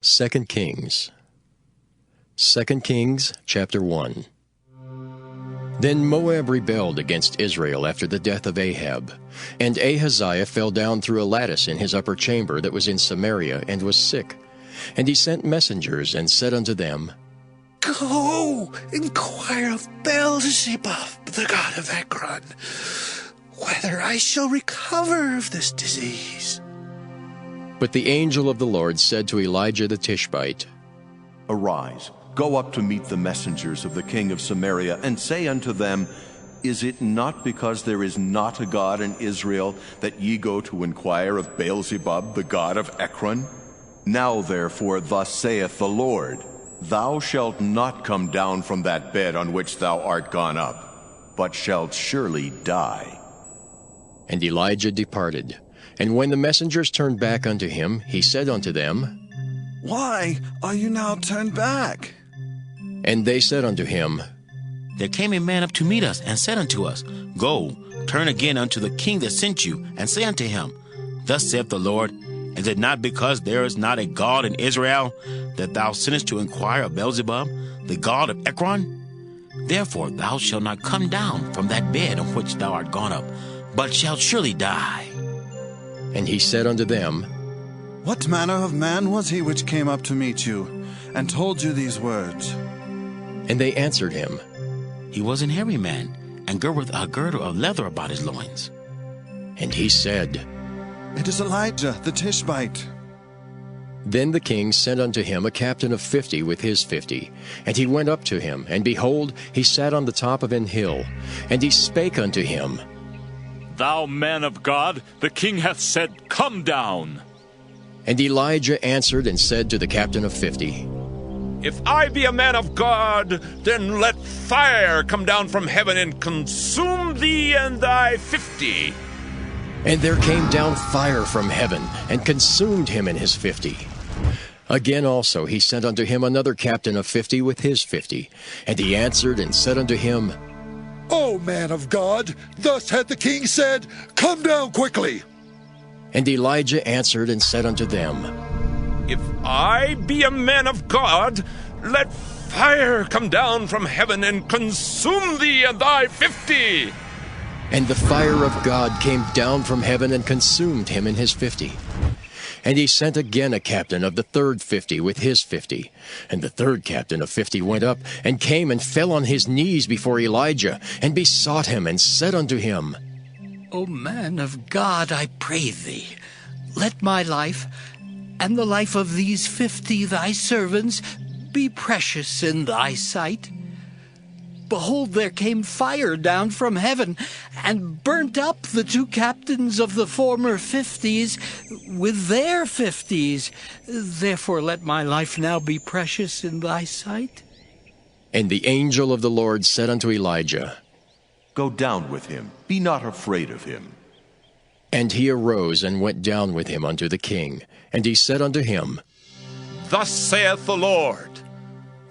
2 Kings. 2 Kings chapter 1. Then Moab rebelled against Israel after the death of Ahab. And Ahaziah fell down through a lattice in his upper chamber that was in Samaria, and was sick. And he sent messengers, and said unto them, Go, inquire of Beelzebub, the god of Ekron, whether I shall recover of this disease. But the angel of the Lord said to Elijah the Tishbite, Arise, go up to meet the messengers of the king of Samaria, and say unto them, Is it not because there is not a God in Israel that ye go to inquire of Beelzebub, the god of Ekron? Now therefore thus saith the Lord, Thou shalt not come down from that bed on which thou art gone up, but shalt surely die. And Elijah departed. And when the messengers turned back unto him, he said unto them, Why are you now turned back? And they said unto him, There came a man up to meet us, and said unto us, Go, turn again unto the king that sent you, and say unto him, Thus saith the Lord, Is it not because there is not a God in Israel, that thou sinnest to inquire of Beelzebub, the god of Ekron? Therefore thou shalt not come down from that bed on which thou art gone up, but shalt surely die. And he said unto them, What manner of man was he which came up to meet you, and told you these words? And they answered him, He was an hairy man, and girt with a girdle of leather about his loins. And he said, It is Elijah the Tishbite. Then the king sent unto him a captain of 50 with his 50. And he went up to him, and behold, he sat on the top of an hill. And he spake unto him, Thou man of God, the king hath said, Come down. And Elijah answered and said to the captain of 50, If I be a man of God, then let fire come down from heaven and consume thee and thy 50. And there came down fire from heaven, and consumed him and his 50. Again also he sent unto him another captain of 50 with his 50. And he answered and said unto him, O man of God, thus hath the king said, Come down quickly. And Elijah answered and said unto them, If I be a man of God, let fire come down from heaven and consume thee and thy 50. And the fire of God came down from heaven and consumed him and his 50. And he sent again a captain of the third 50 with his 50. And the third captain of 50 went up, and came and fell on his knees before Elijah, and besought him, and said unto him, O man of God, I pray thee, let my life, and the life of these 50 thy servants, be precious in thy sight. Behold, there came fire down from heaven, and burnt up the 2 captains of the former 50s with their 50s. Therefore let my life now be precious in thy sight. And the angel of the Lord said unto Elijah, Go down with him, be not afraid of him. And he arose and went down with him unto the king. And he said unto him, Thus saith the Lord,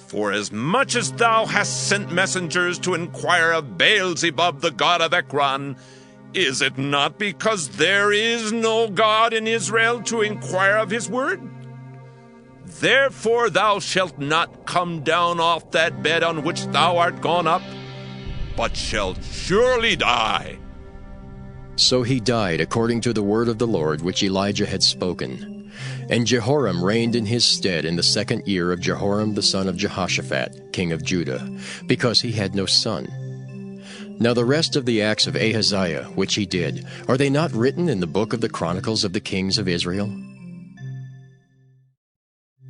Forasmuch as thou hast sent messengers to inquire of Beelzebub, the god of Ekron, is it not because there is no God in Israel to inquire of his word? Therefore thou shalt not come down off that bed on which thou art gone up, but shalt surely die. So he died according to the word of the Lord which Elijah had spoken. And Jehoram reigned in his stead in the 2nd year of Jehoram the son of Jehoshaphat, king of Judah, because he had no son. Now the rest of the acts of Ahaziah, which he did, are they not written in the book of the Chronicles of the kings of Israel?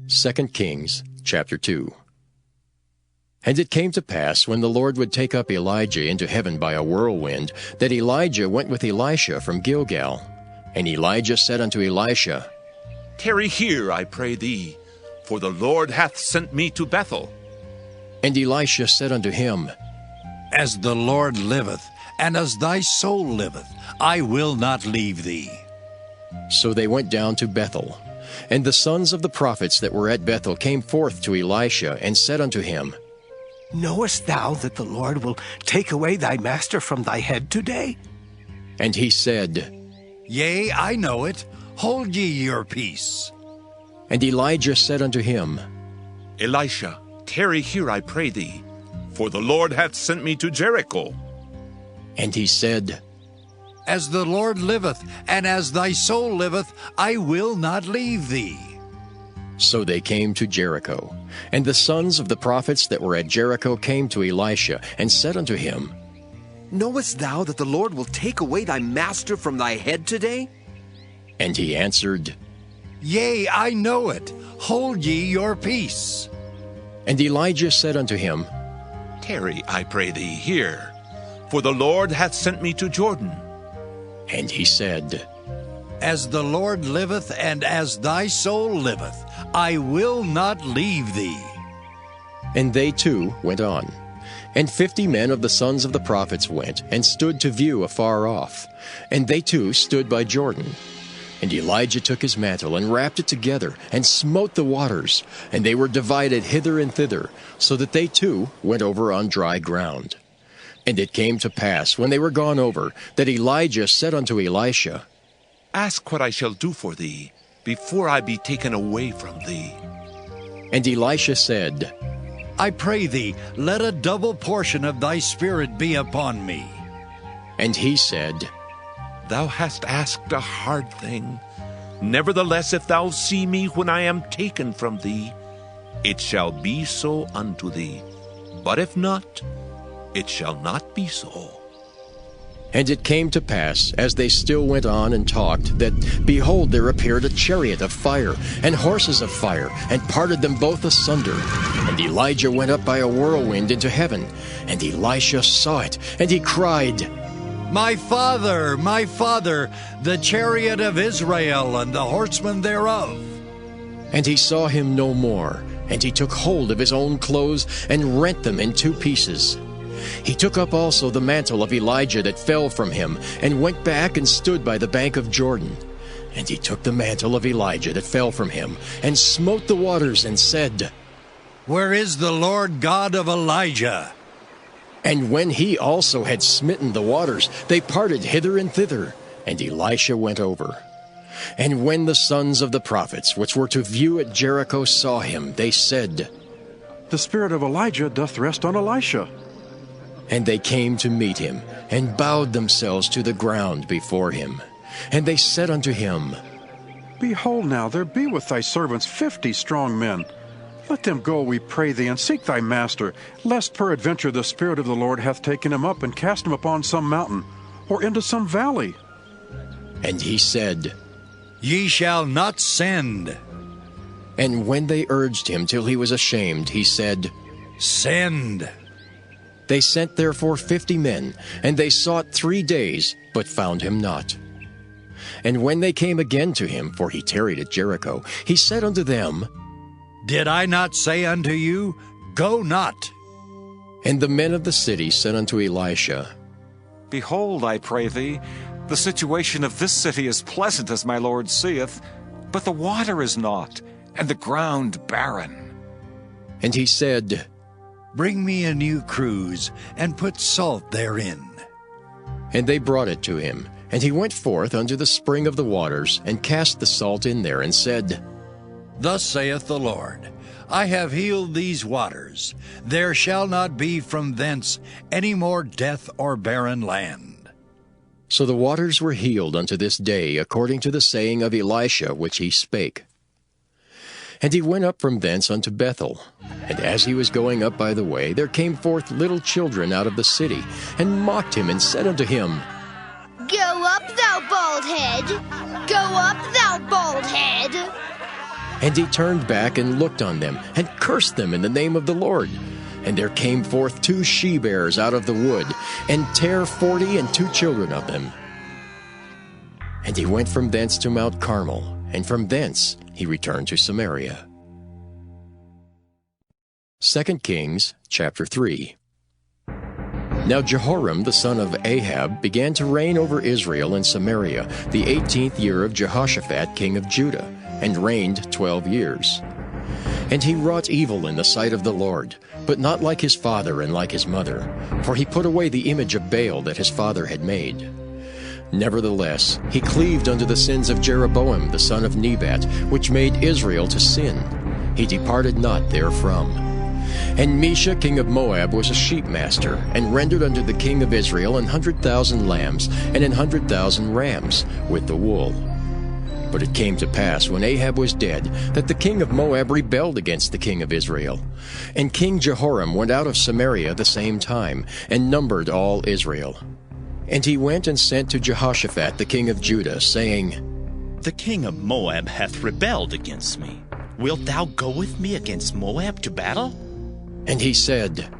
2 Kings chapter 2. And it came to pass, when the Lord would take up Elijah into heaven by a whirlwind, that Elijah went with Elisha from Gilgal. And Elijah said unto Elisha, Tarry here, I pray thee, for the Lord hath sent me to Bethel. And Elisha said unto him, As the Lord liveth, and as thy soul liveth, I will not leave thee. So they went down to Bethel. And the sons of the prophets that were at Bethel came forth to Elisha, and said unto him, Knowest thou that the Lord will take away thy master from thy head today? And he said, Yea, I know it. Hold ye your peace. And Elijah said unto him, Elisha, tarry here, I pray thee, for the Lord hath sent me to Jericho. And he said, As the Lord liveth, and as thy soul liveth, I will not leave thee. So they came to Jericho. And the sons of the prophets that were at Jericho came to Elisha, and said unto him, Knowest thou that the Lord will take away thy master from thy head today? And he answered, Yea, I know it. Hold ye your peace. And Elijah said unto him, Tarry, I pray thee, here, for the Lord hath sent me to Jordan. And he said, As the Lord liveth, and as thy soul liveth, I will not leave thee. And they too went on. And 50 men of the sons of the prophets went, and stood to view afar off. And they too stood by Jordan. And Elijah took his mantle, and wrapped it together, and smote the waters, and they were divided hither and thither, so that they too went over on dry ground. And it came to pass, when they were gone over, that Elijah said unto Elisha, Ask what I shall do for thee, before I be taken away from thee. And Elisha said, I pray thee, let a double portion of thy spirit be upon me. And he said, Thou hast asked a hard thing. Nevertheless, if thou see me when I am taken from thee, it shall be so unto thee. But if not, it shall not be so. And it came to pass, as they still went on and talked, that, behold, there appeared a chariot of fire, and horses of fire, and parted them both asunder. And Elijah went up by a whirlwind into heaven. And Elisha saw it, and he cried, My father, the chariot of Israel, and the horsemen thereof. And he saw him no more. And he took hold of his own clothes, and rent them in 2 pieces. He took up also the mantle of Elijah that fell from him, and went back and stood by the bank of Jordan. And he took the mantle of Elijah that fell from him, and smote the waters, and said, Where is the Lord God of Elijah? And when he also had smitten the waters, they parted hither and thither, and Elisha went over. And when the sons of the prophets, which were to view at Jericho, saw him, they said, The spirit of Elijah doth rest on Elisha. And they came to meet him, and bowed themselves to the ground before him. And they said unto him, Behold now, there be with thy servants 50 strong men. Let them go, we pray thee, and seek thy master, lest peradventure the Spirit of the Lord hath taken him up, and cast him upon some mountain, or into some valley. And he said, Ye shall not send. And when they urged him till he was ashamed, he said, Send. They sent therefore 50 men, and they sought 3 days, but found him not. And when they came again to him, for he tarried at Jericho, he said unto them, Did I not say unto you, Go not? And the men of the city said unto Elisha, Behold, I pray thee, the situation of this city is pleasant as my Lord seeth, but the water is not, and the ground barren. And he said, Bring me a new cruse, and put salt therein. And they brought it to him. And he went forth unto the spring of the waters, and cast the salt in there, and said, Thus saith the Lord, I have healed these waters. There shall not be from thence any more death or barren land. So the waters were healed unto this day, according to the saying of Elisha which he spake. And he went up from thence unto Bethel. And as he was going up by the way, there came forth little children out of the city, and mocked him, and said unto him, Go up, thou bald head! Go up, thou bald head! And he turned back and looked on them, and cursed them in the name of the Lord. And there came forth 2 she-bears out of the wood, and tare 40 and 2 children of them. And he went from thence to Mount Carmel, and from thence he returned to Samaria. 2 Kings chapter 3. Now Jehoram the son of Ahab began to reign over Israel in Samaria the 18th year of Jehoshaphat king of Judah, and reigned 12 years. And he wrought evil in the sight of the Lord, but not like his father and like his mother, for he put away the image of Baal that his father had made. Nevertheless, he cleaved unto the sins of Jeroboam the son of Nebat, which made Israel to sin. He departed not therefrom. And Mesha king of Moab was a sheepmaster, and rendered unto the king of Israel 100,000 lambs and 100,000 rams, with the wool. But it came to pass, when Ahab was dead, that the king of Moab rebelled against the king of Israel. And King Jehoram went out of Samaria the same time, and numbered all Israel. And he went and sent to Jehoshaphat the king of Judah, saying, The king of Moab hath rebelled against me. Wilt thou go with me against Moab to battle? And he said,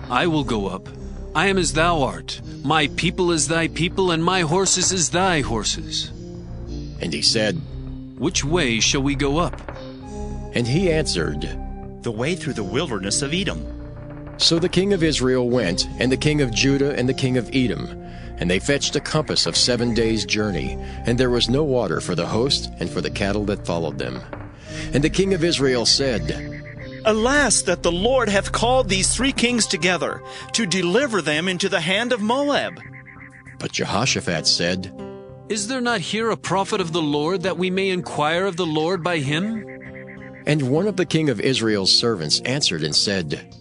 I will go up. I am as thou art. My people is thy people, and my horses as thy horses. And he said, Which way shall we go up? And he answered, The way through the wilderness of Edom. So the king of Israel went, and the king of Judah and the king of Edom, and they fetched a compass of 7 days' journey, and there was no water for the host and for the cattle that followed them. And the king of Israel said, Alas, that the Lord hath called these 3 kings together, to deliver them into the hand of Moab. But Jehoshaphat said, Is there not here a prophet of the Lord, that we may inquire of the Lord by him? And one of the king of Israel's servants answered and said,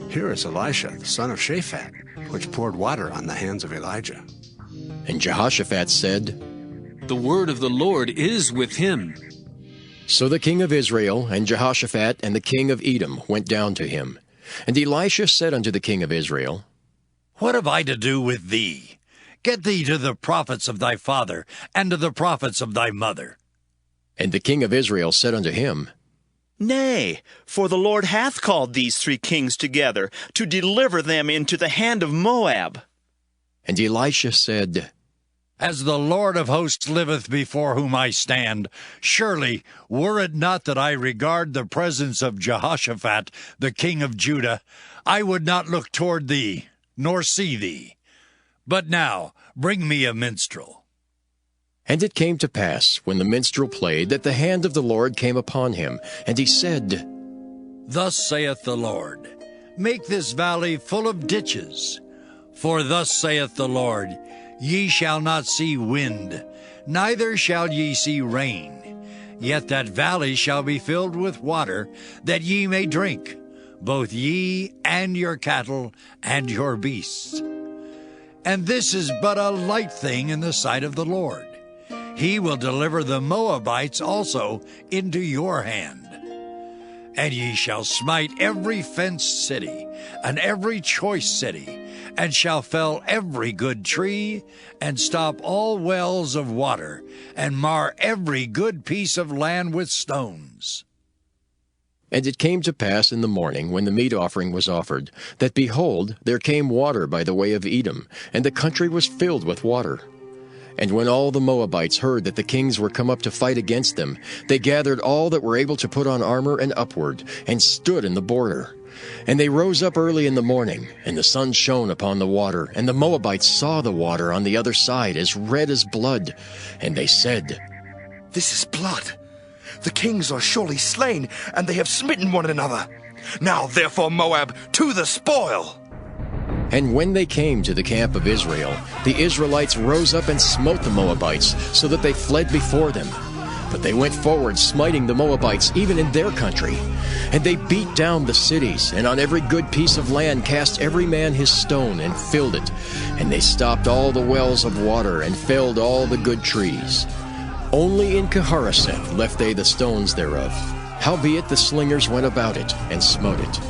Here is Elisha, the son of Shaphat, which poured water on the hands of Elijah. And Jehoshaphat said, The word of the Lord is with him. So the king of Israel and Jehoshaphat and the king of Edom went down to him. And Elisha said unto the king of Israel, What have I to do with thee? Get thee to the prophets of thy father, and to the prophets of thy mother. And the king of Israel said unto him, Nay, for the Lord hath called these 3 kings together, to deliver them into the hand of Moab. And Elisha said, As the Lord of hosts liveth before whom I stand, surely, were it not that I regard the presence of Jehoshaphat, the king of Judah, I would not look toward thee, nor see thee. But now bring me a minstrel. And it came to pass, when the minstrel played, that the hand of the Lord came upon him, and he said, Thus saith the Lord, Make this valley full of ditches. For thus saith the Lord, Ye shall not see wind, neither shall ye see rain. Yet that valley shall be filled with water, that ye may drink, both ye and your cattle and your beasts. And this is but a light thing in the sight of the Lord. He will deliver the Moabites also into your hand. And ye shall smite every fenced city, and every choice city, and shall fell every good tree, and stop all wells of water, and mar every good piece of land with stones. And it came to pass in the morning, when the meat offering was offered, that, behold, there came water by the way of Edom, and the country was filled with water. And when all the Moabites heard that the kings were come up to fight against them, they gathered all that were able to put on armor and upward, and stood in the border. And they rose up early in the morning, and the sun shone upon the water, and the Moabites saw the water on the other side as red as blood. And they said, This is blood. The kings are surely slain, and they have smitten one another. Now therefore, Moab, to the spoil! And when they came to the camp of Israel, the Israelites rose up and smote the Moabites, so that they fled before them. But they went forward, smiting the Moabites even in their country. And they beat down the cities, and on every good piece of land cast every man his stone, and filled it. And they stopped all the wells of water, and felled all the good trees. Only in Keharaseth left they the stones thereof. Howbeit the slingers went about it, and smote it.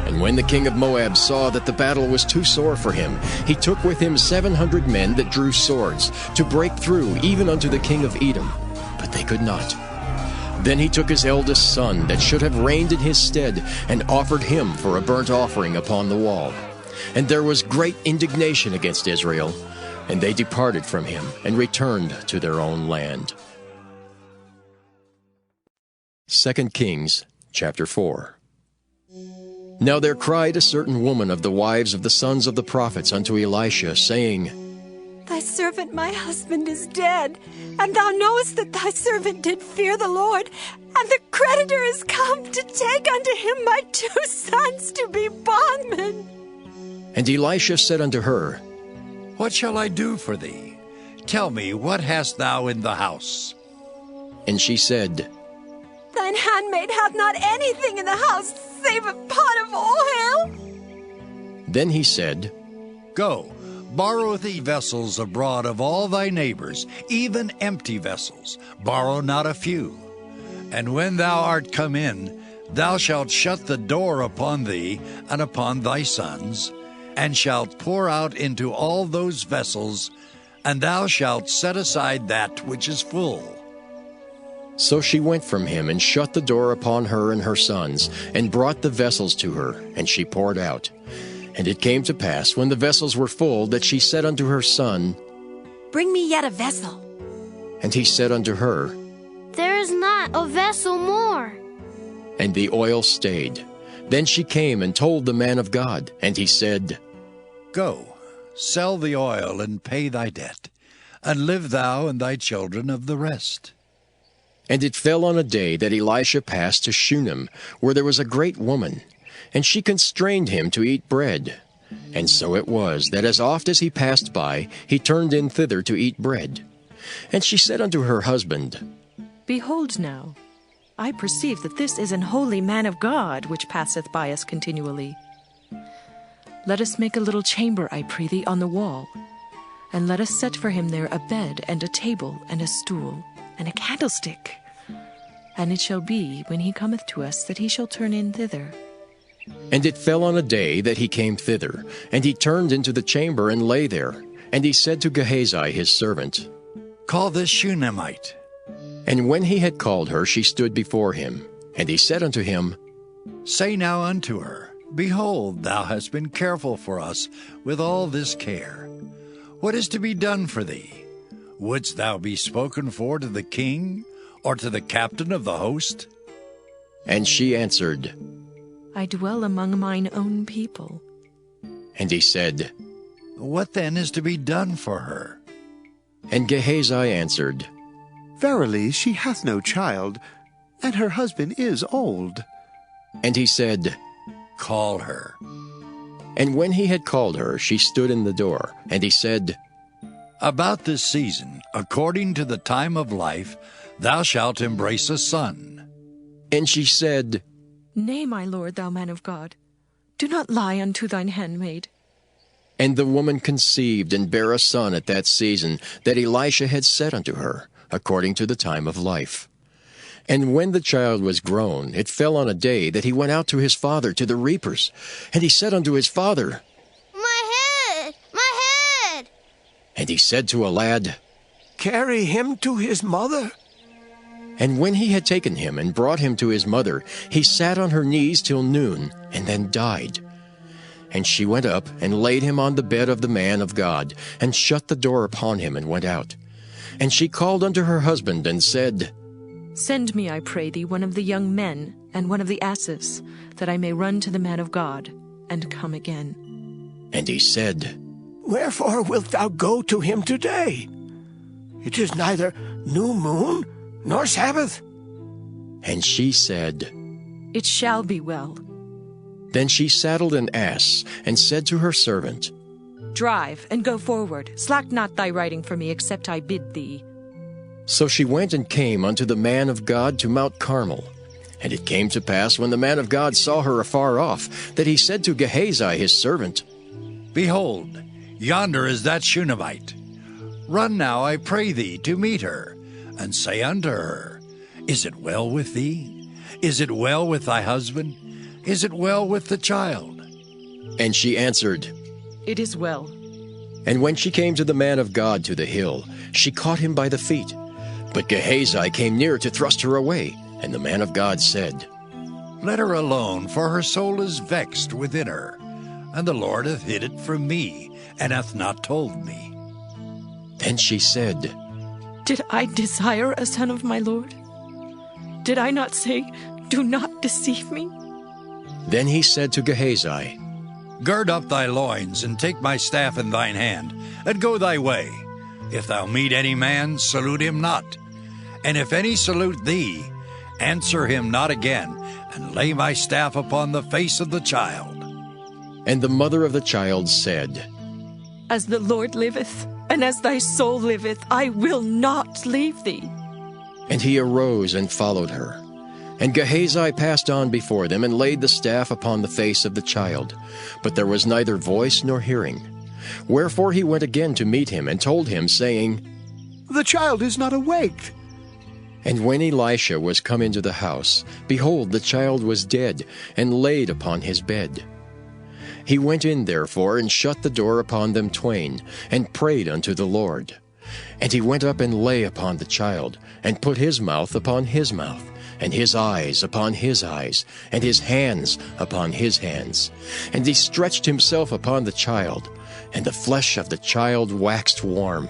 And when the king of Moab saw that the battle was too sore for him, he took with him 700 men that drew swords, to break through even unto the king of Edom. But they could not. Then he took his eldest son, that should have reigned in his stead, and offered him for a burnt offering upon the wall. And there was great indignation against Israel, and they departed from him, and returned to their own land. 2 Kings chapter 4. Now there cried a certain woman of the wives of the sons of the prophets unto Elisha, saying, Thy servant my husband is dead, and thou knowest that thy servant did fear the Lord, and the creditor is come to take unto him my 2 sons to be bondmen. And Elisha said unto her, What shall I do for thee? Tell me, what hast thou in the house? And she said, Thine handmaid hath not anything in the house save a pot of oil. Then he said, Go, borrow thee vessels abroad of all thy neighbors, even empty vessels. Borrow not a few. And when thou art come in, thou shalt shut the door upon thee and upon thy sons, and shalt pour out into all those vessels, and thou shalt set aside that which is full. So she went from him and shut the door upon her and her sons, and brought the vessels to her, and she poured out. And it came to pass, when the vessels were full, that she said unto her son, Bring me yet a vessel. And he said unto her, There is not a vessel more. And the oil stayed. Then she came and told the man of God, and he said, Go, sell the oil and pay thy debt, and live thou and thy children of the rest. And it fell on a day that Elisha passed to Shunem, where there was a great woman, and she constrained him to eat bread. And so it was, that as oft as he passed by, he turned in thither to eat bread. And she said unto her husband, Behold now, I perceive that this is an holy man of God, which passeth by us continually. Let us make a little chamber, I pray thee, on the wall, and let us set for him there a bed, and a table, and a stool, and a candlestick. And it shall be, when he cometh to us, that he shall turn in thither. And it fell on a day that he came thither, and he turned into the chamber and lay there. And he said to Gehazi his servant, Call this Shunammite. And when he had called her, she stood before him. And he said unto him, Say now unto her, Behold, thou hast been careful for us with all this care. What is to be done for thee? Wouldst thou be spoken for to the king, or to the captain of the host? And she answered, I dwell among mine own people. And he said, What then is to be done for her? And Gehazi answered, Verily she hath no child, and her husband is old. And he said, Call her. And when he had called her, she stood in the door. And he said, About this season, according to the time of life, thou shalt embrace a son. And she said, Nay, my lord, thou man of God, do not lie unto thine handmaid. And the woman conceived and bare a son at that season that Elisha had said unto her, according to the time of life. And when the child was grown, it fell on a day that he went out to his father to the reapers. And he said unto his father, My head! My head! And he said to a lad, Carry him to his mother. And when he had taken him and brought him to his mother, he sat on her knees till noon, and then died. And she went up and laid him on the bed of the man of God, and shut the door upon him, and went out. And she called unto her husband, and said, Send me, I pray thee, one of the young men, and one of the asses, that I may run to the man of God, and come again. And he said, Wherefore wilt thou go to him today? It is neither new moon nor Sabbath. And she said, It shall be well. Then she saddled an ass, and said to her servant, Drive, and go forward. Slack not thy riding for me, except I bid thee. So she went and came unto the man of God to Mount Carmel. And it came to pass, when the man of God saw her afar off, that he said to Gehazi his servant, Behold, yonder is that Shunammite. Run now, I pray thee, to meet her, and say unto her, Is it well with thee? Is it well with thy husband? Is it well with the child? And she answered, It is well. And when she came to the man of God to the hill, she caught him by the feet. But Gehazi came near to thrust her away. And the man of God said, Let her alone, for her soul is vexed within her. And the Lord hath hid it from me, and hath not told me. Then she said, Did I desire a son of my Lord? Did I not say, Do not deceive me? Then he said to Gehazi, Gird up thy loins, and take my staff in thine hand, and go thy way. If thou meet any man, salute him not. And if any salute thee, answer him not again, and lay my staff upon the face of the child. And the mother of the child said, As the Lord liveth, and as thy soul liveth, I will not leave thee. And he arose and followed her. And Gehazi passed on before them, and laid the staff upon the face of the child. But there was neither voice nor hearing. Wherefore he went again to meet him, and told him, saying, The child is not awake. And when Elisha was come into the house, behold, the child was dead, and laid upon his bed. He went in therefore, and shut the door upon them twain, and prayed unto the Lord. And he went up and lay upon the child, and put his mouth upon his mouth, and his eyes upon his eyes, and his hands upon his hands. And he stretched himself upon the child, and the flesh of the child waxed warm.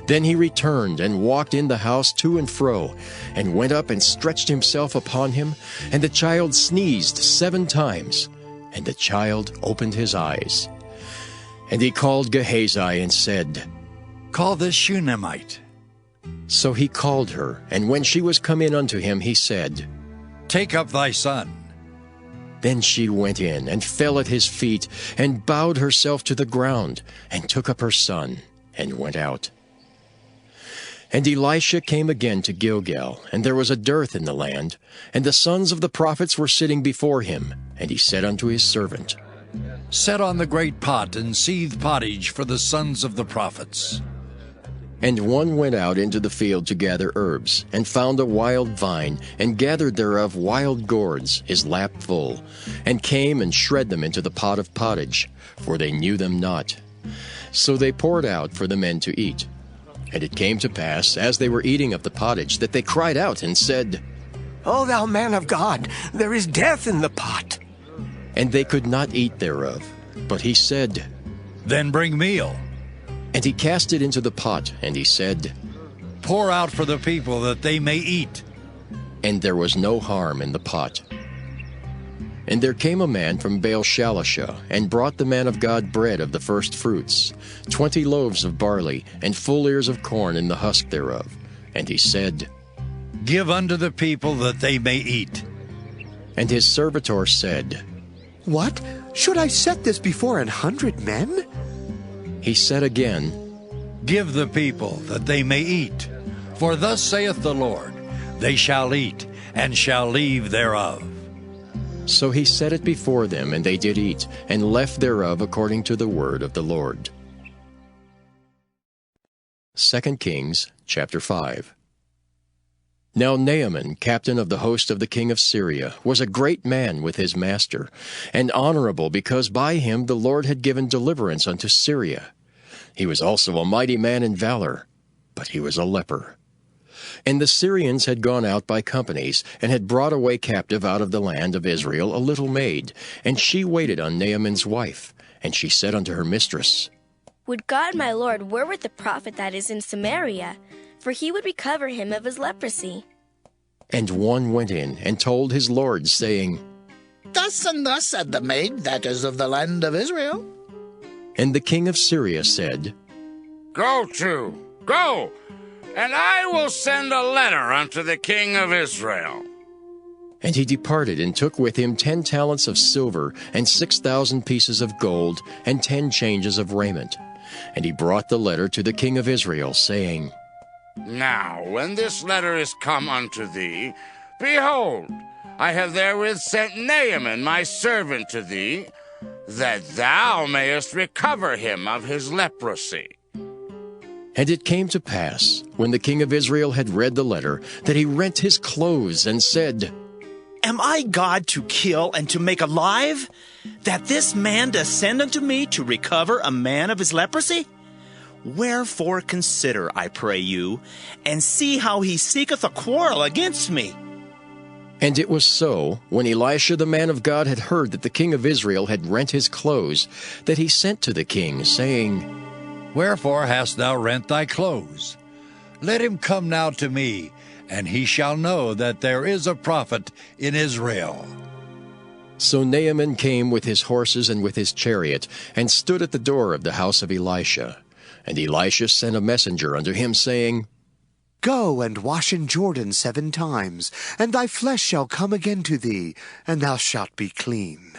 Then he returned and walked in the house to and fro, and went up and stretched himself upon him, and the child sneezed 7 times, and the child opened his eyes. And he called Gehazi and said, Call this Shunammite. So he called her, and when she was come in unto him, he said, Take up thy son. Then she went in, and fell at his feet, and bowed herself to the ground, and took up her son, and went out. And Elisha came again to Gilgal, and there was a dearth in the land, and the sons of the prophets were sitting before him. And he said unto his servant, Set on the great pot, and seethe pottage for the sons of the prophets. And one went out into the field to gather herbs, and found a wild vine, and gathered thereof wild gourds, his lap full, and came and shred them into the pot of pottage, for they knew them not. So they poured out for the men to eat. And it came to pass, as they were eating of the pottage, that they cried out and said, O thou man of God, there is death in the pot. And they could not eat thereof. But he said, Then bring meal. And he cast it into the pot, and he said, Pour out for the people, that they may eat. And there was no harm in the pot. And there came a man from Baal-Shalisha, and brought the man of God bread of the first fruits, 20 loaves of barley, and full ears of corn in the husk thereof. And he said, Give unto the people, that they may eat. And his servitor said, What? Should I set this before 100 men? He said again, Give the people, that they may eat. For thus saith the Lord, They shall eat, and shall leave thereof. So he set it before them, and they did eat, and left thereof according to the word of the Lord. 2 Kings chapter 5. Now Naaman, captain of the host of the king of Syria, was a great man with his master, and honorable, because by him the Lord had given deliverance unto Syria. He was also a mighty man in valor, but he was a leper. And the Syrians had gone out by companies, and had brought away captive out of the land of Israel a little maid, and she waited on Naaman's wife. And she said unto her mistress, Would God my Lord were with the prophet that is in Samaria, for he would recover him of his leprosy. And one went in, and told his lord, saying, Thus and thus said the maid that is of the land of Israel. And the king of Syria said, Go, and I will send a letter unto the king of Israel. And he departed, and took with him 10 talents of silver, and 6,000 pieces of gold, and 10 changes of raiment. And he brought the letter to the king of Israel, saying, Now, when this letter is come unto thee, behold, I have therewith sent Naaman my servant to thee, that thou mayest recover him of his leprosy. And it came to pass, when the king of Israel had read the letter, that he rent his clothes, and said, Am I God to kill and to make alive, that this man does send unto me to recover a man of his leprosy? Wherefore consider, I pray you, and see how he seeketh a quarrel against me. And it was so, when Elisha the man of God had heard that the king of Israel had rent his clothes, that he sent to the king, saying, Wherefore hast thou rent thy clothes? Let him come now to me, and he shall know that there is a prophet in Israel. So Naaman came with his horses and with his chariot, and stood at the door of the house of Elisha. And Elisha sent a messenger unto him, saying, Go and wash in Jordan 7 times, and thy flesh shall come again to thee, and thou shalt be clean.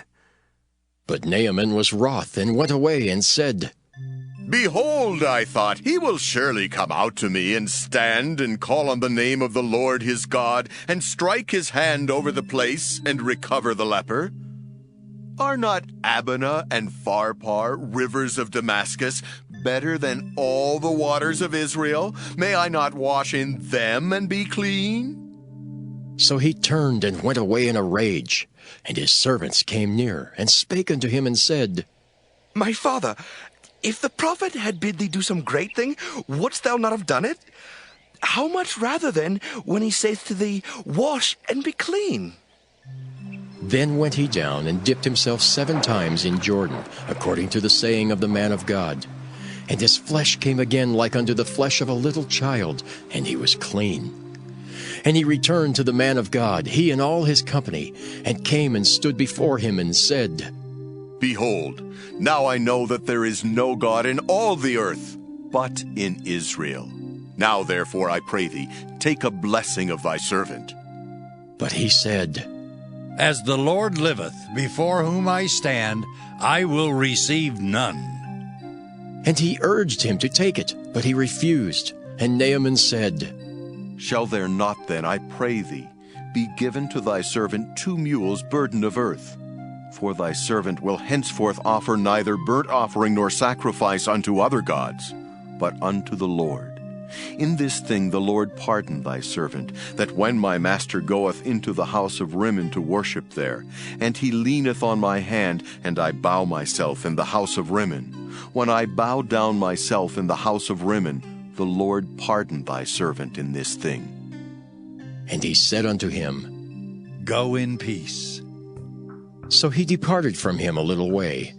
But Naaman was wroth, and went away, and said, Behold, I thought, he will surely come out to me and stand and call on the name of the Lord his God and strike his hand over the place and recover the leper. Are not Abana and Pharpar, rivers of Damascus, better than all the waters of Israel? May I not wash in them and be clean? So he turned and went away in a rage. And his servants came near, and spake unto him, and said, My father, if the prophet had bid thee do some great thing, wouldst thou not have done it? How much rather then, when he saith to thee, Wash and be clean? Then went he down and dipped himself 7 times in Jordan, according to the saying of the man of God. And his flesh came again like unto the flesh of a little child, and he was clean. And he returned to the man of God, he and all his company, and came and stood before him, and said, Behold, now I know that there is no God in all the earth, but in Israel. Now therefore, I pray thee, take a blessing of thy servant. But he said, As the Lord liveth, before whom I stand, I will receive none. And he urged him to take it, but he refused. And Naaman said, Shall there not then, I pray thee, be given to thy servant 2 mules burden of earth? For thy servant will henceforth offer neither burnt offering nor sacrifice unto other gods, but unto the Lord. In this thing the Lord pardon thy servant, that when my master goeth into the house of Rimmon to worship there, and he leaneth on my hand, and I bow myself in the house of Rimmon, when I bow down myself in the house of Rimmon, the Lord pardon thy servant in this thing. And he said unto him, Go in peace. So he departed from him a little way.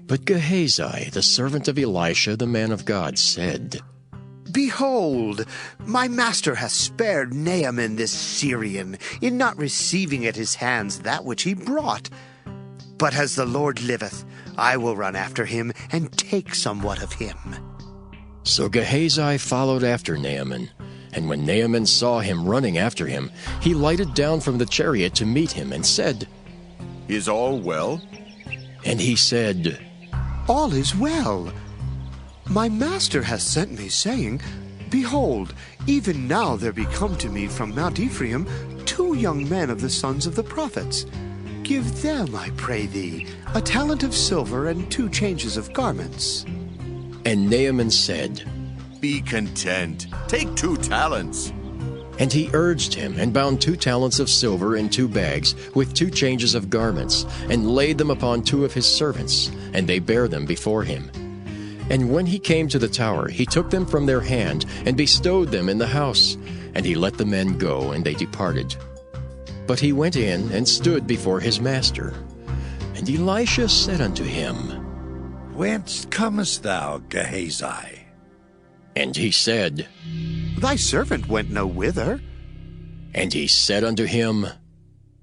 But Gehazi, the servant of Elisha, the man of God, said, Behold, my master hath spared Naaman this Syrian, in not receiving at his hands that which he brought. But as the Lord liveth, I will run after him, and take somewhat of him. So Gehazi followed after Naaman. And when Naaman saw him running after him, he lighted down from the chariot to meet him, and said, Is all well? And he said, All is well. My master hath sent me, saying, Behold, even now there be come to me from Mount Ephraim 2 young men of the sons of the prophets. Give them, I pray thee, a talent of silver and 2 changes of garments. And Naaman said, Be content, take 2 talents. And he urged him, and bound 2 talents of silver in 2 bags, with 2 changes of garments, and laid them upon 2 of his servants, and they bare them before him. And when he came to the tower, he took them from their hand, and bestowed them in the house. And he let the men go, and they departed. But he went in, and stood before his master. And Elisha said unto him, Whence comest thou, Gehazi? And he said, Thy servant went no whither. And he said unto him,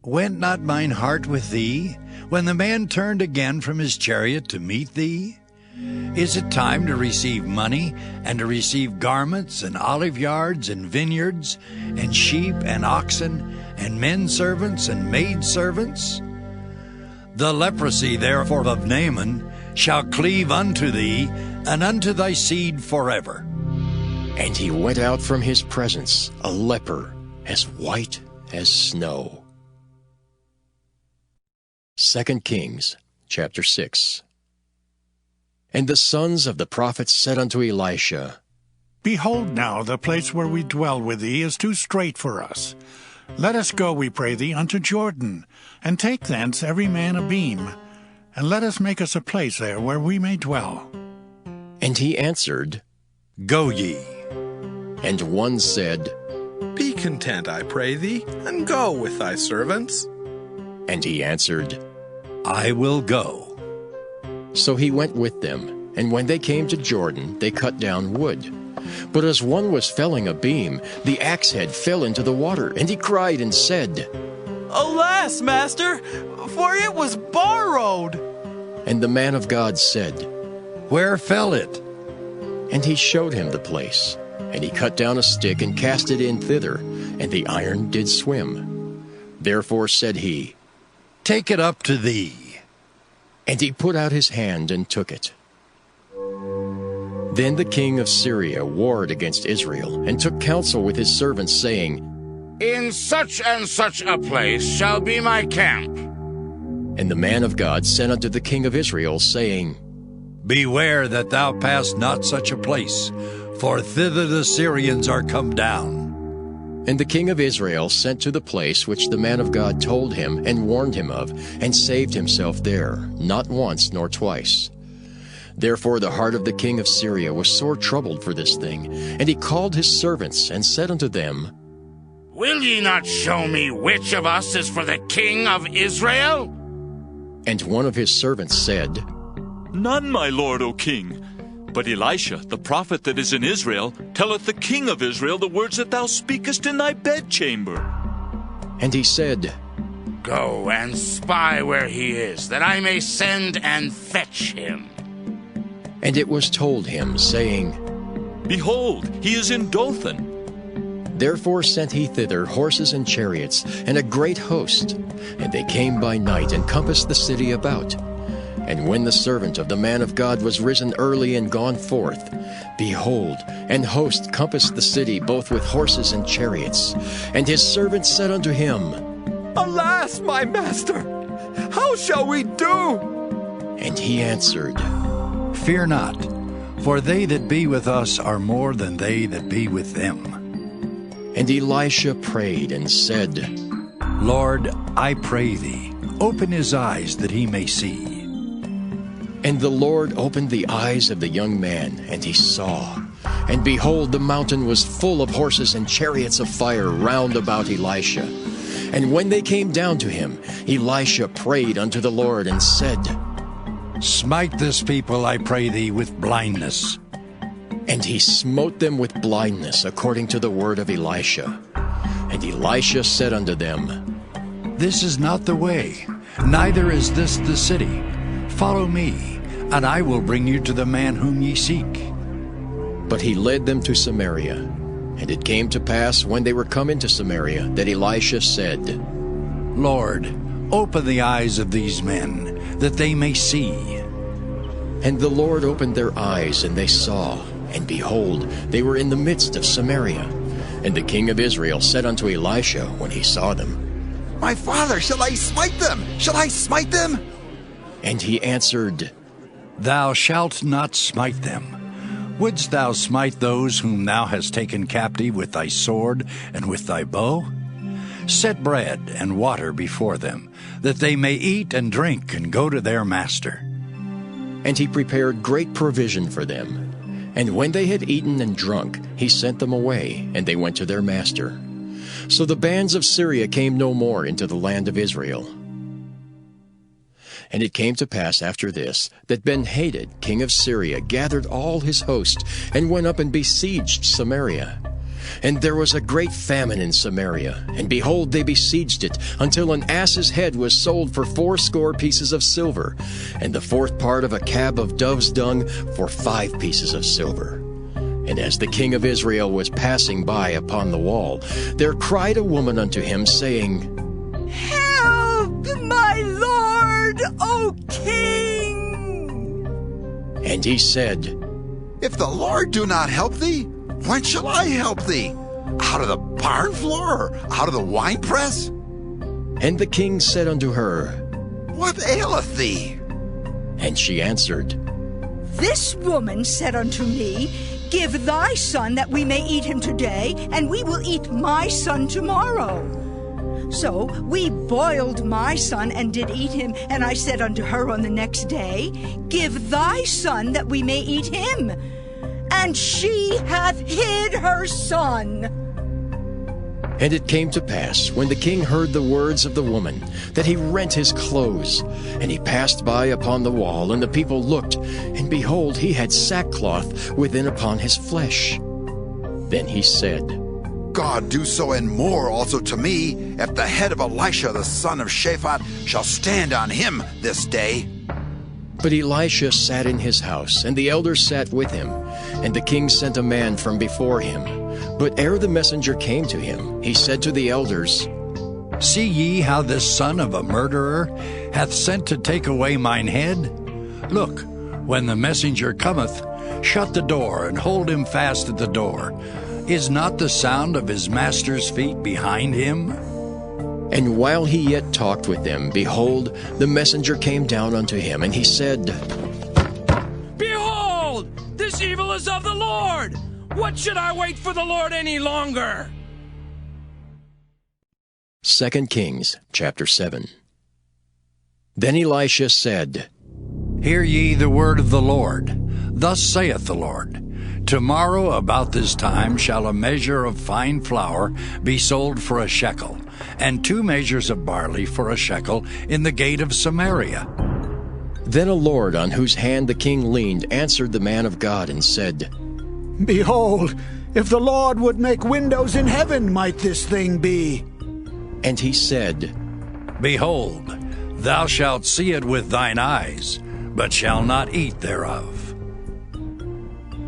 Went not mine heart with thee, when the man turned again from his chariot to meet thee? Is it time to receive money, and to receive garments, and olive yards, and vineyards, and sheep, and oxen, and men servants, and maid servants? The leprosy therefore of Naaman shall cleave unto thee, and unto thy seed forever. And he went out from his presence, a leper, as white as snow. 2 Kings, chapter 6. And the sons of the prophets said unto Elisha, Behold now, the place where we dwell with thee is too strait for us. Let us go, we pray thee, unto Jordan, and take thence every man a beam, and let us make us a place there where we may dwell. And he answered, Go ye. And one said, Be content, I pray thee, and go with thy servants. And he answered, I will go. So he went with them, and when they came to Jordan, they cut down wood. But as one was felling a beam, the axe head fell into the water, and he cried and said, Alas, master, for it was borrowed. And the man of God said, Where fell it? And he showed him the place. And he cut down a stick and cast it in thither, and the iron did swim. Therefore said he, Take it up to thee. And he put out his hand and took it. Then the king of Syria warred against Israel, and took counsel with his servants, saying, In such and such a place shall be my camp. And the man of God sent unto the king of Israel, saying, Beware that thou pass not such a place, for thither the Syrians are come down. And the king of Israel sent to the place which the man of God told him and warned him of, and saved himself there, not once nor twice. Therefore the heart of the king of Syria was sore troubled for this thing, and he called his servants, and said unto them, Will ye not show me which of us is for the king of Israel? And one of his servants said, None, my lord, O king. But Elisha, the prophet that is in Israel, telleth the king of Israel the words that thou speakest in thy bedchamber. And he said, Go and spy where he is, that I may send and fetch him. And it was told him, saying, Behold, he is in Dothan. Therefore sent he thither horses and chariots, and a great host. And they came by night, and compassed the city about. And when the servant of the man of God was risen early and gone forth, behold, an host compassed the city both with horses and chariots. And his servant said unto him, Alas, my master, how shall we do? And he answered, Fear not, for they that be with us are more than they that be with them. And Elisha prayed and said, Lord, I pray thee, open his eyes that he may see. And the Lord opened the eyes of the young man, and he saw. And behold, the mountain was full of horses and chariots of fire round about Elisha. And when they came down to him, Elisha prayed unto the Lord, and said, Smite this people, I pray thee, with blindness. And he smote them with blindness, according to the word of Elisha. And Elisha said unto them, This is not the way, neither is this the city. Follow me, and I will bring you to the man whom ye seek. But he led them to Samaria. And it came to pass, when they were come into Samaria, that Elisha said, Lord, open the eyes of these men, that they may see. And the Lord opened their eyes, and they saw. And behold, they were in the midst of Samaria. And the king of Israel said unto Elisha, when he saw them, My father, shall I smite them? Shall I smite them? And he answered, Thou shalt not smite them. Wouldst thou smite those whom thou hast taken captive with thy sword and with thy bow? Set bread and water before them, that they may eat and drink and go to their master. And he prepared great provision for them. And when they had eaten and drunk, he sent them away, and they went to their master. So the bands of Syria came no more into the land of Israel. And it came to pass after this, that Ben-Hadad, king of Syria, gathered all his host, and went up and besieged Samaria. And there was a great famine in Samaria, and behold, they besieged it, until an ass's head was sold for 80 pieces of silver, and the 4th part of a cab of dove's dung for 5 pieces of silver. And as the king of Israel was passing by upon the wall, there cried a woman unto him, saying, Help, my lord, O king! And he said, If the Lord do not help thee, when shall I help thee? Out of the barn floor, or out of the winepress? And the king said unto her, What aileth thee? And she answered, This woman said unto me, Give thy son that we may eat him today, and we will eat my son tomorrow. So we boiled my son and did eat him, and I said unto her on the next day, Give thy son that we may eat him. And she hath hid her son. And it came to pass, when the king heard the words of the woman, that he rent his clothes. And he passed by upon the wall, and the people looked, and behold, he had sackcloth within upon his flesh. Then he said, God do so and more also to me, if the head of Elisha the son of Shaphat shall stand on him this day. But Elisha sat in his house, and the elders sat with him. And the king sent a man from before him. But ere the messenger came to him, he said to the elders, See ye how this son of a murderer hath sent to take away mine head? Look, when the messenger cometh, Shut the door and hold him fast at the door. Is not the sound of his master's feet behind him? And while he yet talked with them, behold, the messenger came down unto him, and he said, Behold, this evil is of the Lord. What should I wait for the Lord any longer? 2 Kings chapter 7. Then Elisha said, Hear ye the word of the Lord. Thus saith the Lord, Tomorrow about this time shall a measure of fine flour be sold for a shekel, and 2 measures of barley for a shekel in the gate of Samaria. Then a lord on whose hand the king leaned answered the man of God and said, Behold, if the Lord would make windows in heaven, might this thing be? And he said, Behold, thou shalt see it with thine eyes, but shall not eat thereof.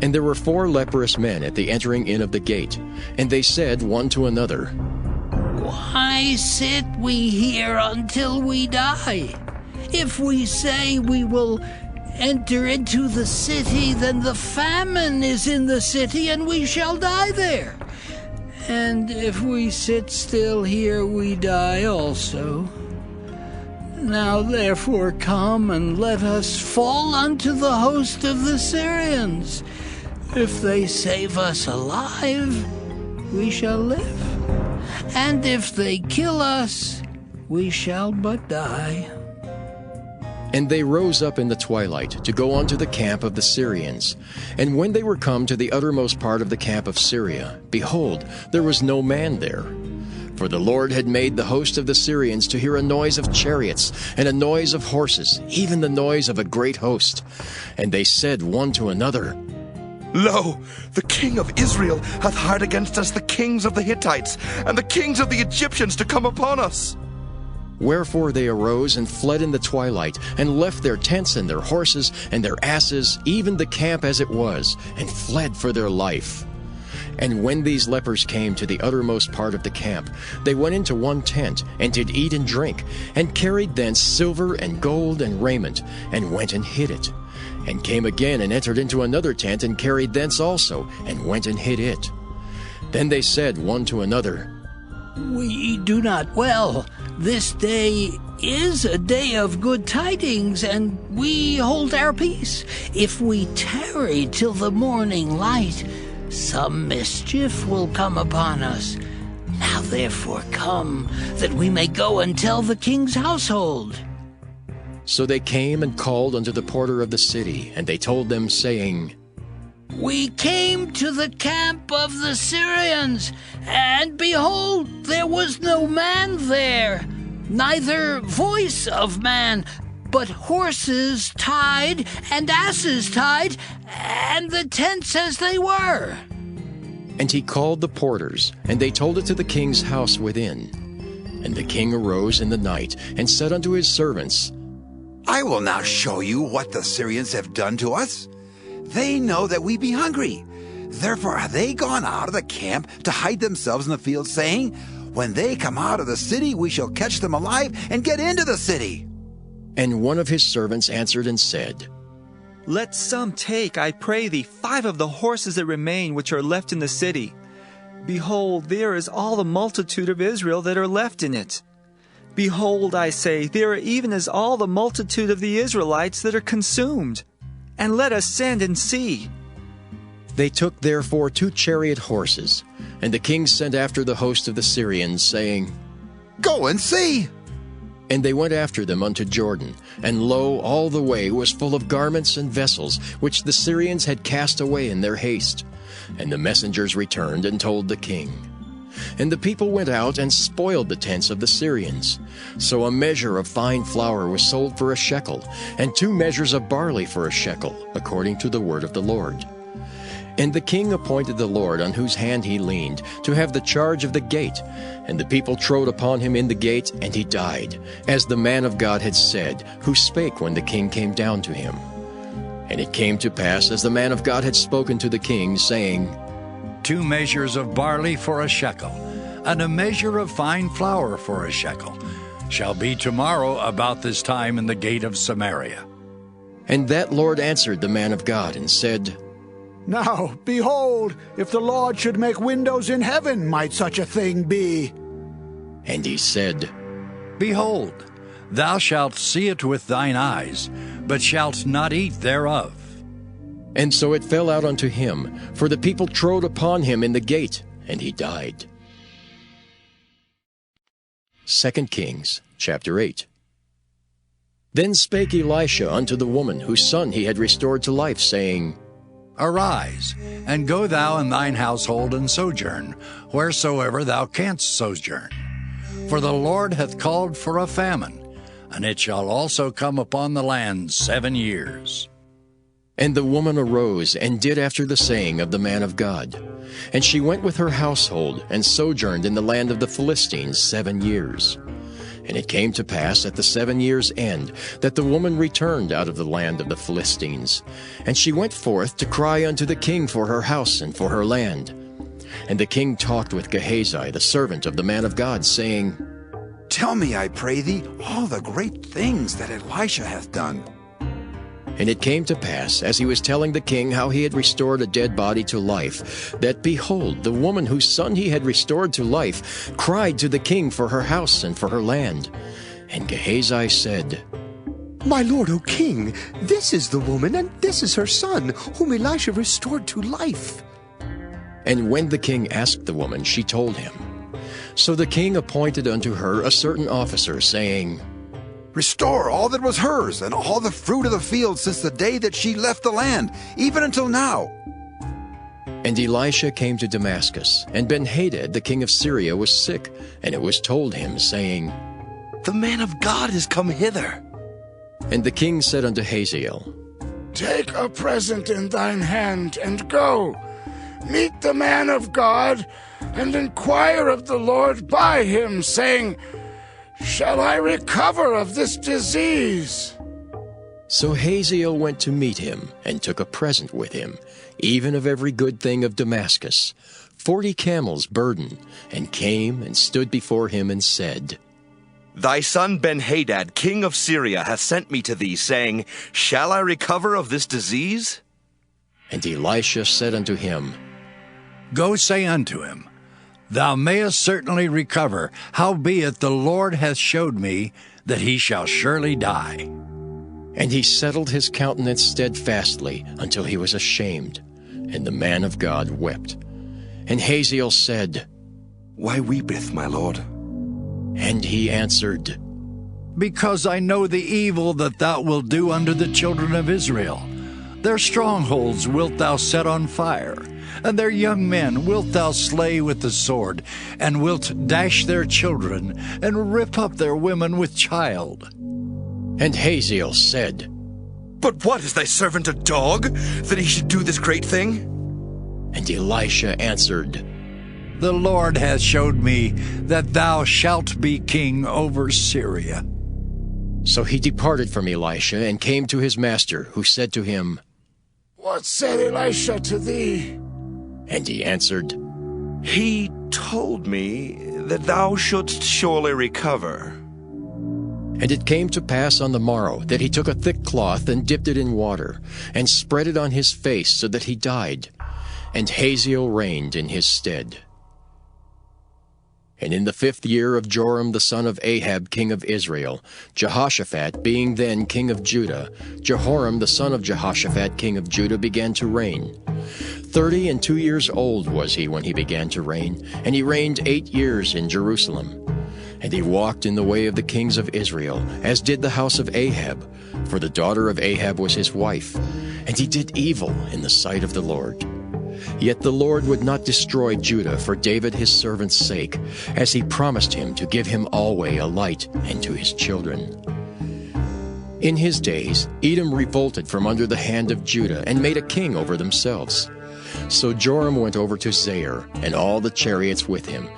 And there were 4 leprous men at the entering in of the gate, and they said one to another, Why sit we here until we die? If we say we will enter into the city, then the famine is in the city, and we shall die there. And if we sit still here, we die also. Now therefore come, and let us fall unto the host of the Syrians. If they save us alive, we shall live. And if they kill us, we shall but die. And they rose up in the twilight to go unto the camp of the Syrians. And when they were come to the uttermost part of the camp of Syria, behold, there was no man there. For the Lord had made the host of the Syrians to hear a noise of chariots, and a noise of horses, even the noise of a great host. And they said one to another, Lo, the king of Israel hath hired against us the kings of the Hittites, and the kings of the Egyptians to come upon us. Wherefore they arose and fled in the twilight, and left their tents and their horses and their asses, even the camp as it was, and fled for their life. And when these lepers came to the uttermost part of the camp, they went into one tent, and did eat and drink, and carried thence silver and gold and raiment, and went and hid it. And came again and entered into another tent, and carried thence also, and went and hid it. Then they said one to another, We do not well. This day is a day of good tidings, and we hold our peace. If we tarry till the morning light, some mischief will come upon us. Now therefore come, that we may go and tell the king's household. So they came and called unto the porter of the city, and they told them, saying, We came to the camp of the Syrians, and behold, there was no man there, neither voice of man, but horses tied and asses tied, and the tents as they were. And he called the porters, and they told it to the king's house within. And the king arose in the night, and said unto his servants, I will now show you what the Syrians have done to us. They know that we be hungry. Therefore are they gone out of the camp to hide themselves in the field, saying, When they come out of the city, we shall catch them alive and get into the city. And one of his servants answered and said, Let some take, I pray thee, 5 of the horses that remain which are left in the city. Behold, there is all the multitude of Israel that are left in it. Behold, I say, there are even as all the multitude of the Israelites that are consumed. And let us send and see. They took therefore 2 chariot horses, and the king sent after the host of the Syrians, saying, Go and see. And they went after them unto Jordan, and lo, all the way was full of garments and vessels, which the Syrians had cast away in their haste. And the messengers returned and told the king. And the people went out and spoiled the tents of the Syrians. So a measure of fine flour was sold for a shekel, and 2 measures of barley for a shekel, according to the word of the Lord. And the king appointed the Lord on whose hand he leaned to have the charge of the gate. And the people trode upon him in the gate, and he died, as the man of God had said, who spake when the king came down to him. And it came to pass, as the man of God had spoken to the king, saying, 2 measures of barley for a shekel, and a measure of fine flour for a shekel, shall be tomorrow about this time in the gate of Samaria. And that Lord answered the man of God, and said, Now, behold, if the Lord should make windows in heaven, might such a thing be? And he said, Behold, thou shalt see it with thine eyes, but shalt not eat thereof. And so it fell out unto him, for the people trode upon him in the gate, and he died. 2 Kings chapter 8. Then spake Elisha unto the woman whose son he had restored to life, saying, Arise, and go thou and thine household and sojourn, wheresoever thou canst sojourn. For the Lord hath called for a famine, and it shall also come upon the land 7 years. And the woman arose and did after the saying of the man of God. And she went with her household, and sojourned in the land of the Philistines 7 years. And it came to pass at the 7 years' end, that the woman returned out of the land of the Philistines. And she went forth to cry unto the king for her house and for her land. And the king talked with Gehazi, the servant of the man of God, saying, Tell me, I pray thee, all the great things that Elisha hath done. And it came to pass, as he was telling the king how he had restored a dead body to life, that, behold, the woman whose son he had restored to life cried to the king for her house and for her land. And Gehazi said, My lord, O king, this is the woman, and this is her son, whom Elisha restored to life. And when the king asked the woman, she told him. So the king appointed unto her a certain officer, saying, Restore all that was hers, and all the fruit of the field since the day that she left the land, even until now. And Elisha came to Damascus, and Ben-Hadad the king of Syria was sick, and it was told him, saying, The man of God is come hither. And the king said unto Hazael, Take a present in thine hand, and go. Meet the man of God, and inquire of the Lord by him, saying, Shall I recover of this disease? So Hazael went to meet him, and took a present with him, even of every good thing of Damascus, 40 camels burden, and came and stood before him, and said, Thy son Ben-Hadad, king of Syria, hath sent me to thee, saying, Shall I recover of this disease? And Elisha said unto him, Go say unto him, Thou mayest certainly recover, howbeit the Lord hath showed me that he shall surely die. And he settled his countenance steadfastly until he was ashamed, and the man of God wept. And Hazael said, Why weepeth my lord? And he answered, Because I know the evil that thou wilt do unto the children of Israel. Their strongholds wilt thou set on fire, and their young men wilt thou slay with the sword, and wilt dash their children, and rip up their women with child. And Hazael said, But what, is thy servant a dog, that he should do this great thing? And Elisha answered, The Lord hath showed me that thou shalt be king over Syria. So he departed from Elisha, and came to his master, who said to him, What said Elisha to thee? And he answered, He told me that thou shouldst surely recover. And it came to pass on the morrow that he took a thick cloth and dipped it in water, and spread it on his face so that he died. And Hazael reigned in his stead. And in the 5th year of Joram the son of Ahab king of Israel, Jehoshaphat being then king of Judah, Jehoram the son of Jehoshaphat king of Judah began to reign. 32 years old was he when he began to reign, and he reigned 8 years in Jerusalem. And he walked in the way of the kings of Israel, as did the house of Ahab, for the daughter of Ahab was his wife. And he did evil in the sight of the Lord. Yet the Lord would not destroy Judah for David his servant's sake, as he promised him to give him alway a light and to his children. In his days Edom revolted from under the hand of Judah, and made a king over themselves. So Joram went over to Zair, and all the chariots with him.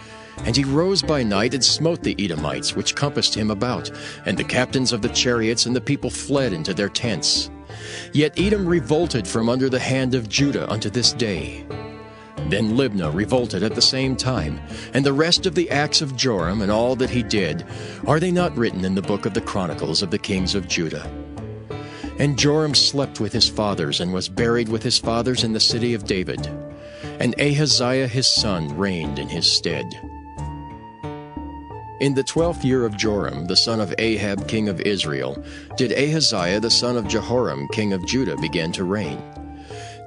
And he rose by night and smote the Edomites which compassed him about, and the captains of the chariots and the people fled into their tents. Yet Edom revolted from under the hand of Judah unto this day. Then Libnah revolted at the same time, and the rest of the acts of Joram and all that he did, are they not written in the book of the Chronicles of the kings of Judah? And Joram slept with his fathers, and was buried with his fathers in the city of David. And Ahaziah his son reigned in his stead. In the 12th year of Joram, the son of Ahab king of Israel, did Ahaziah the son of Jehoram king of Judah begin to reign.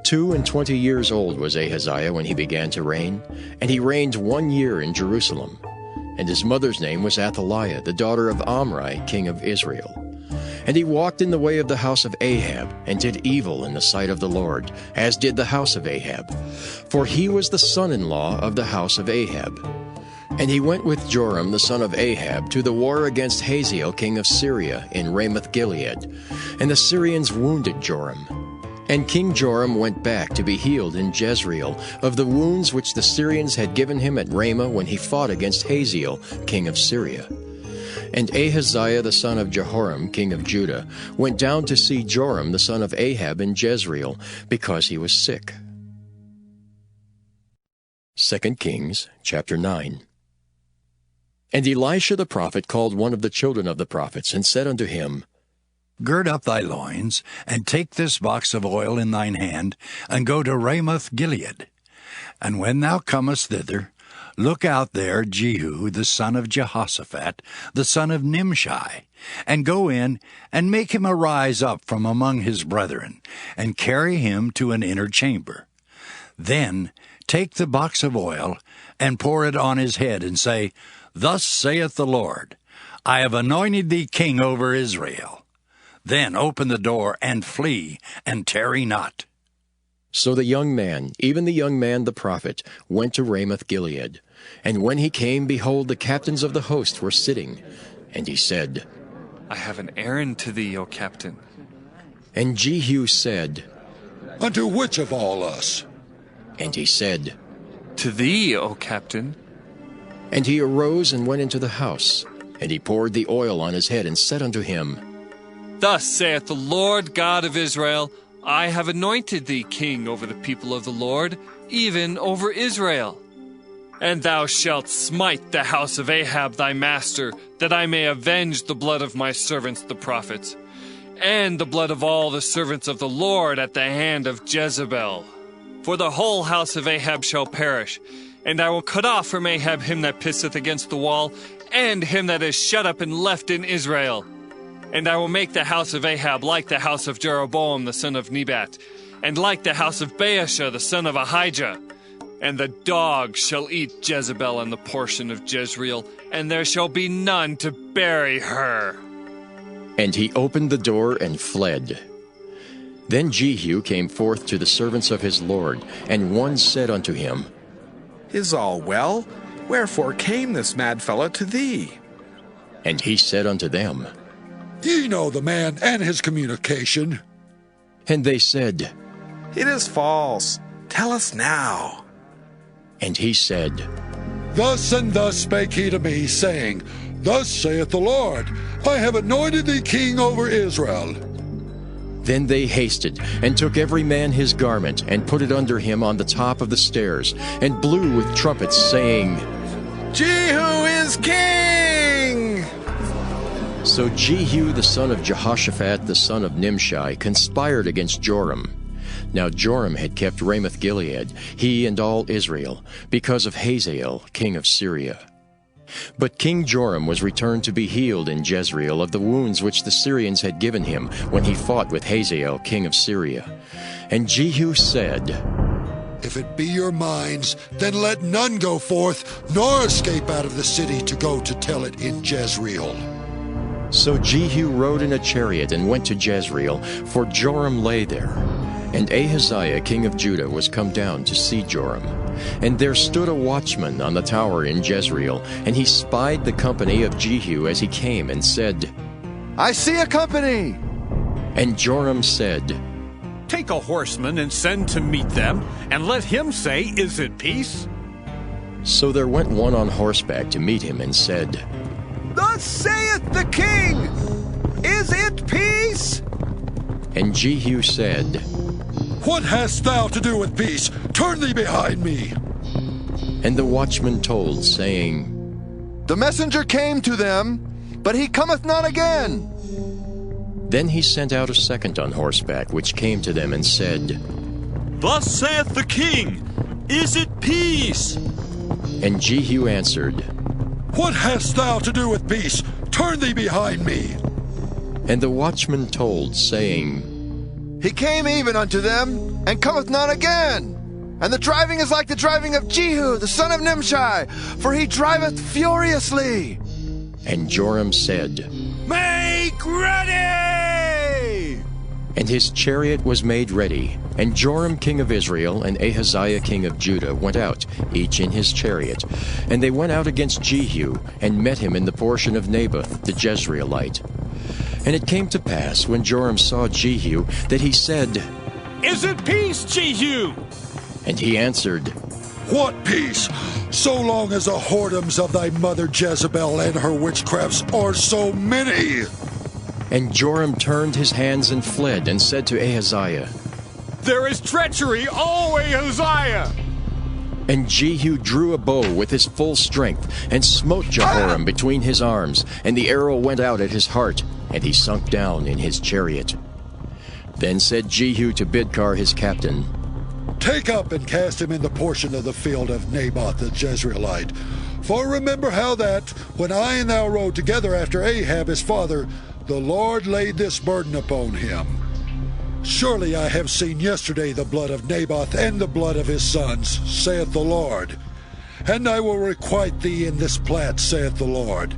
22 years old was Ahaziah when he began to reign, and he reigned 1 year in Jerusalem. And his mother's name was Athaliah, the daughter of Omri king of Israel. And he walked in the way of the house of Ahab, and did evil in the sight of the Lord, as did the house of Ahab. For he was the son-in-law of the house of Ahab. And he went with Joram the son of Ahab to the war against Hazael king of Syria in Ramoth-Gilead. And the Syrians wounded Joram. And King Joram went back to be healed in Jezreel of the wounds which the Syrians had given him at Ramah when he fought against Hazael king of Syria. And Ahaziah the son of Jehoram king of Judah went down to see Joram the son of Ahab in Jezreel, because he was sick. 2 Kings chapter 9. And Elisha the prophet called one of the children of the prophets, and said unto him, Gird up thy loins, and take this box of oil in thine hand, and go to Ramoth-Gilead. And when thou comest thither, look out there Jehu the son of Jehoshaphat, the son of Nimshi, and go in, and make him arise up from among his brethren, and carry him to an inner chamber. Then take the box of oil, and pour it on his head, and say, Thus saith the Lord, I have anointed thee king over Israel. Then open the door, and flee, and tarry not. So the young man, even the young man the prophet, went to Ramoth-Gilead. And when he came, behold, the captains of the host were sitting. And he said, I have an errand to thee, O captain. And Jehu said, Unto which of all us? And he said, To thee, O captain. And he arose and went into the house. And he poured the oil on his head, and said unto him, Thus saith the Lord God of Israel, I have anointed thee king over the people of the Lord, even over Israel. And thou shalt smite the house of Ahab thy master, that I may avenge the blood of my servants the prophets, and the blood of all the servants of the Lord at the hand of Jezebel. For the whole house of Ahab shall perish, and I will cut off from Ahab him that pisseth against the wall, and him that is shut up and left in Israel. And I will make the house of Ahab like the house of Jeroboam the son of Nebat, and like the house of Baasha the son of Ahijah. And the dogs shall eat Jezebel and the portion of Jezreel, and there shall be none to bury her. And he opened the door and fled. Then Jehu came forth to the servants of his Lord, and one said unto him, Is all well? Wherefore came this mad fellow to thee? And he said unto them, Ye know the man and his communication. And they said, It is false. Tell us now. And he said, Thus and thus spake he to me, saying, Thus saith the Lord, I have anointed thee king over Israel. Then they hasted, and took every man his garment, and put it under him on the top of the stairs, and blew with trumpets, saying, Jehu is king! So Jehu the son of Jehoshaphat the son of Nimshi conspired against Joram. Now Joram had kept Ramoth-Gilead, he and all Israel, because of Hazael king of Syria. But King Joram was returned to be healed in Jezreel of the wounds which the Syrians had given him when he fought with Hazael king of Syria. And Jehu said, If it be your minds, then let none go forth, nor escape out of the city to go to tell it in Jezreel. So Jehu rode in a chariot and went to Jezreel, for Joram lay there. And Ahaziah king of Judah was come down to see Joram. And there stood a watchman on the tower in Jezreel, and he spied the company of Jehu as he came, and said, I see a company. And Joram said, Take a horseman and send to meet them, and let him say, Is it peace? So there went one on horseback to meet him, and said, Thus saith the king, Is it peace? And Jehu said, What hast thou to do with peace? Turn thee behind me. And the watchman told, saying, The messenger came to them, but he cometh not again. Then he sent out a second on horseback, which came to them and said, Thus saith the king, Is it peace? And Jehu answered, What hast thou to do with peace? Turn thee behind me. And the watchman told, saying, He came even unto them, and cometh not again. And the driving is like the driving of Jehu, the son of Nimshi, for he driveth furiously. And Joram said, Make ready! And his chariot was made ready. And Joram king of Israel and Ahaziah king of Judah went out, each in his chariot. And they went out against Jehu, and met him in the portion of Naboth the Jezreelite. And it came to pass, when Joram saw Jehu, that he said, Is it peace, Jehu? And he answered, What peace? So long as the whoredoms of thy mother Jezebel and her witchcrafts are so many. And Joram turned his hands and fled, and said to Ahaziah, There is treachery, O Ahaziah! And Jehu drew a bow with his full strength, and smote Jehoram between his arms, and the arrow went out at his heart, and he sunk down in his chariot. Then said Jehu to Bidkar his captain, Take up and cast him in the portion of the field of Naboth the Jezreelite. For remember how that, when I and thou rode together after Ahab his father, the Lord laid this burden upon him. Surely I have seen yesterday the blood of Naboth and the blood of his sons, saith the Lord. And I will requite thee in this plat, saith the Lord.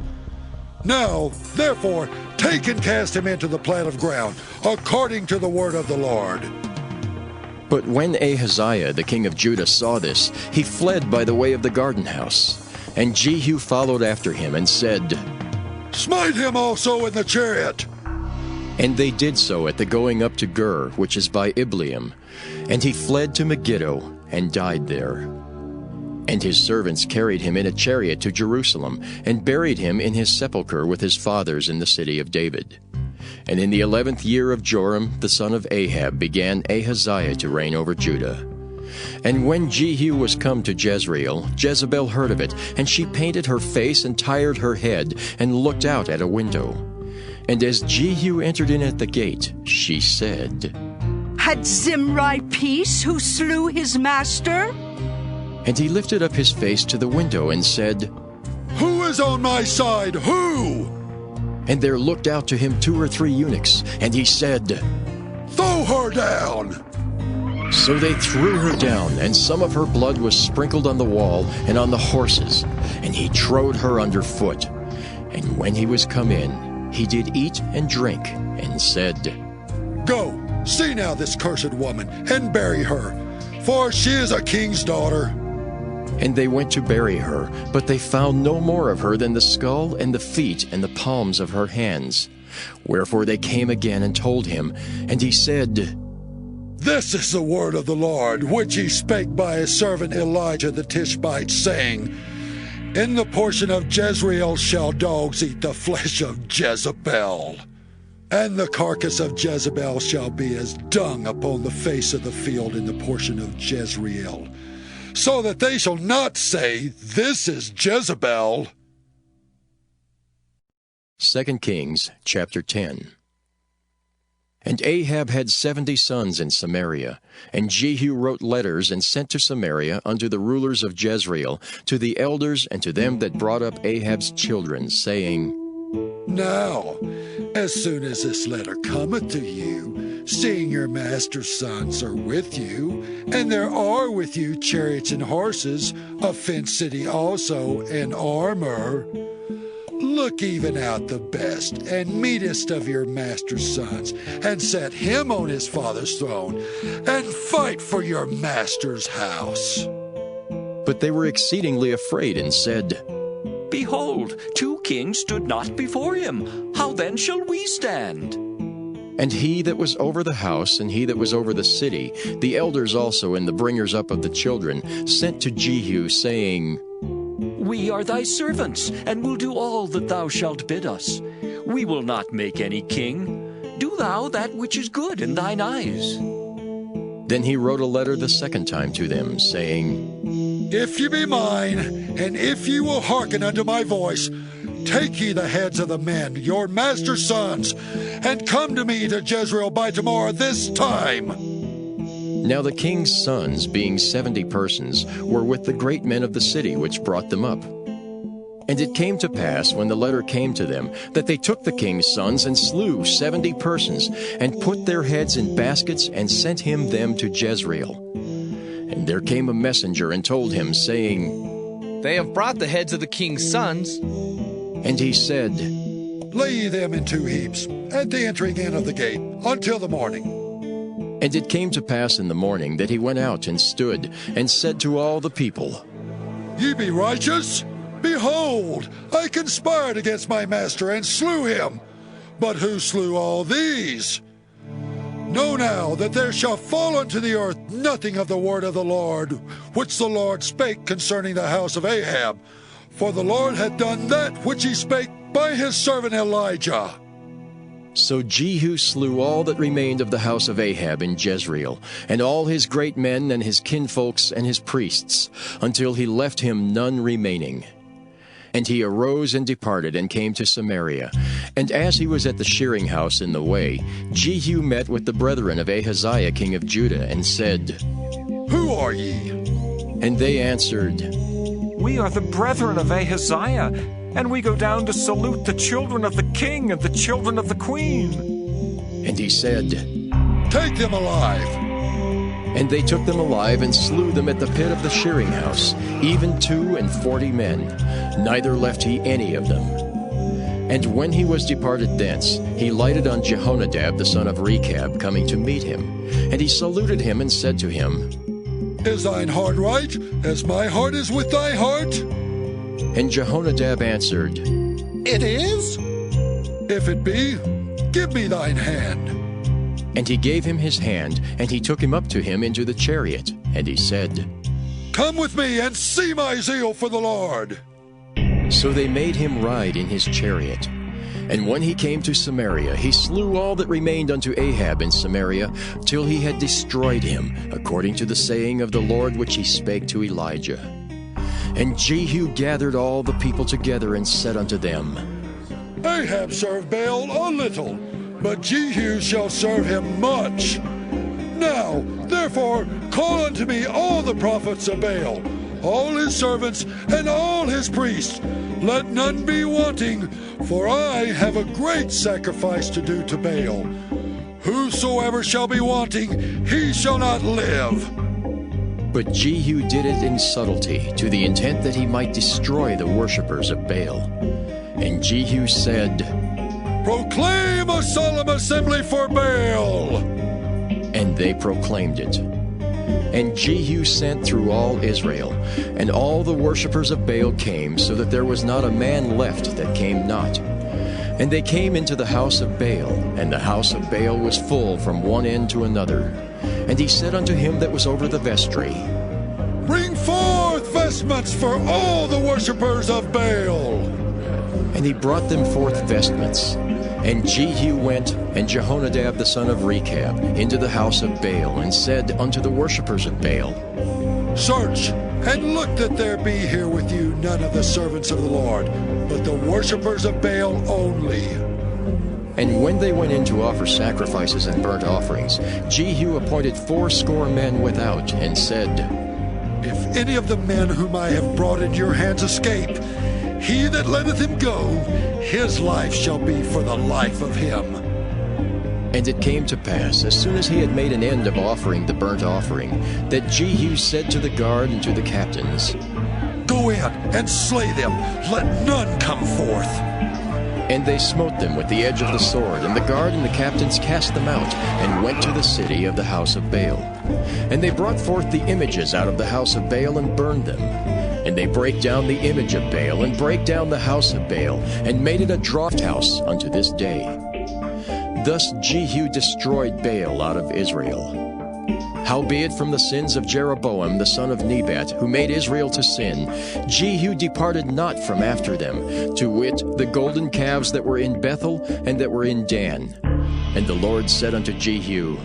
Now, therefore, take and cast him into the plat of ground, according to the word of the Lord. But when Ahaziah the king of Judah saw this, he fled by the way of the garden house. And Jehu followed after him, and said, Smite him also in the chariot. And they did so at the going up to Gur, which is by Ibleam. And he fled to Megiddo, and died there. And his servants carried him in a chariot to Jerusalem, and buried him in his sepulchre with his fathers in the city of David. And in the 11th year of Joram the son of Ahab began Ahaziah to reign over Judah. And when Jehu was come to Jezreel, Jezebel heard of it, and she painted her face and tired her head, and looked out at a window. And as Jehu entered in at the gate, she said, Had Zimri peace who slew his master? And he lifted up his face to the window and said, Who is on my side? Who? And there looked out to him 2 or 3 eunuchs, and he said, Throw her down! So they threw her down, and some of her blood was sprinkled on the wall and on the horses, and he trode her under foot. And when he was come in, he did eat and drink, and said, Go, see now this cursed woman, and bury her, for she is a king's daughter. And they went to bury her, but they found no more of her than the skull and the feet and the palms of her hands. Wherefore they came again and told him, and he said, This is the word of the Lord, which he spake by his servant Elijah the Tishbite, saying, In the portion of Jezreel shall dogs eat the flesh of Jezebel, and the carcass of Jezebel shall be as dung upon the face of the field in the portion of Jezreel, so that they shall not say, This is Jezebel. 2 Kings chapter 10. And Ahab had 70 sons in Samaria, and Jehu wrote letters and sent to Samaria unto the rulers of Jezreel, to the elders and to them that brought up Ahab's children, saying, Now, as soon as this letter cometh to you, seeing your master's sons are with you, and there are with you chariots and horses, a fenced city also, and armor, look even out the best and meetest of your master's sons, and set him on his father's throne, and fight for your master's house. But they were exceedingly afraid, and said, Behold, 2 kings stood not before him. How then shall we stand? And he that was over the house, and he that was over the city, the elders also and the bringers up of the children, sent to Jehu, saying, We are thy servants, and will do all that thou shalt bid us. We will not make any king. Do thou that which is good in thine eyes. Then he wrote a letter the second time to them, saying, If ye be mine, and if ye will hearken unto my voice, Take ye the heads of the men, your master's sons, and come to me to Jezreel by tomorrow this time. Now the king's sons, being 70 persons, were with the great men of the city which brought them up. And it came to pass, when the letter came to them, that they took the king's sons and slew 70 persons, and put their heads in baskets, and sent him them to Jezreel. And there came a messenger and told him, saying, They have brought the heads of the king's sons. And he said, Lay ye them in 2 heaps, at the entering in of the gate, until the morning. And it came to pass in the morning that he went out and stood, and said to all the people, Ye be righteous? Behold, I conspired against my master, and slew him. But who slew all these? Know now that there shall fall unto the earth nothing of the word of the Lord, which the Lord spake concerning the house of Ahab. For the Lord hath done that which he spake by his servant Elijah. So Jehu slew all that remained of the house of Ahab in Jezreel, and all his great men and his kinfolks and his priests, until he left him none remaining. And he arose and departed, and came to Samaria. And as he was at the shearing house in the way, Jehu met with the brethren of Ahaziah king of Judah, and said, Who are ye? And they answered, We are the brethren of Ahaziah, and we go down to salute the children of the king and the children of the queen. And he said, Take them alive. And they took them alive, and slew them at the pit of the shearing house, even 42 men, neither left he any of them. And when he was departed thence, he lighted on Jehonadab the son of Rechab, coming to meet him. And he saluted him, and said to him, Is thine heart right, as my heart is with thy heart? And Jehonadab answered, It is? If it be, give me thine hand. And he gave him his hand, and he took him up to him into the chariot. And he said, Come with me, and see my zeal for the Lord. So they made him ride in his chariot. And when he came to Samaria, he slew all that remained unto Ahab in Samaria, till he had destroyed him, according to the saying of the Lord which he spake to Elijah. And Jehu gathered all the people together, and said unto them, Ahab served Baal a little, but Jehu shall serve him much. Now, therefore, call unto me all the prophets of Baal, all his servants, and all his priests. Let none be wanting, for I have a great sacrifice to do to Baal. Whosoever shall be wanting, he shall not live. But Jehu did it in subtlety, to the intent that he might destroy the worshippers of Baal. And Jehu said, Proclaim a solemn assembly for Baal. And they proclaimed it. And Jehu sent through all Israel, and all the worshippers of Baal came, so that there was not a man left that came not. And they came into the house of Baal, and the house of Baal was full from one end to another. And he said unto him that was over the vestry, Bring forth vestments for all the worshippers of Baal. And he brought them forth vestments. And Jehu went, and Jehonadab the son of Rechab, into the house of Baal, and said unto the worshippers of Baal, Search, and look that there be here with you none of the servants of the Lord, but the worshippers of Baal only. And when they went in to offer sacrifices and burnt offerings, Jehu appointed 80 men without, and said, If any of the men whom I have brought into your hands escape, he that letteth him go, his life shall be for the life of him. And it came to pass, as soon as he had made an end of offering the burnt offering, that Jehu said to the guard and to the captains, Go in and slay them, let none come forth. And they smote them with the edge of the sword, and the guard and the captains cast them out, and went to the city of the house of Baal. And they brought forth the images out of the house of Baal, and burned them. And they brake down the image of Baal, and brake down the house of Baal, and made it a draught house unto this day. Thus Jehu destroyed Baal out of Israel. Howbeit from the sins of Jeroboam the son of Nebat, who made Israel to sin, Jehu departed not from after them, to wit, the golden calves that were in Bethel and that were in Dan. And the Lord said unto Jehu,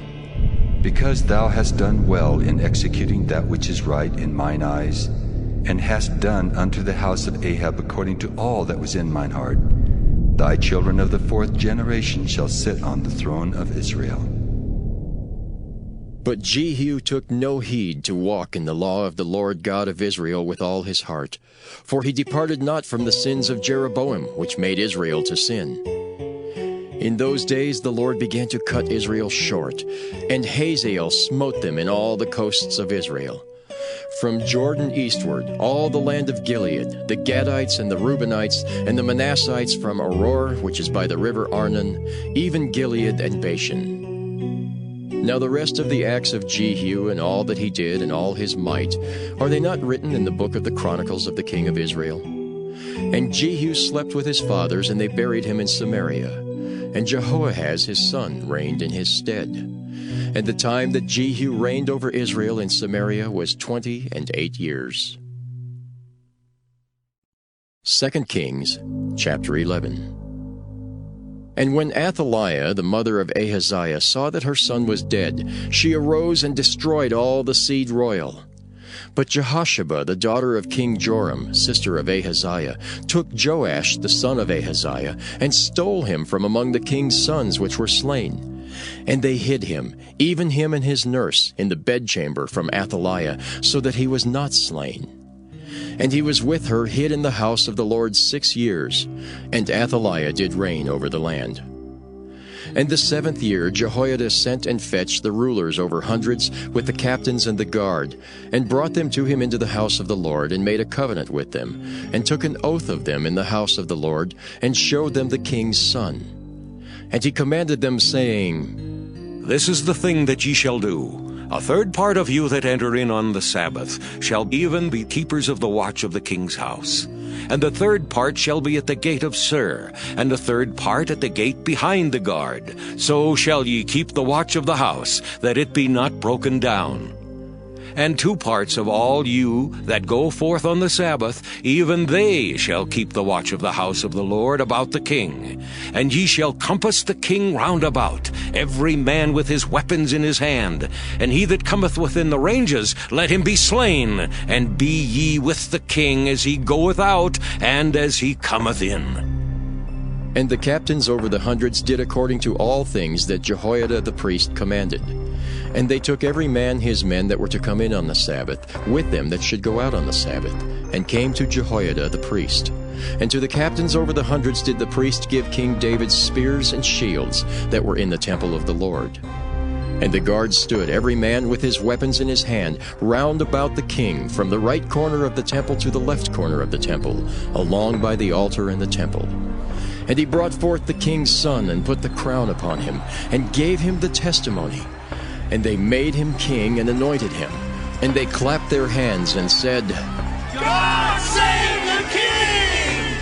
Because thou hast done well in executing that which is right in mine eyes, and hast done unto the house of Ahab according to all that was in mine heart, thy children of the fourth generation shall sit on the throne of Israel. But Jehu took no heed to walk in the law of the Lord God of Israel with all his heart, for he departed not from the sins of Jeroboam, which made Israel to sin. In those days the Lord began to cut Israel short, and Hazael smote them in all the coasts of Israel. From Jordan eastward, all the land of Gilead, the Gadites and the Reubenites, and the Manassites from Aroer, which is by the river Arnon, even Gilead and Bashan. Now the rest of the acts of Jehu, and all that he did, and all his might, are they not written in the book of the Chronicles of the king of Israel? And Jehu slept with his fathers, and they buried him in Samaria. And Jehoahaz his son reigned in his stead. And the time that Jehu reigned over Israel in Samaria was 28 years. 2 Kings, chapter 11. And when Athaliah, the mother of Ahaziah, saw that her son was dead, she arose and destroyed all the seed royal. But Jehosheba, the daughter of King Joram, sister of Ahaziah, took Joash, the son of Ahaziah, and stole him from among the king's sons which were slain. And they hid him, even him and his nurse, in the bedchamber from Athaliah, so that he was not slain. And he was with her hid in the house of the Lord 6 years, and Athaliah did reign over the land. And the 7th year Jehoiada sent and fetched the rulers over hundreds with the captains and the guard, and brought them to him into the house of the Lord, and made a covenant with them, and took an oath of them in the house of the Lord, and showed them the king's son. And he commanded them, saying, This is the thing that ye shall do. A third part of you that enter in on the Sabbath shall even be keepers of the watch of the king's house. And the third part shall be at the gate of Sur, and the third part at the gate behind the guard. So shall ye keep the watch of the house, that it be not broken down. And 2 parts of all you that go forth on the Sabbath, even they shall keep the watch of the house of the Lord about the king. And ye shall compass the king round about, every man with his weapons in his hand. And he that cometh within the ranges, let him be slain. And be ye with the king as he goeth out, and as he cometh in. And the captains over the hundreds did according to all things that Jehoiada the priest commanded. And they took every man his men that were to come in on the Sabbath, with them that should go out on the Sabbath, and came to Jehoiada the priest. And to the captains over the hundreds did the priest give King David spears and shields that were in the temple of the Lord. And the guards stood, every man with his weapons in his hand, round about the king, from the right corner of the temple to the left corner of the temple, along by the altar and the temple. And he brought forth the king's son, and put the crown upon him, and gave him the testimony. And they made him king, and anointed him. And they clapped their hands, and said, God save the king!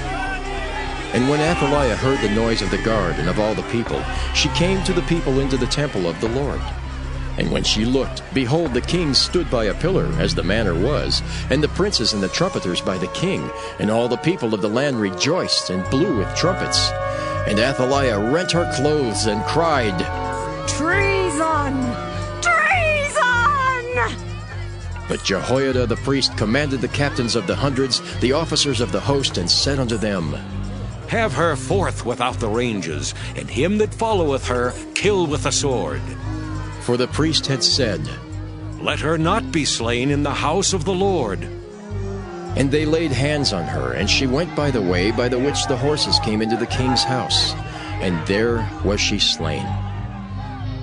And when Athaliah heard the noise of the guard and of all the people, she came to the people into the temple of the Lord. And when she looked, behold, the king stood by a pillar, as the manner was, and the princes and the trumpeters by the king, and all the people of the land rejoiced, and blew with trumpets. And Athaliah rent her clothes, and cried, Treason! Treason! But Jehoiada the priest commanded the captains of the hundreds, the officers of the host, and said unto them, Have her forth without the ranges, and him that followeth her kill with the sword. For the priest had said, Let her not be slain in the house of the Lord. And they laid hands on her, and she went by the way by the which the horses came into the king's house, and there was she slain.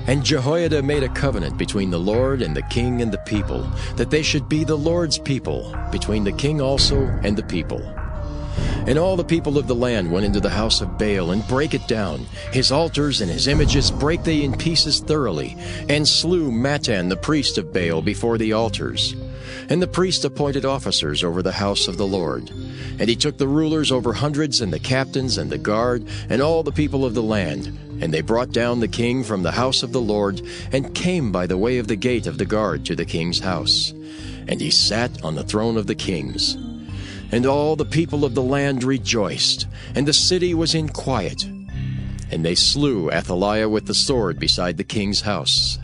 And Jehoiada made a covenant between the Lord and the king and the people, that they should be the Lord's people, between the king also and the people. And all the people of the land went into the house of Baal, and brake it down. His altars and his images brake they in pieces thoroughly, and slew Mattan the priest of Baal before the altars. And the priest appointed officers over the house of the Lord. And he took the rulers over hundreds, and the captains, and the guard, and all the people of the land. And they brought down the king from the house of the Lord, and came by the way of the gate of the guard to the king's house. And he sat on the throne of the kings. And all the people of the land rejoiced, and the city was in quiet. And they slew Athaliah with the sword beside the king's house.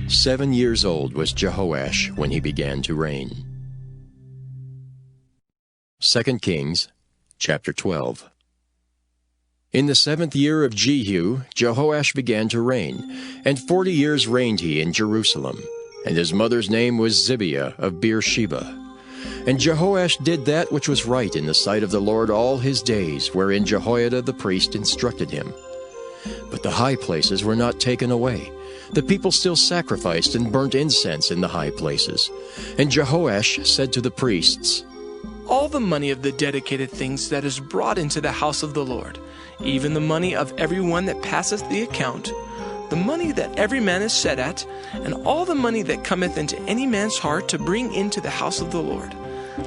7 years old was Jehoash when he began to reign. 2 Kings chapter 12. In the 7th year of Jehu, Jehoash began to reign, and 40 years reigned he in Jerusalem. And his mother's name was Zibiah of Beersheba. And Jehoash did that which was right in the sight of the Lord all his days, wherein Jehoiada the priest instructed him. But the high places were not taken away. The people still sacrificed and burnt incense in the high places. And Jehoash said to the priests, All the money of the dedicated things that is brought into the house of the Lord, even the money of every one that passeth the account, the money that every man is set at, and all the money that cometh into any man's heart to bring into the house of the Lord,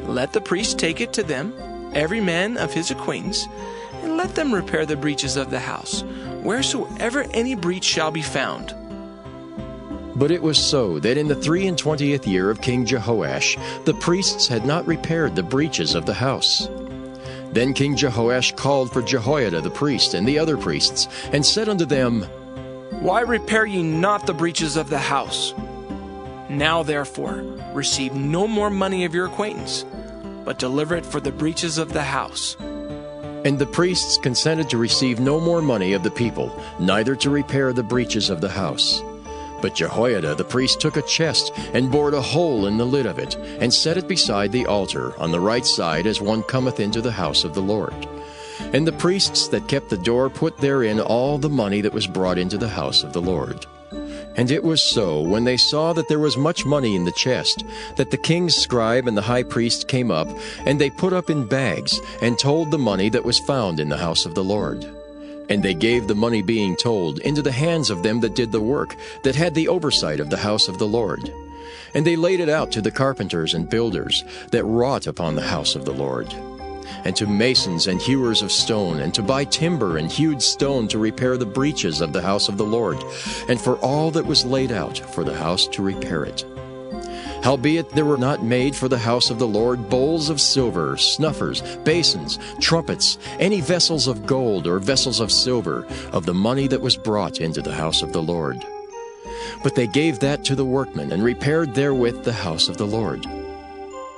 let the priest take it to them, every man of his acquaintance, and let them repair the breaches of the house, wheresoever any breach shall be found. But it was so that in the 23rd year of King Jehoash, the priests had not repaired the breaches of the house. Then King Jehoash called for Jehoiada the priest and the other priests, and said unto them, Why repair ye not the breaches of the house? Now therefore receive no more money of your acquaintance, but deliver it for the breaches of the house. And the priests consented to receive no more money of the people, neither to repair the breaches of the house. But Jehoiada the priest took a chest, and bored a hole in the lid of it, and set it beside the altar, on the right side as one cometh into the house of the Lord. And the priests that kept the door put therein all the money that was brought into the house of the Lord. And it was so, when they saw that there was much money in the chest, that the king's scribe and the high priest came up, and they put up in bags, and told the money that was found in the house of the Lord. And they gave the money being told into the hands of them that did the work, that had the oversight of the house of the Lord. And they laid it out to the carpenters and builders that wrought upon the house of the Lord, and to masons and hewers of stone, and to buy timber and hewed stone to repair the breaches of the house of the Lord, and for all that was laid out for the house to repair it. Howbeit there were not made for the house of the Lord bowls of silver, snuffers, basins, trumpets, any vessels of gold or vessels of silver, of the money that was brought into the house of the Lord. But they gave that to the workmen, and repaired therewith the house of the Lord.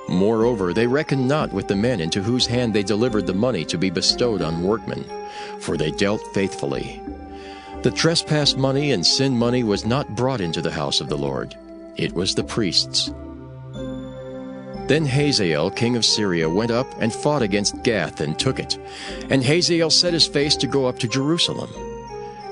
Moreover, they reckoned not with the men into whose hand they delivered the money to be bestowed on workmen, for they dealt faithfully. The trespass money and sin money was not brought into the house of the Lord. It was the priests. Then Hazael king of Syria went up and fought against Gath, and took it. And Hazael set his face to go up to Jerusalem.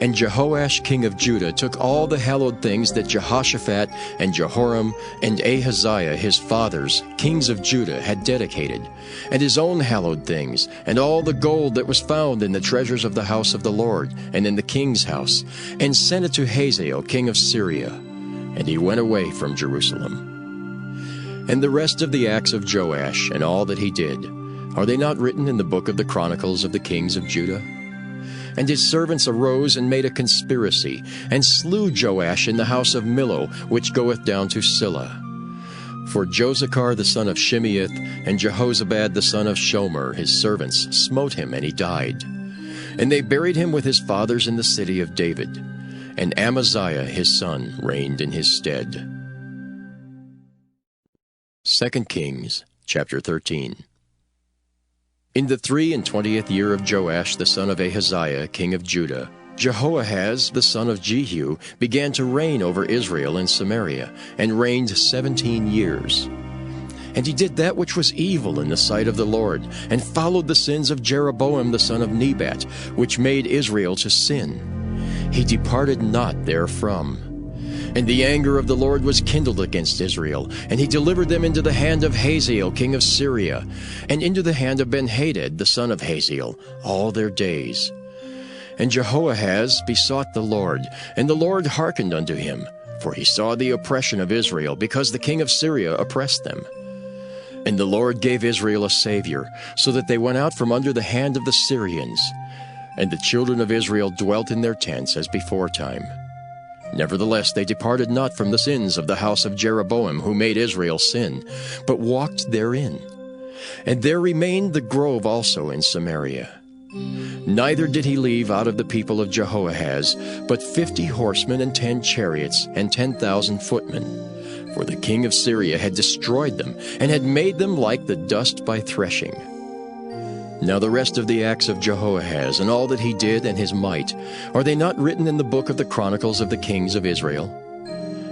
And Jehoash king of Judah took all the hallowed things that Jehoshaphat and Jehoram and Ahaziah his fathers, kings of Judah, had dedicated, and his own hallowed things, and all the gold that was found in the treasures of the house of the Lord, and in the king's house, and sent it to Hazael king of Syria. And he went away from Jerusalem. And the rest of the acts of Joash, and all that he did, are they not written in the book of the Chronicles of the kings of Judah? And his servants arose and made a conspiracy, and slew Joash in the house of Millo, which goeth down to Silla. For Josachar the son of Shimeath, and Jehozabad the son of Shomer, his servants, smote him, and he died. And they buried him with his fathers in the city of David. And Amaziah his son reigned in his stead. 2 Kings chapter 13. In the 23rd year of Joash the son of Ahaziah king of Judah, Jehoahaz the son of Jehu began to reign over Israel in Samaria, and reigned 17 years. And he did that which was evil in the sight of the Lord, and followed the sins of Jeroboam the son of Nebat, which made Israel to sin. He departed not therefrom. And the anger of the Lord was kindled against Israel, and he delivered them into the hand of Hazael king of Syria, and into the hand of Ben-Hadad the son of Hazael, all their days. And Jehoahaz besought the Lord, and the Lord hearkened unto him, for he saw the oppression of Israel, because the king of Syria oppressed them. And the Lord gave Israel a Savior, so that they went out from under the hand of the Syrians. And the children of Israel dwelt in their tents as beforetime. Nevertheless they departed not from the sins of the house of Jeroboam, who made Israel sin, but walked therein. And there remained the grove also in Samaria. Neither did he leave out of the people of Jehoahaz, but 50 horsemen and 10 chariots and 10,000 footmen. For the king of Syria had destroyed them, and had made them like the dust by threshing. Now the rest of the acts of Jehoahaz, and all that he did, and his might, are they not written in the book of the Chronicles of the Kings of Israel?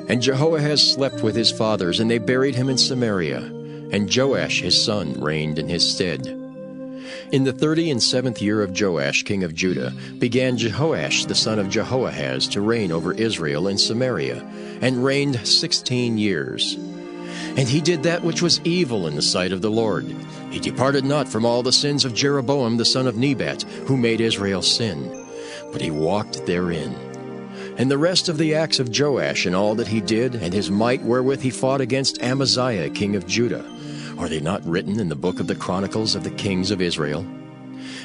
And Jehoahaz slept with his fathers, and they buried him in Samaria, and Joash his son reigned in his stead. In the 37th year of Joash king of Judah began Jehoash the son of Jehoahaz to reign over Israel in Samaria, and reigned 16 years. And he did that which was evil in the sight of the Lord. He departed not from all the sins of Jeroboam the son of Nebat, who made Israel sin, but he walked therein. And the rest of the acts of Joash, and all that he did, and his might wherewith he fought against Amaziah king of Judah, are they not written in the book of the Chronicles of the Kings of Israel?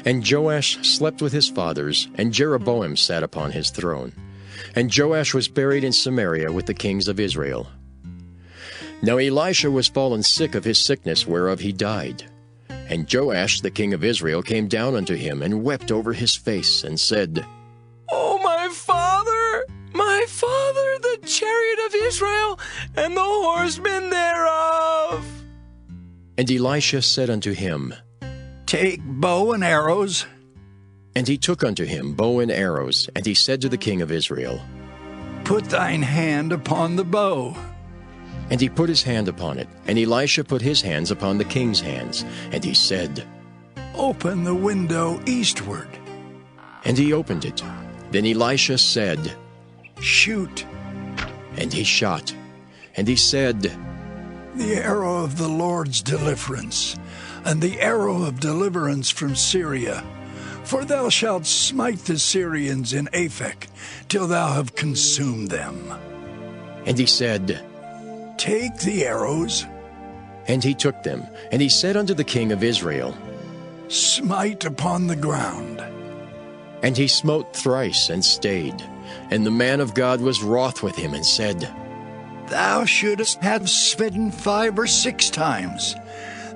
And Joash slept with his fathers, and Jeroboam sat upon his throne. And Joash was buried in Samaria with the kings of Israel. Now Elisha was fallen sick of his sickness whereof he died. And Joash the king of Israel came down unto him, and wept over his face, and said, O my father, the chariot of Israel, and the horsemen thereof! And Elisha said unto him, Take bow and arrows. And he took unto him bow and arrows, and he said to the king of Israel, Put thine hand upon the bow. And he put his hand upon it, and Elisha put his hands upon the king's hands, and he said, Open the window eastward. And he opened it. Then Elisha said, Shoot. And he shot. And he said, The arrow of the Lord's deliverance, and the arrow of deliverance from Syria. For thou shalt smite the Syrians in Aphek, till thou have consumed them. And he said, Take the arrows. And he took them, and he said unto the king of Israel, Smite upon the ground. And he smote thrice, and stayed. And the man of God was wroth with him, and said, Thou shouldest have smitten 5 or 6 times.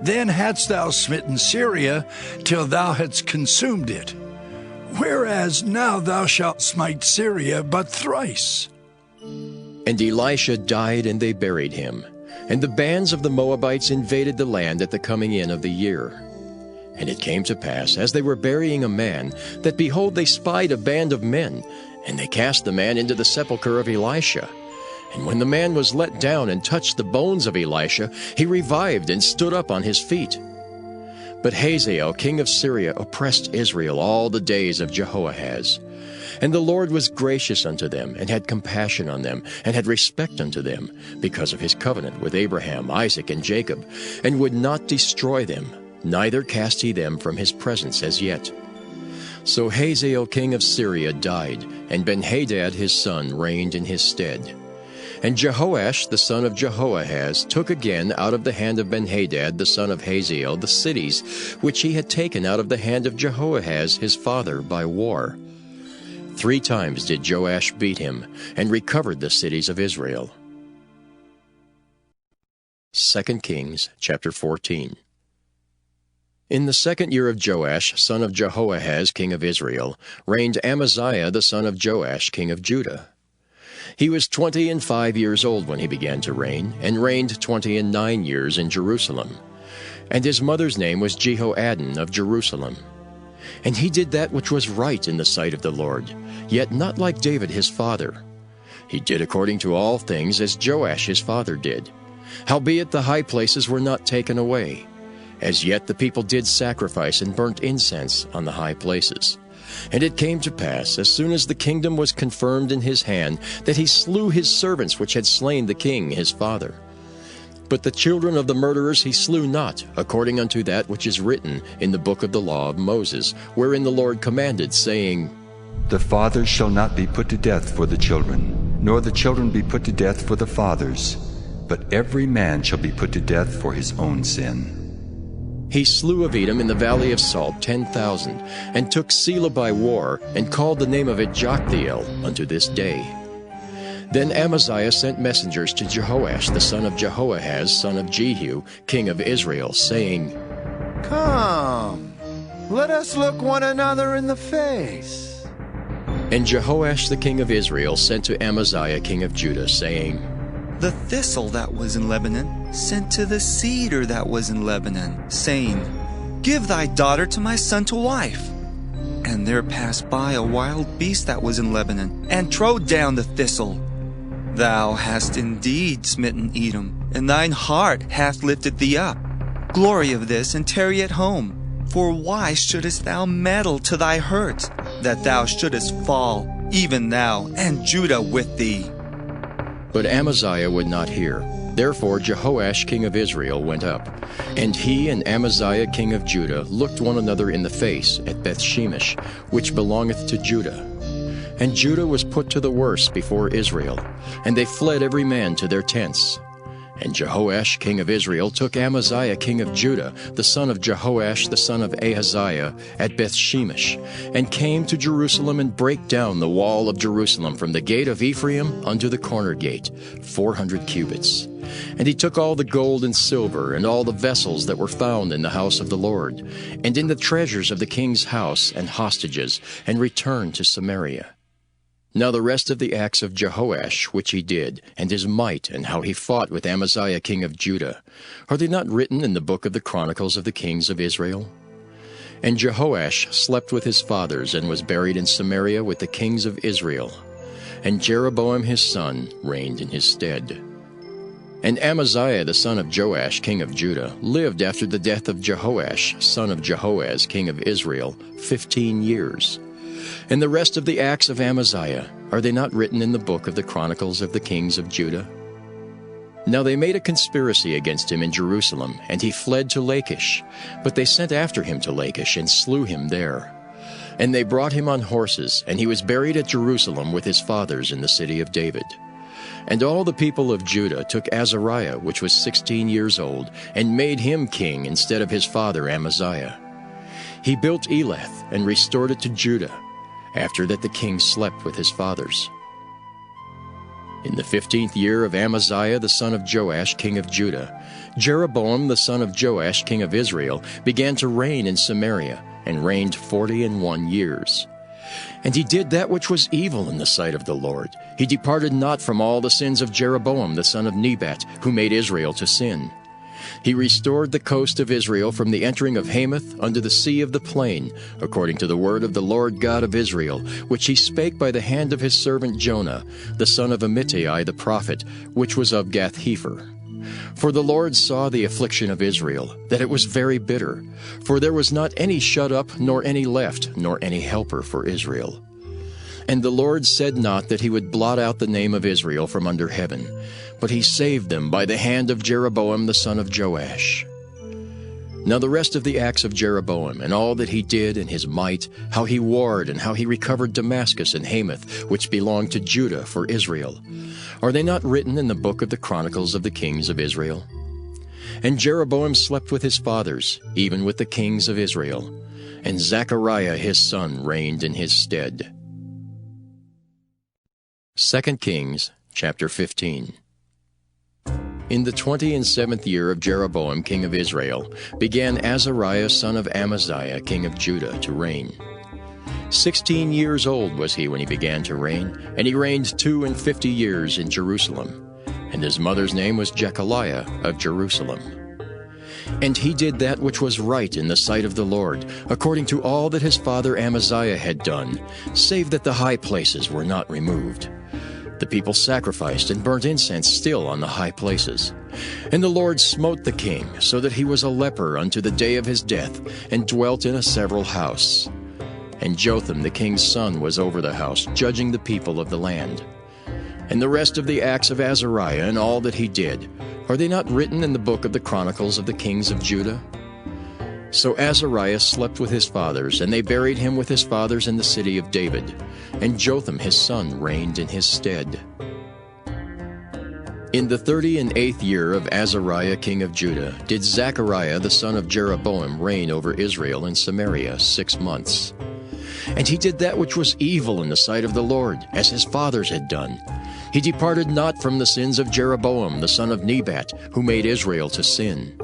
Then hadst thou smitten Syria, till thou hadst consumed it. Whereas now thou shalt smite Syria but thrice. And Elisha died, and they buried him. And the bands of the Moabites invaded the land at the coming in of the year. And it came to pass, as they were burying a man, that behold, they spied a band of men, and they cast the man into the sepulchre of Elisha. And when the man was let down and touched the bones of Elisha, he revived and stood up on his feet. But Hazael king of Syria oppressed Israel all the days of Jehoahaz. And the Lord was gracious unto them, and had compassion on them, and had respect unto them, because of his covenant with Abraham, Isaac, and Jacob, and would not destroy them, neither cast he them from his presence as yet. So Hazael king of Syria died, and Benhadad his son reigned in his stead. And Jehoash the son of Jehoahaz took again out of the hand of Benhadad the son of Hazael the cities which he had taken out of the hand of Jehoahaz his father by war. 3 times did Joash beat him, and recovered the cities of Israel. 2 Kings chapter 14. In the 2nd year of Joash, son of Jehoahaz, king of Israel, reigned Amaziah the son of Joash, king of Judah. He was 25 years old when he began to reign, and reigned 29 years in Jerusalem. And his mother's name was Jehoaddin of Jerusalem. And he did that which was right in the sight of the Lord, yet not like David his father. He did according to all things as Joash his father did. Howbeit the high places were not taken away. As yet the people did sacrifice and burnt incense on the high places. And it came to pass, as soon as the kingdom was confirmed in his hand, that he slew his servants which had slain the king his father. But the children of the murderers he slew not, according unto that which is written in the book of the law of Moses, wherein the Lord commanded, saying, The fathers shall not be put to death for the children, nor the children be put to death for the fathers, but every man shall be put to death for his own sin. He slew of Edom in the valley of Salt 10,000, and took Selah by war, and called the name of it Joktheel unto this day. Then Amaziah sent messengers to Jehoash the son of Jehoahaz, son of Jehu, king of Israel, saying, Come, let us look one another in the face. And Jehoash the king of Israel sent to Amaziah king of Judah, saying, The thistle that was in Lebanon sent to the cedar that was in Lebanon, saying, Give thy daughter to my son to wife. And there passed by a wild beast that was in Lebanon, and trode down the thistle. Thou hast indeed smitten Edom, and thine heart hath lifted thee up. Glory of this, and tarry at home. For why shouldest thou meddle to thy hurt, that thou shouldest fall, even thou, and Judah with thee? But Amaziah would not hear. Therefore Jehoash king of Israel went up, and he and Amaziah king of Judah looked one another in the face at Bethshemesh, which belongeth to Judah. And Judah was put to the worse before Israel, and they fled every man to their tents. And Jehoash king of Israel took Amaziah king of Judah, the son of Jehoash the son of Ahaziah, at Bethshemesh, and came to Jerusalem, and brake down the wall of Jerusalem from the gate of Ephraim unto the corner gate, 400 cubits. And he took all the gold and silver, and all the vessels that were found in the house of the Lord, and in the treasures of the king's house, and hostages, and returned to Samaria. Now the rest of the acts of Jehoash which he did, and his might, and how he fought with Amaziah king of Judah, are they not written in the book of the Chronicles of the Kings of Israel? And Jehoash slept with his fathers, and was buried in Samaria with the kings of Israel. And Jeroboam his son reigned in his stead. And Amaziah the son of Joash king of Judah lived after the death of Jehoash son of Jehoaz king of Israel 15 years. And the rest of the acts of Amaziah, are they not written in the book of the Chronicles of the Kings of Judah? Now they made a conspiracy against him in Jerusalem, and he fled to Lachish. But they sent after him to Lachish, and slew him there. And they brought him on horses, and he was buried at Jerusalem with his fathers in the city of David. And all the people of Judah took Azariah, which was 16 years old, and made him king instead of his father Amaziah. He built Elath, and restored it to Judah. After that the king slept with his fathers. In the 15th year of Amaziah the son of Joash king of Judah, Jeroboam the son of Joash king of Israel began to reign in Samaria, and reigned 41 years. And he did that which was evil in the sight of the Lord. He departed not from all the sins of Jeroboam the son of Nebat, who made Israel to sin. He restored the coast of Israel from the entering of Hamath unto the sea of the plain, according to the word of the Lord God of Israel, which he spake by the hand of his servant Jonah, the son of Amittai the prophet, which was of Gath-hepher. For the Lord saw the affliction of Israel, that it was very bitter, for there was not any shut up, nor any left, nor any helper for Israel. And the Lord said not that he would blot out the name of Israel from under heaven, but he saved them by the hand of Jeroboam the son of Joash. Now the rest of the acts of Jeroboam, and all that he did, and his might, how he warred, and how he recovered Damascus and Hamath, which belonged to Judah for Israel, are they not written in the book of the Chronicles of the Kings of Israel? And Jeroboam slept with his fathers, even with the kings of Israel, and Zechariah his son reigned in his stead. 2 Kings chapter 15. In the 27th year of Jeroboam king of Israel began Azariah son of Amaziah king of Judah to reign. 16 years old was he when he began to reign, and he reigned 52 years in Jerusalem. And his mother's name was Jechaliah of Jerusalem. And he did that which was right in the sight of the Lord, according to all that his father Amaziah had done, save that the high places were not removed. The people sacrificed and burnt incense still on the high places. And the Lord smote the king, so that he was a leper unto the day of his death, and dwelt in a several house. And Jotham the king's son was over the house, judging the people of the land. And the rest of the acts of Azariah, and all that he did, are they not written in the book of the Chronicles of the Kings of Judah? So Azariah slept with his fathers, and they buried him with his fathers in the city of David. And Jotham his son reigned in his stead. In the 38th year of Azariah king of Judah did Zechariah the son of Jeroboam reign over Israel in Samaria 6 months. And he did that which was evil in the sight of the Lord, as his fathers had done. He departed not from the sins of Jeroboam the son of Nebat, who made Israel to sin.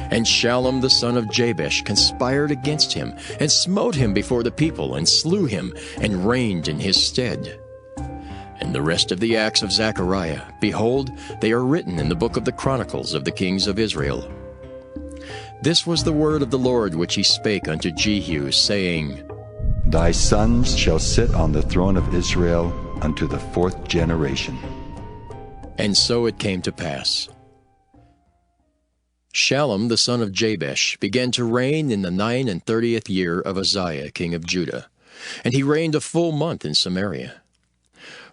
And Shallum the son of Jabesh conspired against him, and smote him before the people, and slew him, and reigned in his stead. And the rest of the acts of Zechariah, behold, they are written in the book of the Chronicles of the Kings of Israel. This was the word of the Lord which he spake unto Jehu, saying, Thy sons shall sit on the throne of Israel unto the 4th generation. And so it came to pass. Shallum the son of Jabesh began to reign in the 39th year of Uzziah king of Judah, and he reigned a full month in Samaria.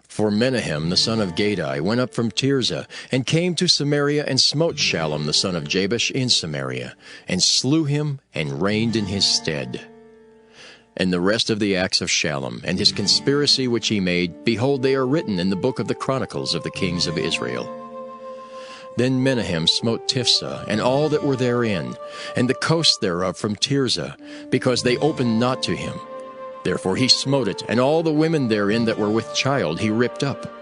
For Menahem the son of Gadai went up from Tirzah, and came to Samaria, and smote Shallum the son of Jabesh in Samaria, and slew him, and reigned in his stead. And the rest of the acts of Shallum, and his conspiracy which he made, behold, they are written in the book of the Chronicles of the kings of Israel. Then Menahem smote Tiphsah, and all that were therein, and the coast thereof from Tirzah, because they opened not to him. Therefore he smote it, and all the women therein that were with child he ripped up.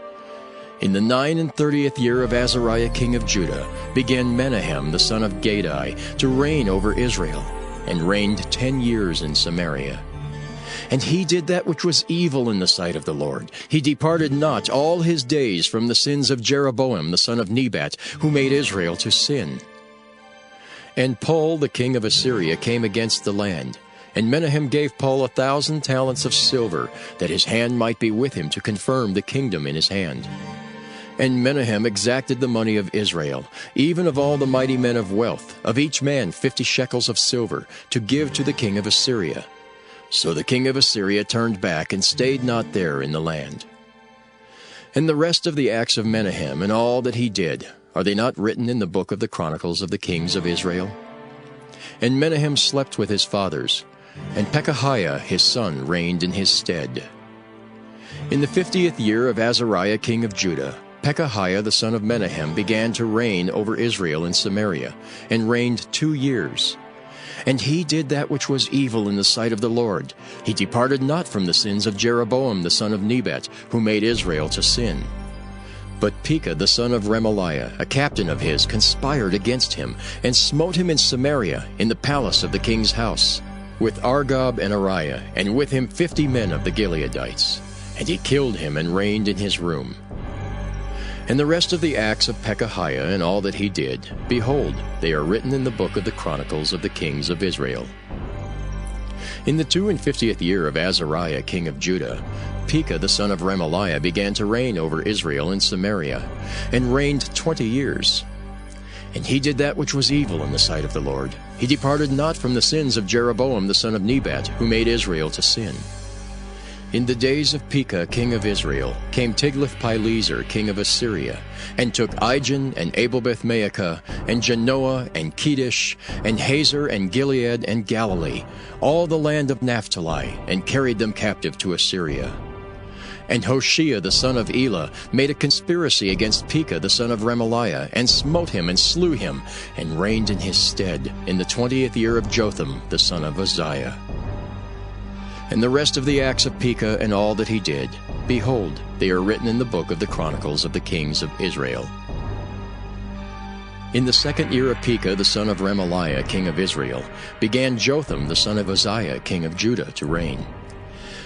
In the 39th year of Azariah king of Judah began Menahem the son of Gadai to reign over Israel, and reigned 10 years in Samaria. And he did that which was evil in the sight of the Lord. He departed not all his days from the sins of Jeroboam the son of Nebat, who made Israel to sin. And Pul the king of Assyria came against the land, and Menahem gave Pul 1,000 talents of silver, that his hand might be with him to confirm the kingdom in his hand. And Menahem exacted the money of Israel, even of all the mighty men of wealth, of each man 50 shekels of silver, to give to the king of Assyria. So the king of Assyria turned back, and stayed not there in the land. And the rest of the acts of Menahem, and all that he did, are they not written in the book of the Chronicles of the kings of Israel? And Menahem slept with his fathers, and Pekahiah his son reigned in his stead. In the 50th year of Azariah king of Judah, Pekahiah the son of Menahem began to reign over Israel in Samaria, and reigned 2 years. And he did that which was evil in the sight of the Lord. He departed not from the sins of Jeroboam the son of Nebat, who made Israel to sin. But Pekah the son of Remaliah, a captain of his, conspired against him, and smote him in Samaria, in the palace of the king's house, with Argob and Ariah, and with him 50 men of the Gileadites. And he killed him, and reigned in his room. And the rest of the acts of Pekahiah, and all that he did, behold, they are written in the book of the Chronicles of the kings of Israel. In the 52nd year of Azariah king of Judah, Pekah the son of Remaliah began to reign over Israel in Samaria, and reigned 20 years. And he did that which was evil in the sight of the Lord. He departed not from the sins of Jeroboam the son of Nebat, who made Israel to sin. In the days of Pekah king of Israel came Tiglath-Pileser king of Assyria, and took Ijon and Abel-Beth-Maacah, and Genoa and Kedesh, and Hazor and Gilead and Galilee, all the land of Naphtali, and carried them captive to Assyria. And Hoshea the son of Elah made a conspiracy against Pekah the son of Remaliah, and smote him and slew him, and reigned in his stead in the 20th year of Jotham the son of Uzziah. And the rest of the acts of Pekah, and all that he did, behold, they are written in the book of the Chronicles of the kings of Israel. In the 2nd year of Pekah the son of Remaliah king of Israel began Jotham the son of Uzziah king of Judah to reign.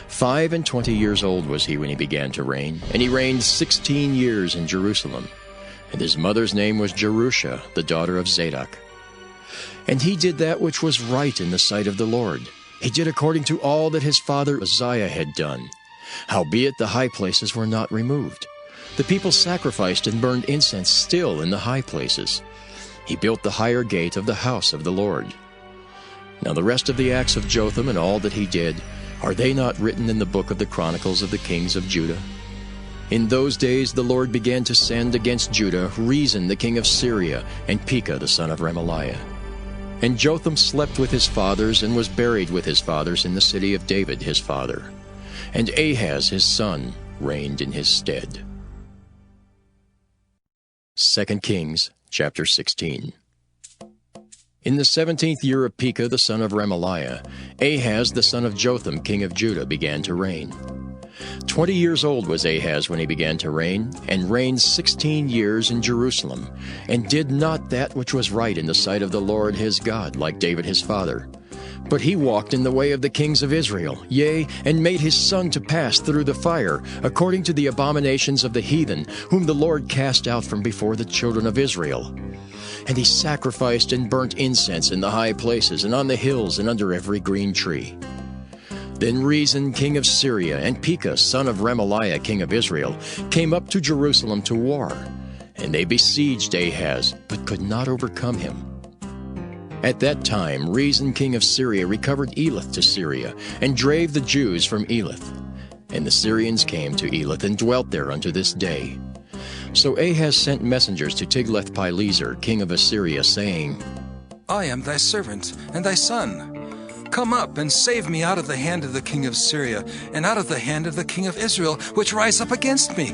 25 years old was he when he began to reign, and he reigned 16 years in Jerusalem. And his mother's name was Jerusha, the daughter of Zadok. And he did that which was right in the sight of the Lord. He did according to all that his father Uzziah had done. Howbeit the high places were not removed. The people sacrificed and burned incense still in the high places. He built the higher gate of the house of the Lord. Now the rest of the acts of Jotham, and all that he did, are they not written in the book of the Chronicles of the kings of Judah? In those days the Lord began to send against Judah Rezin the king of Syria, and Pekah the son of Remaliah. And Jotham slept with his fathers, and was buried with his fathers in the city of David his father. And Ahaz his son reigned in his stead. 2 Kings chapter 16. In the 17th year of Pekah the son of Remaliah, Ahaz the son of Jotham king of Judah began to reign. 20 years old was Ahaz when he began to reign, and reigned 16 years in Jerusalem, and did not that which was right in the sight of the Lord his God, like David his father. But he walked in the way of the kings of Israel, yea, and made his son to pass through the fire, according to the abominations of the heathen, whom the Lord cast out from before the children of Israel. And he sacrificed and burnt incense in the high places, and on the hills, and under every green tree. Then Rezin king of Syria, and Pekah son of Remaliah king of Israel, came up to Jerusalem to war. And they besieged Ahaz, but could not overcome him. At that time Rezin king of Syria recovered Elath to Syria, and drave the Jews from Elath. And the Syrians came to Elath, and dwelt there unto this day. So Ahaz sent messengers to Tiglath-Pileser king of Assyria, saying, I am thy servant, and thy son. Come up, and save me out of the hand of the king of Syria, and out of the hand of the king of Israel, which rise up against me.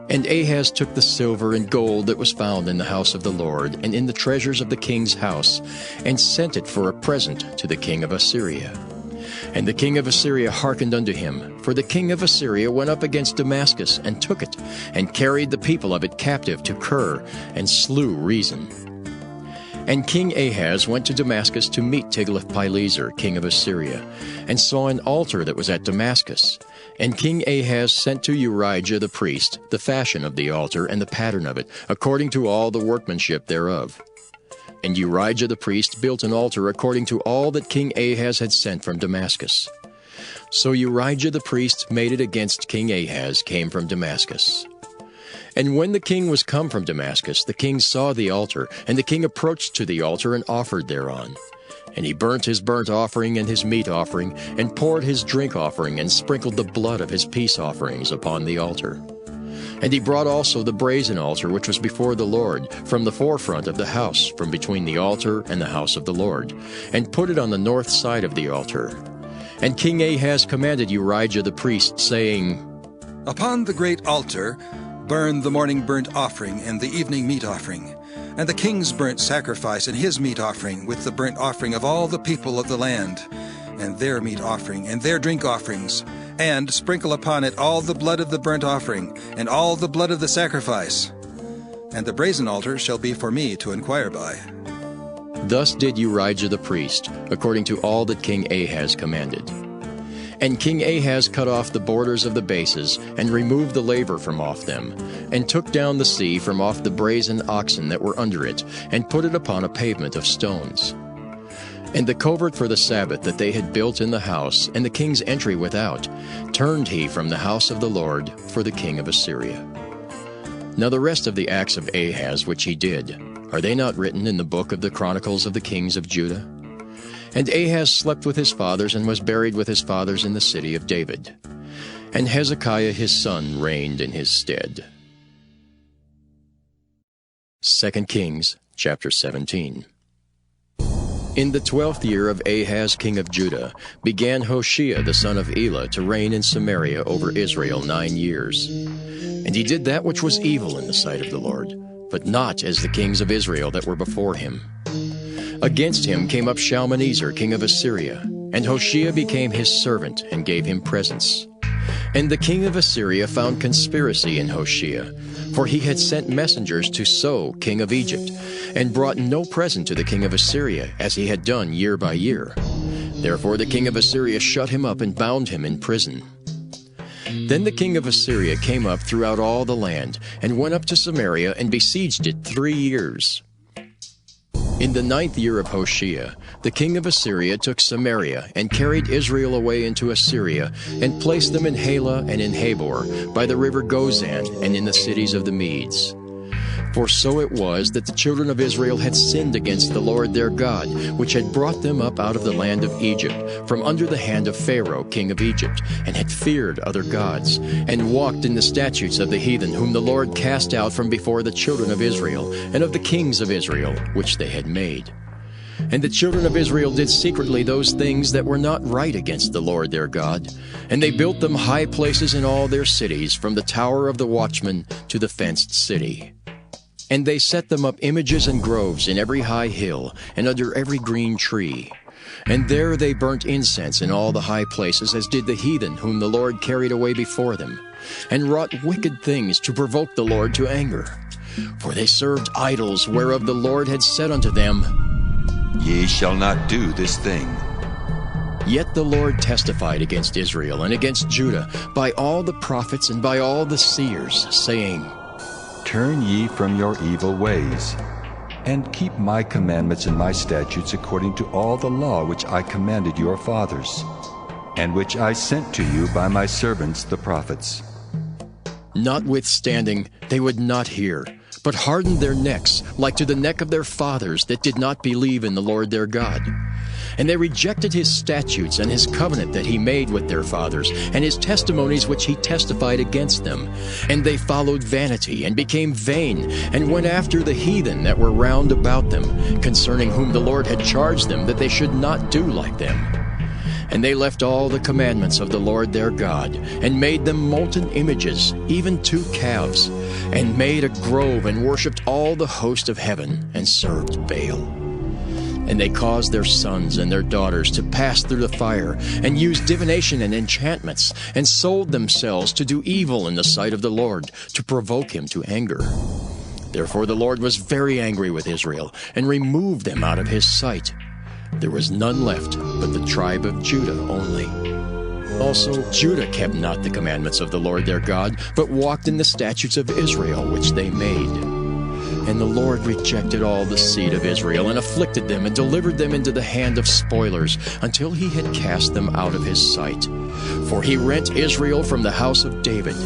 And Ahaz took the silver and gold that was found in the house of the Lord, and in the treasures of the king's house, and sent it for a present to the king of Assyria. And the king of Assyria hearkened unto him, for the king of Assyria went up against Damascus, and took it, and carried the people of it captive to Kir, and slew Rezin. And King Ahaz went to Damascus to meet Tiglath-Pileser king of Assyria, and saw an altar that was at Damascus. And King Ahaz sent to Urijah the priest the fashion of the altar and the pattern of it, according to all the workmanship thereof. And Urijah the priest built an altar according to all that King Ahaz had sent from Damascus. So Urijah the priest made it against King Ahaz came from Damascus. And when the king was come from Damascus, the king saw the altar, and the king approached to the altar and offered thereon. And he burnt his burnt offering and his meat offering, and poured his drink offering, and sprinkled the blood of his peace offerings upon the altar. And he brought also the brazen altar which was before the Lord, from the forefront of the house, from between the altar and the house of the Lord, and put it on the north side of the altar. And King Ahaz commanded Urijah the priest, saying, Upon the great altar burn the morning burnt offering and the evening meat offering, and the king's burnt sacrifice and his meat offering, with the burnt offering of all the people of the land, and their meat offering and their drink offerings, and sprinkle upon it all the blood of the burnt offering, and all the blood of the sacrifice. And the brazen altar shall be for me to inquire by. Thus did Urijah the priest, according to all that King Ahaz commanded. And King Ahaz cut off the borders of the bases, and removed the laver from off them, and took down the sea from off the brazen oxen that were under it, and put it upon a pavement of stones. And the covert for the Sabbath that they had built in the house, and the king's entry without, turned he from the house of the Lord for the king of Assyria. Now the rest of the acts of Ahaz which he did, are they not written in the book of the Chronicles of the kings of Judah? And Ahaz slept with his fathers, and was buried with his fathers in the city of David. And Hezekiah his son reigned in his stead. 2 Kings chapter 17. In the 12th year of Ahaz king of Judah began Hoshea the son of Elah to reign in Samaria over Israel 9 years. And he did that which was evil in the sight of the Lord, but not as the kings of Israel that were before him. Against him came up Shalmaneser king of Assyria, and Hoshea became his servant, and gave him presents. And the king of Assyria found conspiracy in Hoshea, for he had sent messengers to So king of Egypt, and brought no present to the king of Assyria, as he had done year by year. Therefore the king of Assyria shut him up, and bound him in prison. Then the king of Assyria came up throughout all the land, and went up to Samaria, and besieged it 3 years. In the 9th year of Hoshea, the king of Assyria took Samaria, and carried Israel away into Assyria, and placed them in Halah and in Habor, by the river Gozan, and in the cities of the Medes. For so it was that the children of Israel had sinned against the Lord their God, which had brought them up out of the land of Egypt, from under the hand of Pharaoh king of Egypt, and had feared other gods, and walked in the statutes of the heathen, whom the Lord cast out from before the children of Israel, and of the kings of Israel, which they had made. And the children of Israel did secretly those things that were not right against the Lord their God, and they built them high places in all their cities, from the tower of the watchman to the fenced city. And they set them up images and groves in every high hill, and under every green tree. And there they burnt incense in all the high places, as did the heathen, whom the Lord carried away before them, and wrought wicked things to provoke the Lord to anger. For they served idols, whereof the Lord had said unto them, Ye shall not do this thing. Yet the Lord testified against Israel and against Judah by all the prophets and by all the seers, saying, Turn ye from your evil ways, and keep my commandments and my statutes according to all the law which I commanded your fathers, and which I sent to you by my servants the prophets. Notwithstanding, they would not hear, but hardened their necks, like to the neck of their fathers that did not believe in the Lord their God. And they rejected his statutes and his covenant that he made with their fathers, and his testimonies which he testified against them. And they followed vanity, and became vain, and went after the heathen that were round about them, concerning whom the Lord had charged them that they should not do like them. And they left all the commandments of the Lord their God, and made them molten images, even 2 calves, and made a grove, and worshipped all the host of heaven, and served Baal. And they caused their sons and their daughters to pass through the fire, and used divination and enchantments, and sold themselves to do evil in the sight of the Lord, to provoke him to anger. Therefore the Lord was very angry with Israel, and removed them out of his sight. There was none left but the tribe of Judah only. Also Judah kept not the commandments of the Lord their God, but walked in the statutes of Israel which they made. And the Lord rejected all the seed of Israel, and afflicted them, and delivered them into the hand of spoilers, until he had cast them out of his sight. For he rent Israel from the house of David.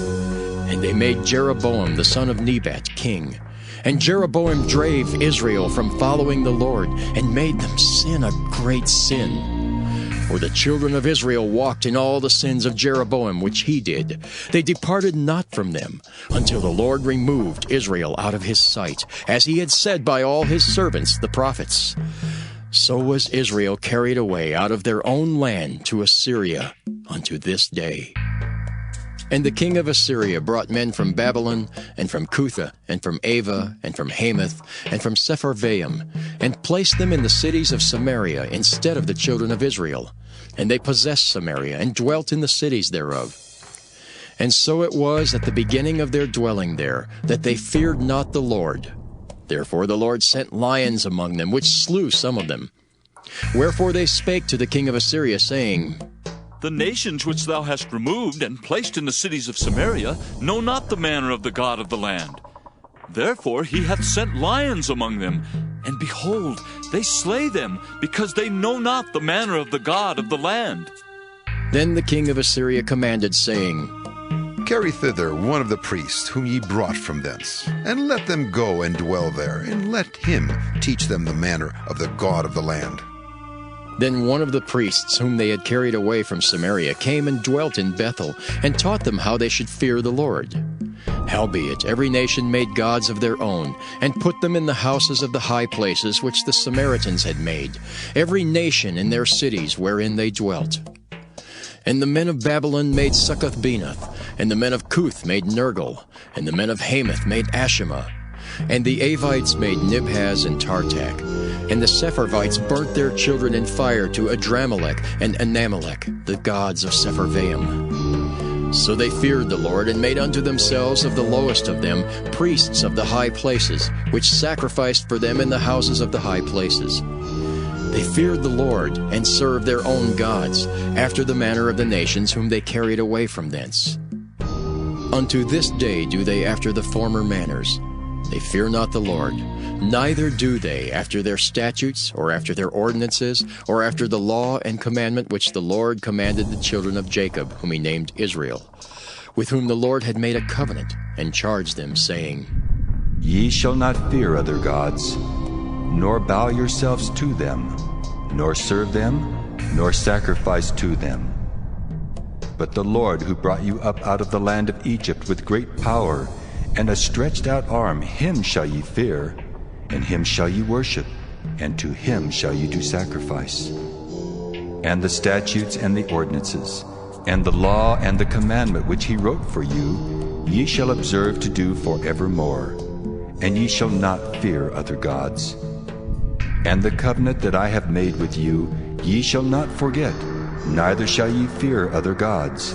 And they made Jeroboam the son of Nebat king. And Jeroboam drave Israel from following the Lord, and made them sin a great sin. For the children of Israel walked in all the sins of Jeroboam which he did. They departed not from them, until the Lord removed Israel out of his sight, as he had said by all his servants the prophets. So was Israel carried away out of their own land to Assyria unto this day. And the king of Assyria brought men from Babylon, and from Cutha, and from Ava, and from Hamath, and from Sepharvaim, and placed them in the cities of Samaria instead of the children of Israel. And they possessed Samaria, and dwelt in the cities thereof. And so it was at the beginning of their dwelling there, that they feared not the Lord. Therefore the Lord sent lions among them, which slew some of them. Wherefore they spake to the king of Assyria, saying, The nations which thou hast removed and placed in the cities of Samaria know not the manner of the God of the land. Therefore he hath sent lions among them, and behold, they slay them, because they know not the manner of the God of the land. Then the king of Assyria commanded, saying, Carry thither one of the priests whom ye brought from thence, and let them go and dwell there, and let him teach them the manner of the God of the land. Then one of the priests whom they had carried away from Samaria came and dwelt in Bethel, and taught them how they should fear the Lord. Howbeit every nation made gods of their own, and put them in the houses of the high places which the Samaritans had made, every nation in their cities wherein they dwelt. And the men of Babylon made Succoth-Benoth, and the men of Cuth made Nergal, and the men of Hamath made Ashima, and the Avites made Nibhaz and Tartak, and the Sepharvites burnt their children in fire to Adramelech and Anamelech, the gods of Sepharvaim. So they feared the Lord, and made unto themselves of the lowest of them priests of the high places, which sacrificed for them in the houses of the high places. They feared the Lord, and served their own gods, after the manner of the nations whom they carried away from thence. Unto this day do they after the former manners. They fear not the Lord, neither do they after their statutes, or after their ordinances, or after the law and commandment which the Lord commanded the children of Jacob, whom he named Israel, with whom the Lord had made a covenant, and charged them, saying, Ye shall not fear other gods, nor bow yourselves to them, nor serve them, nor sacrifice to them. But the Lord who brought you up out of the land of Egypt with great power, and a stretched out arm, him shall ye fear, and him shall ye worship, and to him shall ye do sacrifice. And the statutes and the ordinances, and the law and the commandment which he wrote for you, ye shall observe to do forevermore, and ye shall not fear other gods. And the covenant that I have made with you, ye shall not forget, neither shall ye fear other gods.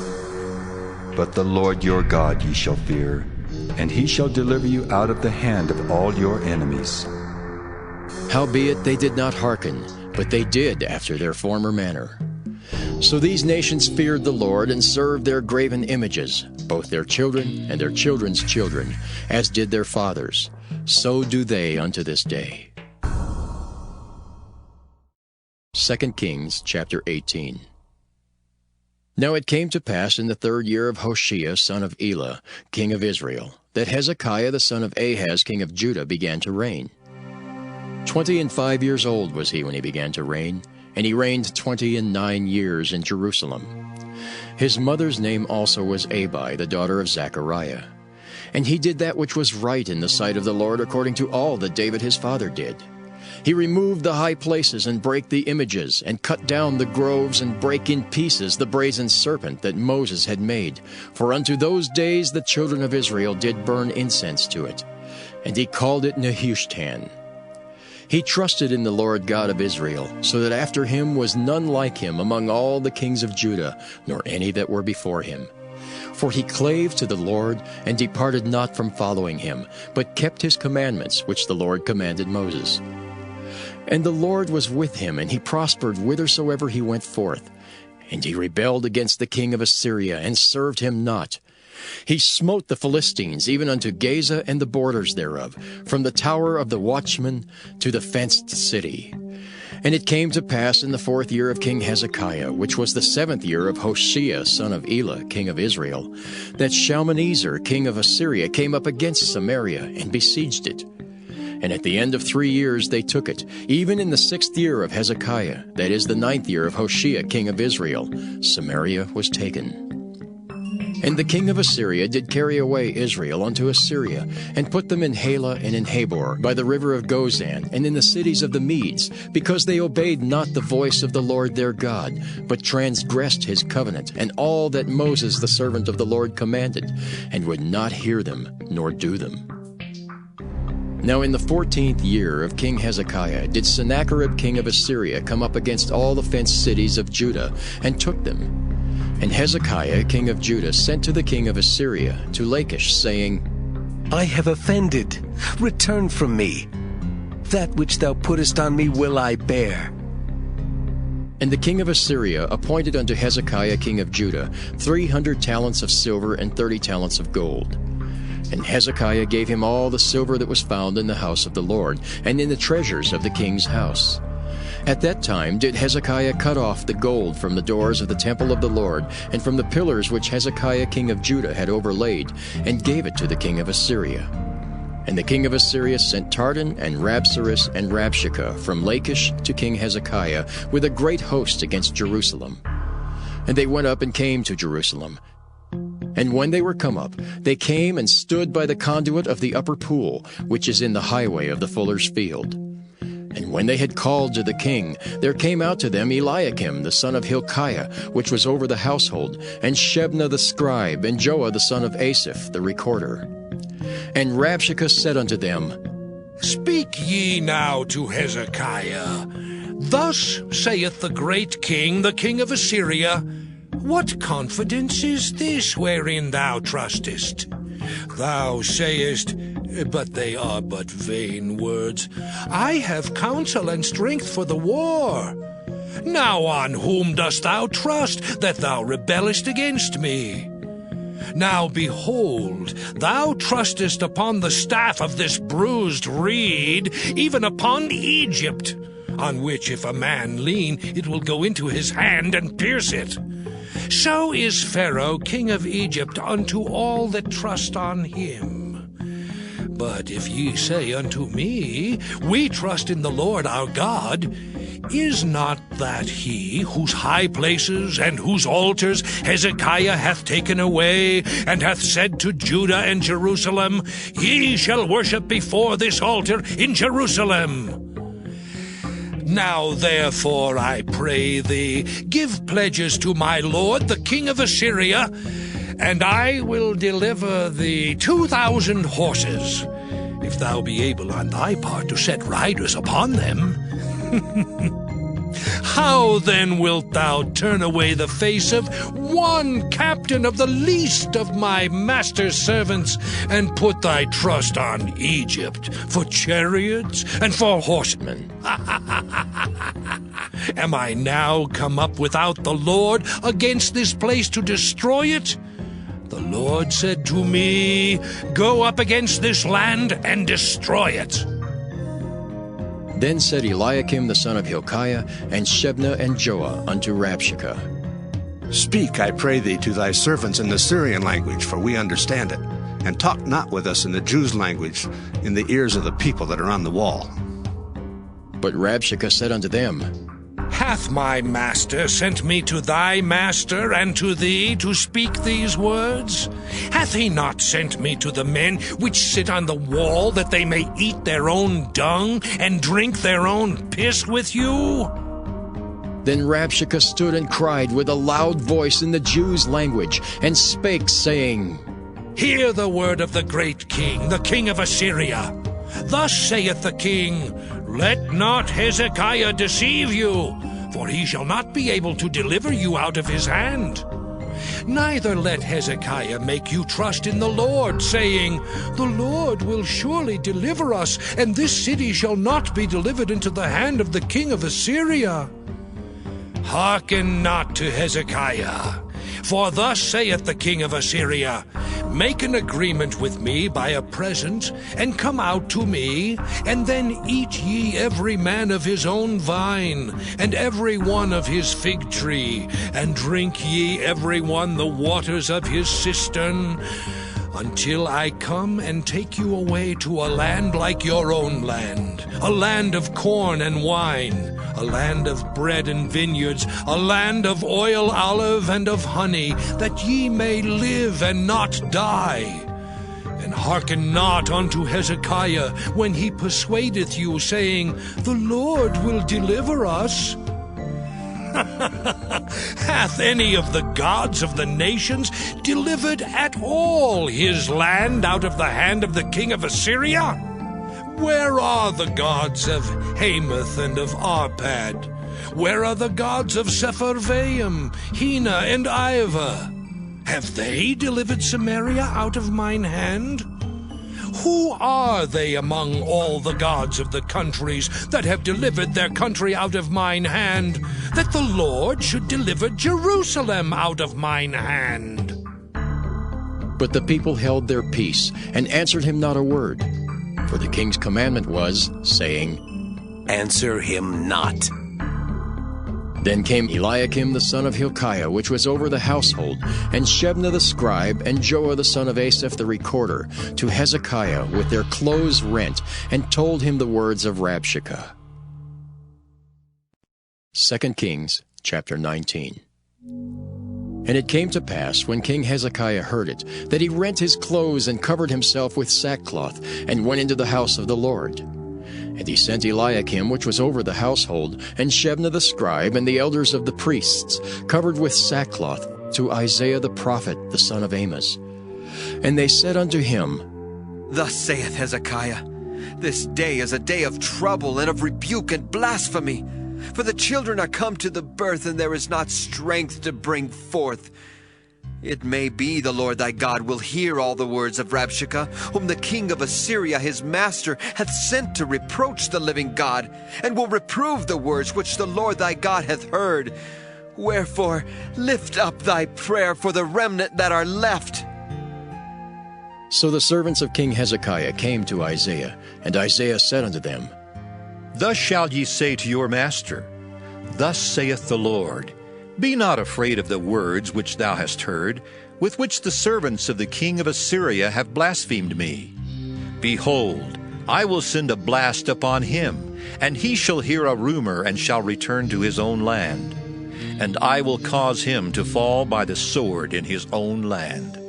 But the Lord your God ye shall fear, and he shall deliver you out of the hand of all your enemies. Howbeit they did not hearken, but they did after their former manner. So these nations feared the Lord and served their graven images, both their children and their children's children, as did their fathers. So do they unto this day. 2 Kings chapter 18. Now it came to pass in the 3rd year of Hoshea son of Elah, king of Israel, that Hezekiah the son of Ahaz king of Judah began to reign. 25 years old was he when he began to reign, and he reigned 29 years in Jerusalem. His mother's name also was Abi, the daughter of Zechariah. And he did that which was right in the sight of the Lord, according to all that David his father did. He removed the high places and brake the images, and cut down the groves, and brake in pieces the brazen serpent that Moses had made. For unto those days the children of Israel did burn incense to it. And he called it Nehushtan. He trusted in the Lord God of Israel, so that after him was none like him among all the kings of Judah, nor any that were before him. For he clave to the Lord, and departed not from following him, but kept his commandments, which the Lord commanded Moses. And the Lord was with him, and he prospered whithersoever he went forth. And he rebelled against the king of Assyria, and served him not. He smote the Philistines, even unto Gaza and the borders thereof, from the tower of the watchman to the fenced city. And it came to pass in the 4th year of King Hezekiah, which was the 7th year of Hoshea son of Elah, king of Israel, that Shalmaneser king of Assyria came up against Samaria, and besieged it. And at the end of 3 years they took it, even in the 6th year of Hezekiah, that is the 9th year of Hoshea king of Israel, Samaria was taken. And the king of Assyria did carry away Israel unto Assyria, and put them in Halah and in Habor, by the river of Gozan, and in the cities of the Medes, because they obeyed not the voice of the Lord their God, but transgressed his covenant, and all that Moses the servant of the Lord commanded, and would not hear them, nor do them. Now in the 14th year of King Hezekiah did Sennacherib king of Assyria come up against all the fenced cities of Judah, and took them. And Hezekiah king of Judah sent to the king of Assyria, to Lachish, saying, I have offended. Return from me. That which thou puttest on me will I bear. And the king of Assyria appointed unto Hezekiah king of Judah 300 talents of silver and 30 talents of gold. And Hezekiah gave him all the silver that was found in the house of the Lord, and in the treasures of the king's house. At that time did Hezekiah cut off the gold from the doors of the temple of the Lord, and from the pillars which Hezekiah king of Judah had overlaid, and gave it to the king of Assyria. And the king of Assyria sent Tartan and Rabsaris and Rabshakeh from Lachish to King Hezekiah with a great host against Jerusalem. And they went up and came to Jerusalem. And when they were come up, they came and stood by the conduit of the upper pool, which is in the highway of the fuller's field. And when they had called to the king, there came out to them Eliakim the son of Hilkiah, which was over the household, and Shebna the scribe, and Joah the son of Asaph the recorder. And Rabshakeh said unto them, Speak ye now to Hezekiah. Thus saith the great king, the king of Assyria, What confidence is this wherein thou trustest? Thou sayest, but they are but vain words, I have counsel and strength for the war. Now on whom dost thou trust, that thou rebellest against me? Now behold, thou trustest upon the staff of this bruised reed, even upon Egypt, on which if a man lean, it will go into his hand and pierce it. So is Pharaoh king of Egypt unto all that trust on him. But if ye say unto me, We trust in the Lord our God, is not that he whose high places and whose altars Hezekiah hath taken away, and hath said to Judah and Jerusalem, Ye shall worship before this altar in Jerusalem? Now therefore, I pray thee, give pledges to my lord the king of Assyria, and I will deliver thee 2,000 horses, if thou be able on thy part to set riders upon them. How then wilt thou turn away the face of one captain of the least of my master's servants, and put thy trust on Egypt for chariots and for horsemen? Am I now come up without the Lord against this place to destroy it? The Lord said to me, Go up against this land and destroy it. Then said Eliakim the son of Hilkiah, and Shebna and Joah unto Rabshakeh, Speak, I pray thee, to thy servants in the Syrian language, for we understand it, and talk not with us in the Jews' language, in the ears of the people that are on the wall. But Rabshakeh said unto them, Hath my master sent me to thy master and to thee to speak these words? Hath he not sent me to the men which sit on the wall, that they may eat their own dung and drink their own piss with you? Then Rabshakeh stood and cried with a loud voice in the Jews' language, and spake, saying, Hear the word of the great king, the king of Assyria. Thus saith the king, Let not Hezekiah deceive you, for he shall not be able to deliver you out of his hand. Neither let Hezekiah make you trust in the Lord, saying, The Lord will surely deliver us, and this city shall not be delivered into the hand of the king of Assyria. Hearken not to Hezekiah, for thus saith the king of Assyria, Make an agreement with me by a present, and come out to me, and then eat ye every man of his own vine, and every one of his fig tree, and drink ye every one the waters of his cistern, until I come and take you away to a land like your own land, a land of corn and wine, a land of bread and vineyards, a land of oil, olive, and of honey, that ye may live and not die. And hearken not unto Hezekiah when he persuadeth you, saying, The Lord will deliver us. Hath any of the gods of the nations delivered at all his land out of the hand of the king of Assyria? Where are the gods of Hamath and of Arpad? Where are the gods of Sepharvaim, Hena, and Ivah? Have they delivered Samaria out of mine hand? Who are they among all the gods of the countries that have delivered their country out of mine hand, that the Lord should deliver Jerusalem out of mine hand? But the people held their peace, and answered him not a word. For the king's commandment was, saying, Answer him not. Then came Eliakim the son of Hilkiah, which was over the household, and Shebna the scribe, and Joah the son of Asaph the recorder, to Hezekiah with their clothes rent, and told him the words of Rabshakeh. 2 Kings chapter 19. And it came to pass, when King Hezekiah heard it, that he rent his clothes and covered himself with sackcloth, and went into the house of the Lord. And he sent Eliakim, which was over the household, and Shebna the scribe, and the elders of the priests, covered with sackcloth, to Isaiah the prophet, the son of Amoz. And they said unto him, Thus saith Hezekiah, This day is a day of trouble and of rebuke and blasphemy. For the children are come to the birth, and there is not strength to bring forth. It may be the Lord thy God will hear all the words of Rabshakeh, whom the king of Assyria his master hath sent to reproach the living God, and will reprove the words which the Lord thy God hath heard. Wherefore lift up thy prayer for the remnant that are left. So the servants of King Hezekiah came to Isaiah, and Isaiah said unto them, Thus shall ye say to your master, Thus saith the Lord, Be not afraid of the words which thou hast heard, with which the servants of the king of Assyria have blasphemed me. Behold, I will send a blast upon him, and he shall hear a rumor, and shall return to his own land. And I will cause him to fall by the sword in his own land.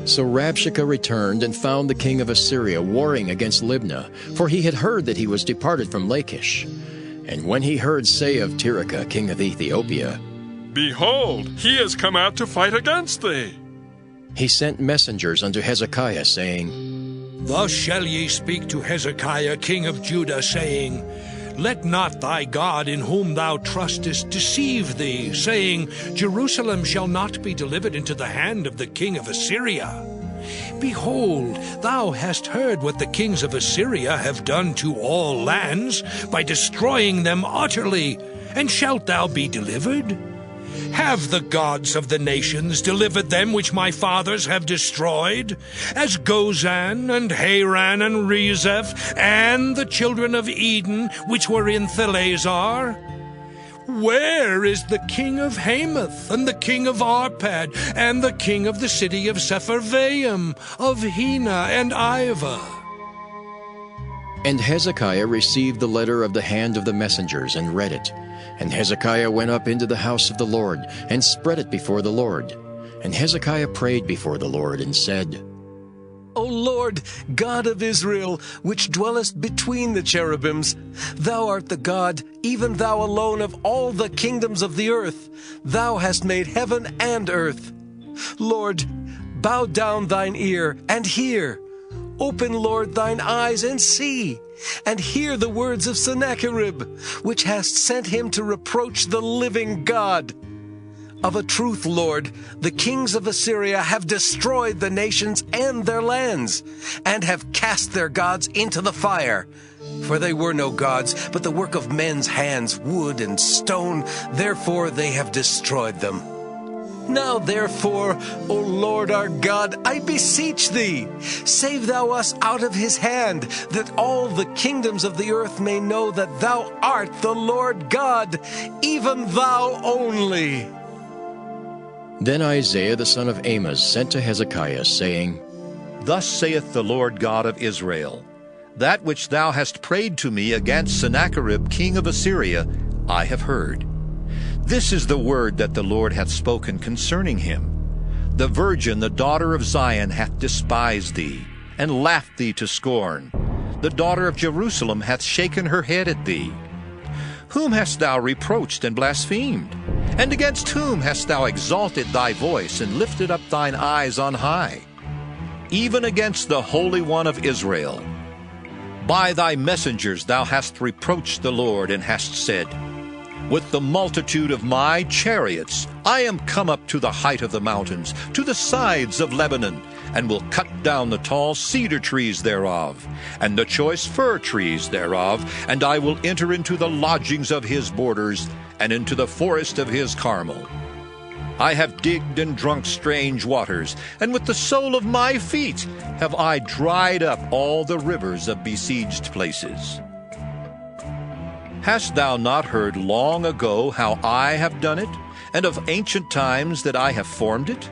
So Rabshakeh returned and found the king of Assyria warring against Libnah, for he had heard that he was departed from Lachish. And when he heard say of Tirhakah, king of Ethiopia, Behold, he is come out to fight against thee, he sent messengers unto Hezekiah, saying, Thus shall ye speak to Hezekiah, king of Judah, saying, Let not thy God in whom thou trustest deceive thee, saying, Jerusalem shall not be delivered into the hand of the king of Assyria. behold, thou hast heard what the kings of Assyria have done to all lands, by destroying them utterly. And shalt thou be delivered? Have the gods of the nations delivered them which my fathers have destroyed, as Gozan and Haran and Rezeph, and the children of Eden which were in Thalazar? Where is the king of Hamath, and the king of Arpad, and the king of the city of Sepharvaim, of Hena and Ivah? And Hezekiah received the letter of the hand of the messengers, and read it. And Hezekiah went up into the house of the Lord, and spread it before the Lord. And Hezekiah prayed before the Lord, and said, O Lord, God of Israel, which dwellest between the cherubims, thou art the God, even thou alone of all the kingdoms of the earth. Thou hast made heaven and earth. Lord, bow down thine ear and hear. Open, Lord, thine eyes and see, and hear the words of Sennacherib, which hast sent him to reproach the living God. Of a truth, Lord, the kings of Assyria have destroyed the nations and their lands, and have cast their gods into the fire. For they were no gods, but the work of men's hands, wood and stone, therefore they have destroyed them. Now therefore, O Lord our God, I beseech thee, save thou us out of his hand, that all the kingdoms of the earth may know that thou art the Lord God, even thou only. Then Isaiah the son of Amoz sent to Hezekiah, saying, Thus saith the Lord God of Israel, That which thou hast prayed to me against Sennacherib king of Assyria, I have heard. This is the word that the Lord hath spoken concerning him. The virgin, the daughter of Zion, hath despised thee, and laughed thee to scorn. The daughter of Jerusalem hath shaken her head at thee. Whom hast thou reproached and blasphemed? And against whom hast thou exalted thy voice, and lifted up thine eyes on high? Even against the Holy One of Israel. By thy messengers thou hast reproached the Lord, and hast said, With the multitude of my chariots I am come up to the height of the mountains, to the sides of Lebanon, and will cut down the tall cedar trees thereof, and the choice fir trees thereof, and I will enter into the lodgings of his borders, and into the forest of his Carmel. I have digged and drunk strange waters, and with the sole of my feet have I dried up all the rivers of besieged places. Hast thou not heard long ago how I have done it, and of ancient times that I have formed it?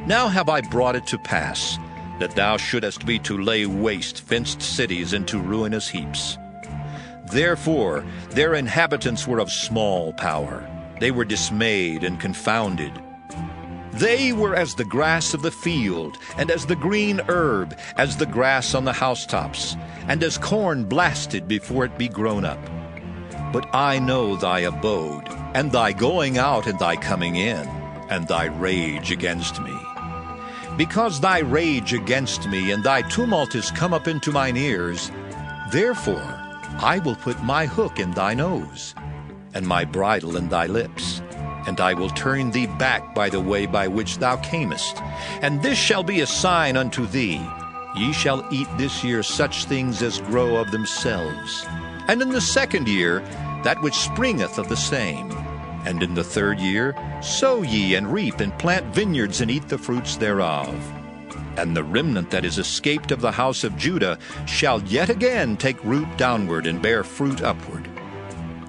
Now have I brought it to pass, that thou shouldest be to lay waste fenced cities into ruinous heaps. Therefore their inhabitants were of small power. They were dismayed and confounded. They were as the grass of the field, and as the green herb, as the grass on the housetops, and as corn blasted before it be grown up. But I know thy abode, and thy going out and thy coming in, and thy rage against me. Because thy rage against me and thy tumult is come up into mine ears, therefore I will put my hook in thy nose, and my bridle in thy lips, and I will turn thee back by the way by which thou camest. And this shall be a sign unto thee, Ye shall eat this year such things as grow of themselves, and in the second year that which springeth of the same. And in the third year sow ye and reap, and plant vineyards, and eat the fruits thereof. And the remnant that is escaped of the house of Judah shall yet again take root downward, and bear fruit upward.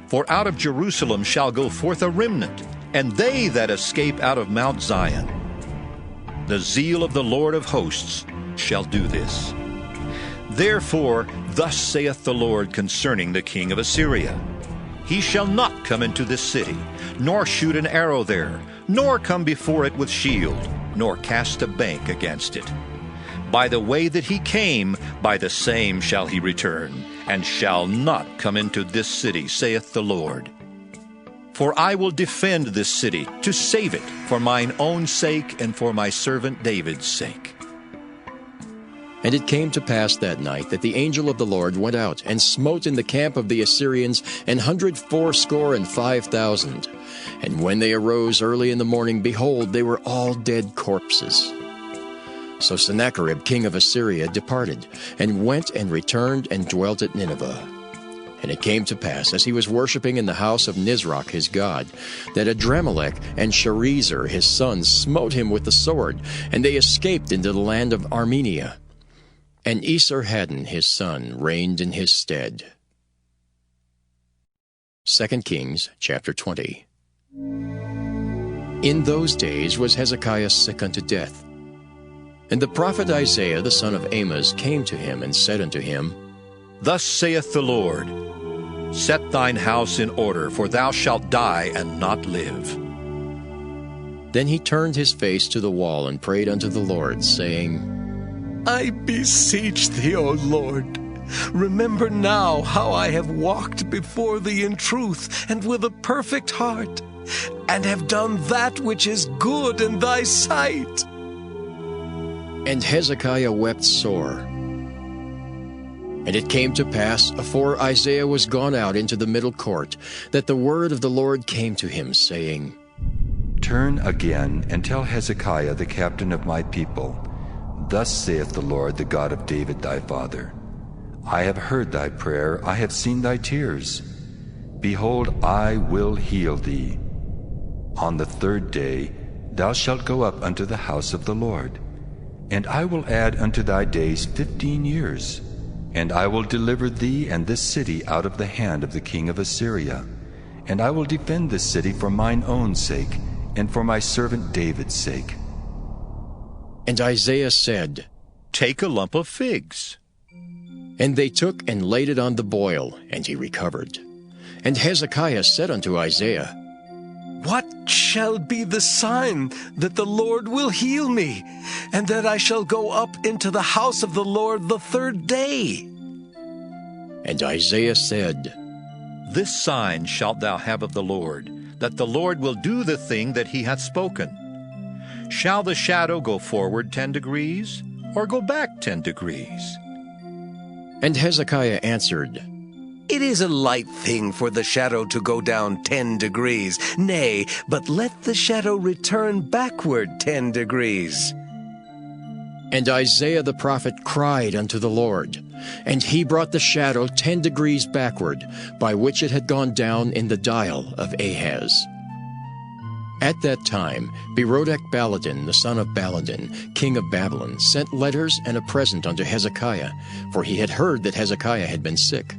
For out of Jerusalem shall go forth a remnant, and they that escape out of Mount Zion. The zeal of the Lord of hosts shall do this. Therefore thus saith the Lord concerning the king of Assyria, He shall not come into this city, nor shoot an arrow there, nor come before it with shield, nor cast a bank against it. By the way that he came, by the same shall he return, and shall not come into this city, saith the Lord. For I will defend this city, to save it, for mine own sake, and for my servant David's sake. And it came to pass that night that the angel of the Lord went out, and smote in the camp of the Assyrians 184,500. And when they arose early in the morning, behold, they were all dead corpses. So Sennacherib king of Assyria departed, and went and returned and dwelt at Nineveh. And it came to pass, as he was worshipping in the house of Nisroch his god, that Adramelech and Sharezer his sons smote him with the sword, and they escaped into the land of Armenia. And Esarhaddon his son reigned in his stead. 2 Kings chapter 20. In those days was Hezekiah sick unto death. And the prophet Isaiah the son of Amoz came to him, and said unto him, Thus saith the Lord, Set thine house in order, for thou shalt die and not live. Then he turned his face to the wall, and prayed unto the Lord, saying, I beseech thee, O Lord, remember now how I have walked before thee in truth and with a perfect heart, and have done that which is good in thy sight. And Hezekiah wept sore. And it came to pass, afore Isaiah was gone out into the middle court, that the word of the Lord came to him, saying, Turn again, and tell Hezekiah the captain of my people, Thus saith the Lord, the God of David thy father, I have heard thy prayer, I have seen thy tears. Behold, I will heal thee. On the third day thou shalt go up unto the house of the Lord, and I will add unto thy days 15 years. And I will deliver thee and this city out of the hand of the king of Assyria. And I will defend this city for mine own sake, and for my servant David's sake. And Isaiah said, Take a lump of figs. And they took and laid it on the boil, and he recovered. And Hezekiah said unto Isaiah, What shall be the sign that the Lord will heal me, and that I shall go up into the house of the Lord the third day? And Isaiah said, This sign shalt thou have of the Lord, that the Lord will do the thing that he hath spoken. Shall the shadow go forward 10 degrees, or go back 10 degrees? And Hezekiah answered, It is a light thing for the shadow to go down 10 degrees. Nay, but let the shadow return backward 10 degrees. And Isaiah the prophet cried unto the Lord, and he brought the shadow 10 degrees backward, by which it had gone down in the dial of Ahaz. At that time Berodach-Baladan, the son of Baladan, king of Babylon, sent letters and a present unto Hezekiah, for he had heard that Hezekiah had been sick.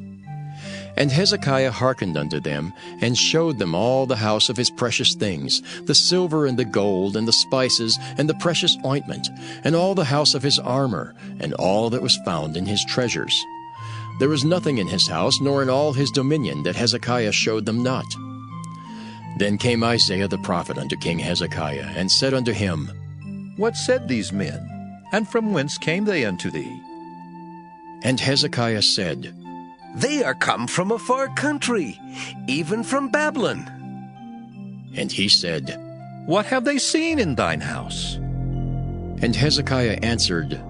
And Hezekiah hearkened unto them, and showed them all the house of his precious things, the silver and the gold, and the spices, and the precious ointment, and all the house of his armor, and all that was found in his treasures. There was nothing in his house, nor in all his dominion, that Hezekiah showed them not. Then came Isaiah the prophet unto King Hezekiah, and said unto him, What said these men, and from whence came they unto thee? And Hezekiah said, They are come from a far country, even from Babylon. And he said, What have they seen in thine house? And Hezekiah answered,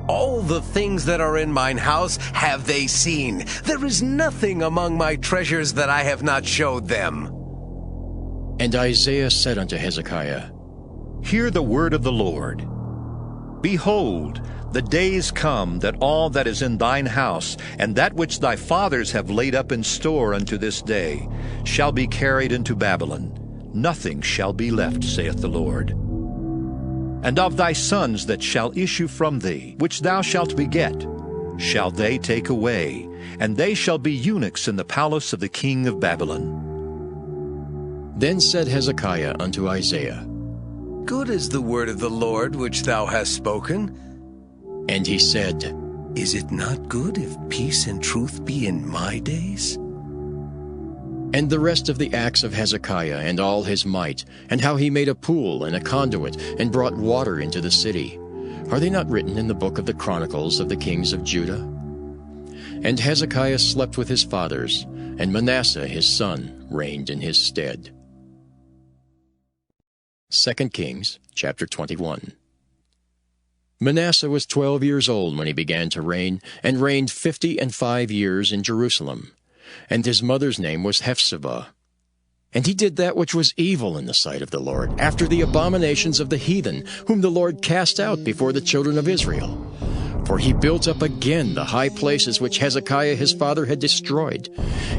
All the things that are in mine house have they seen. There is nothing among my treasures that I have not showed them. And Isaiah said unto Hezekiah, Hear the word of the Lord. Behold, the days come that all that is in thine house, and that which thy fathers have laid up in store unto this day, shall be carried into Babylon. Nothing shall be left, saith the Lord. And of thy sons that shall issue from thee, which thou shalt beget, shall they take away, and they shall be eunuchs in the palace of the king of Babylon. Then said Hezekiah unto Isaiah, Good is the word of the Lord which thou hast spoken. And he said, Is it not good if peace and truth be in my days? And the rest of the acts of Hezekiah, and all his might, and how he made a pool and a conduit, and brought water into the city, are they not written in the book of the Chronicles of the kings of Judah? And Hezekiah slept with his fathers, and Manasseh his son reigned in his stead. 2 Kings chapter 21. Manasseh was 12 years old when he began to reign, and reigned 55 years in Jerusalem. And his mother's name was Hephzibah. And he did that which was evil in the sight of the Lord, after the abominations of the heathen, whom the Lord cast out before the children of Israel. For he built up again the high places which Hezekiah his father had destroyed.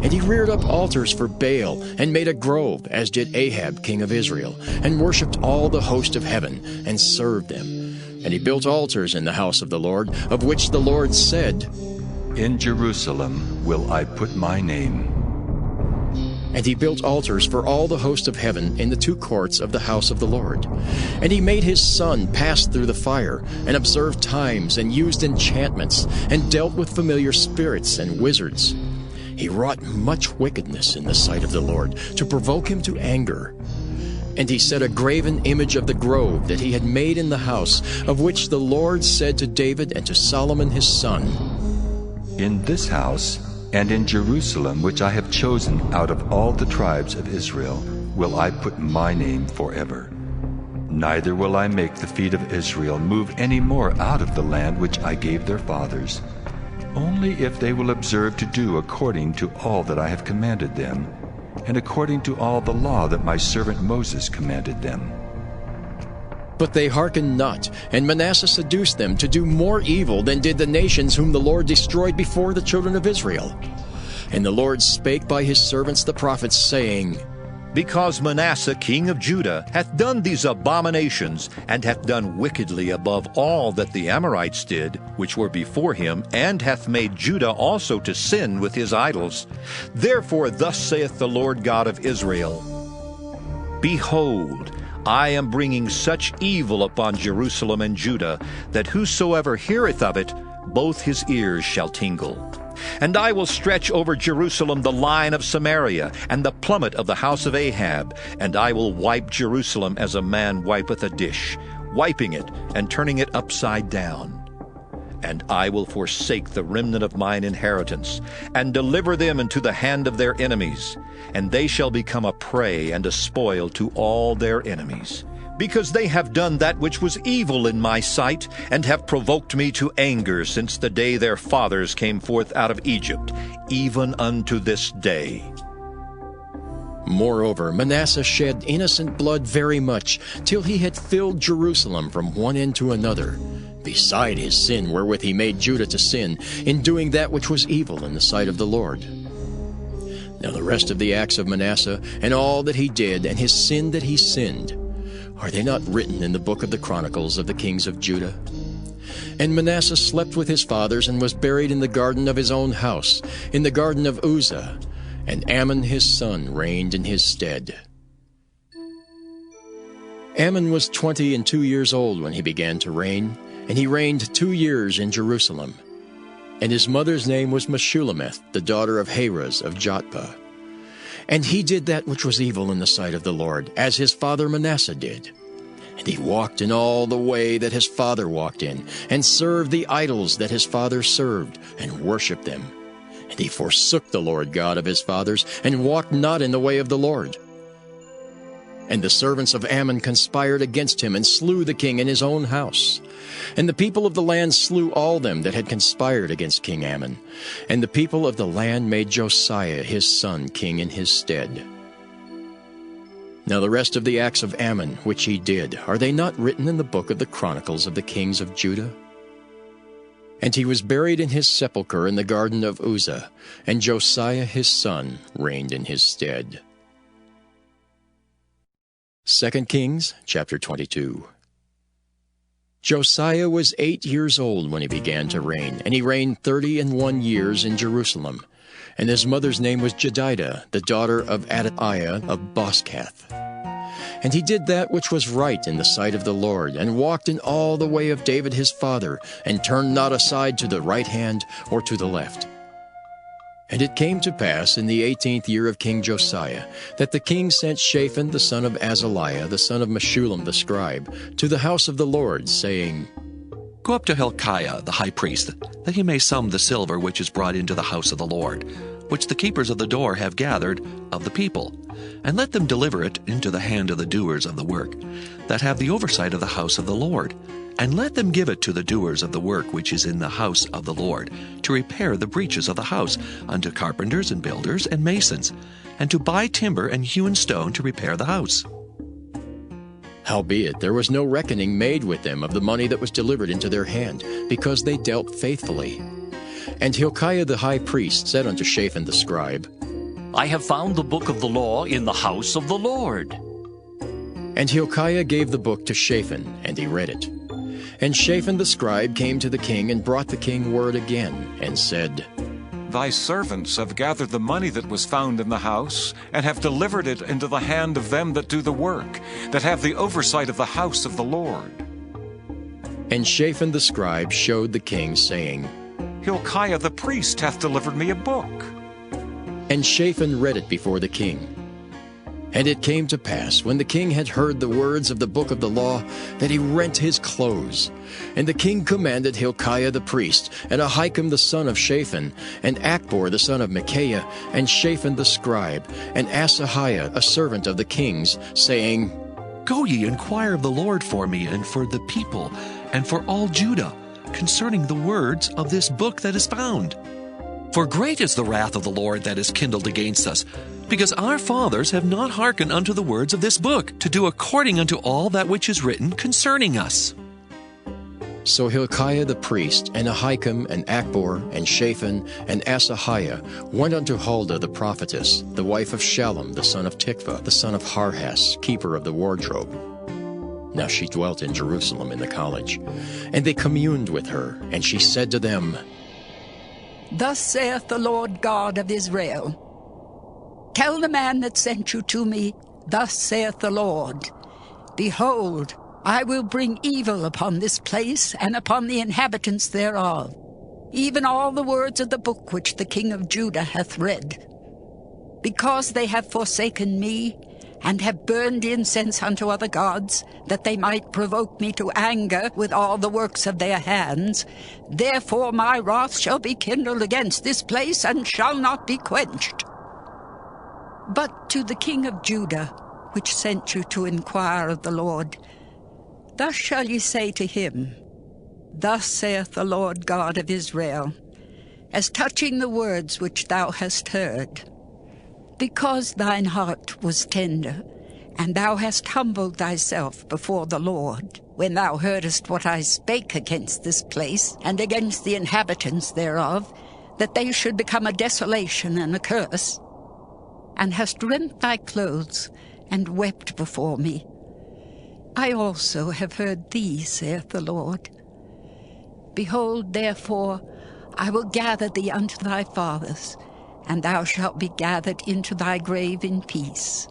And he reared up altars for Baal, and made a grove, as did Ahab king of Israel, and worshipped all the host of heaven, and served them. And he built altars in the house of the Lord, of which the Lord said, In Jerusalem will I put my name. And he built altars for all the host of heaven in the two courts of the house of the Lord. And he made his son pass through the fire, and observed times, and used enchantments, and dealt with familiar spirits and wizards. He wrought much wickedness in the sight of the Lord, to provoke him to anger. And he set a graven image of the grove that he had made in the house, of which the Lord said to David and to Solomon his son, In this house and in Jerusalem, which I have chosen out of all the tribes of Israel, will I put my name forever. Neither will I make the feet of Israel move any more out of the land which I gave their fathers, only if they will observe to do according to all that I have commanded them, and according to all the law that my servant Moses commanded them. But they hearkened not, and Manasseh seduced them to do more evil than did the nations whom the Lord destroyed before the children of Israel. And the Lord spake by his servants the prophets, saying, Because Manasseh king of Judah hath done these abominations, and hath done wickedly above all that the Amorites did, which were before him, and hath made Judah also to sin with his idols, therefore thus saith the Lord God of Israel, Behold, I am bringing such evil upon Jerusalem and Judah, that whosoever heareth of it, both his ears shall tingle. And I will stretch over Jerusalem the line of Samaria, and the plummet of the house of Ahab, and I will wipe Jerusalem as a man wipeth a dish, wiping it and turning it upside down. And I will forsake the remnant of mine inheritance, and deliver them into the hand of their enemies, and they shall become a prey and a spoil to all their enemies. Because they have done that which was evil in my sight, and have provoked me to anger since the day their fathers came forth out of Egypt, even unto this day. Moreover, Manasseh shed innocent blood very much, till he had filled Jerusalem from one end to another, beside his sin wherewith he made Judah to sin, in doing that which was evil in the sight of the Lord. Now the rest of the acts of Manasseh, and all that he did, and his sin that he sinned, are they not written in the book of the Chronicles of the kings of Judah? And Manasseh slept with his fathers, and was buried in the garden of his own house, in the garden of Uzzah, and Amon his son reigned in his stead. Amon was 22 years old when he began to reign, and he reigned 2 years in Jerusalem. And his mother's name was Meshullemeth, the daughter of Haraz of Jotbah. And he did that which was evil in the sight of the Lord, as his father Manasseh did. And he walked in all the way that his father walked in, and served the idols that his father served, and worshipped them. And he forsook the Lord God of his fathers, and walked not in the way of the Lord. And the servants of Ammon conspired against him, and slew the king in his own house. And the people of the land slew all them that had conspired against King Ammon. And the people of the land made Josiah his son king in his stead. Now the rest of the acts of Ammon which he did, are they not written in the book of the Chronicles of the kings of Judah? And he was buried in his sepulchre in the garden of Uzzah, and Josiah his son reigned in his stead. 2 Kings chapter 22. Josiah was 8 years old when he began to reign, and he reigned 31 years in Jerusalem. And his mother's name was Jedidah, the daughter of Adaiah of Boskath. And he did that which was right in the sight of the Lord, and walked in all the way of David his father, and turned not aside to the right hand or to the left. And it came to pass in the 18th year of King Josiah, that the king sent Shaphan the son of Azaliah, the son of Meshullam the scribe, to the house of the Lord, saying, Go up to Hilkiah the high priest, that he may sum the silver which is brought into the house of the Lord, which the keepers of the door have gathered of the people, and let them deliver it into the hand of the doers of the work, that have the oversight of the house of the Lord. And let them give it to the doers of the work which is in the house of the Lord, to repair the breaches of the house, unto carpenters and builders and masons, and to buy timber and hewn stone to repair the house. Howbeit there was no reckoning made with them of the money that was delivered into their hand, because they dealt faithfully. And Hilkiah the high priest said unto Shaphan the scribe, I have found the book of the law in the house of the Lord. And Hilkiah gave the book to Shaphan, and he read it. And Shaphan the scribe came to the king, and brought the king word again, and said, Thy servants have gathered the money that was found in the house, and have delivered it into the hand of them that do the work, that have the oversight of the house of the Lord. And Shaphan the scribe showed the king, saying, Hilkiah the priest hath delivered me a book. And Shaphan read it before the king. And it came to pass, when the king had heard the words of the book of the law, that he rent his clothes. And the king commanded Hilkiah the priest, and Ahikam the son of Shaphan, and Achbor the son of Micaiah, and Shaphan the scribe, and Asahiah a servant of the king's, saying, Go ye, inquire of the Lord for me, and for the people, and for all Judah, concerning the words of this book that is found. For great is the wrath of the Lord that is kindled against us, because our fathers have not hearkened unto the words of this book, to do according unto all that which is written concerning us. So Hilkiah the priest, and Ahikam, and Achbor, and Shaphan, and Asahiah went unto Huldah the prophetess, the wife of Shallum the son of Tikvah, the son of Harhas, keeper of the wardrobe. Now she dwelt in Jerusalem in the college. And they communed with her, and she said to them, Thus saith the Lord God of Israel, Tell the man that sent you to me, Thus saith the Lord, Behold, I will bring evil upon this place and upon the inhabitants thereof, even all the words of the book which the king of Judah hath read. Because they have forsaken me, and have burned incense unto other gods, that they might provoke me to anger with all the works of their hands, therefore my wrath shall be kindled against this place, and shall not be quenched. But to the king of Judah, which sent you to inquire of the Lord, thus shall ye say to him, Thus saith the Lord God of Israel, as touching the words which thou hast heard, because thine heart was tender, and thou hast humbled thyself before the Lord, when thou heardest what I spake against this place, and against the inhabitants thereof, that they should become a desolation and a curse, and hast rent thy clothes, and wept before me. I also have heard thee, saith the Lord. Behold, therefore, I will gather thee unto thy fathers, and thou shalt be gathered into thy grave in peace,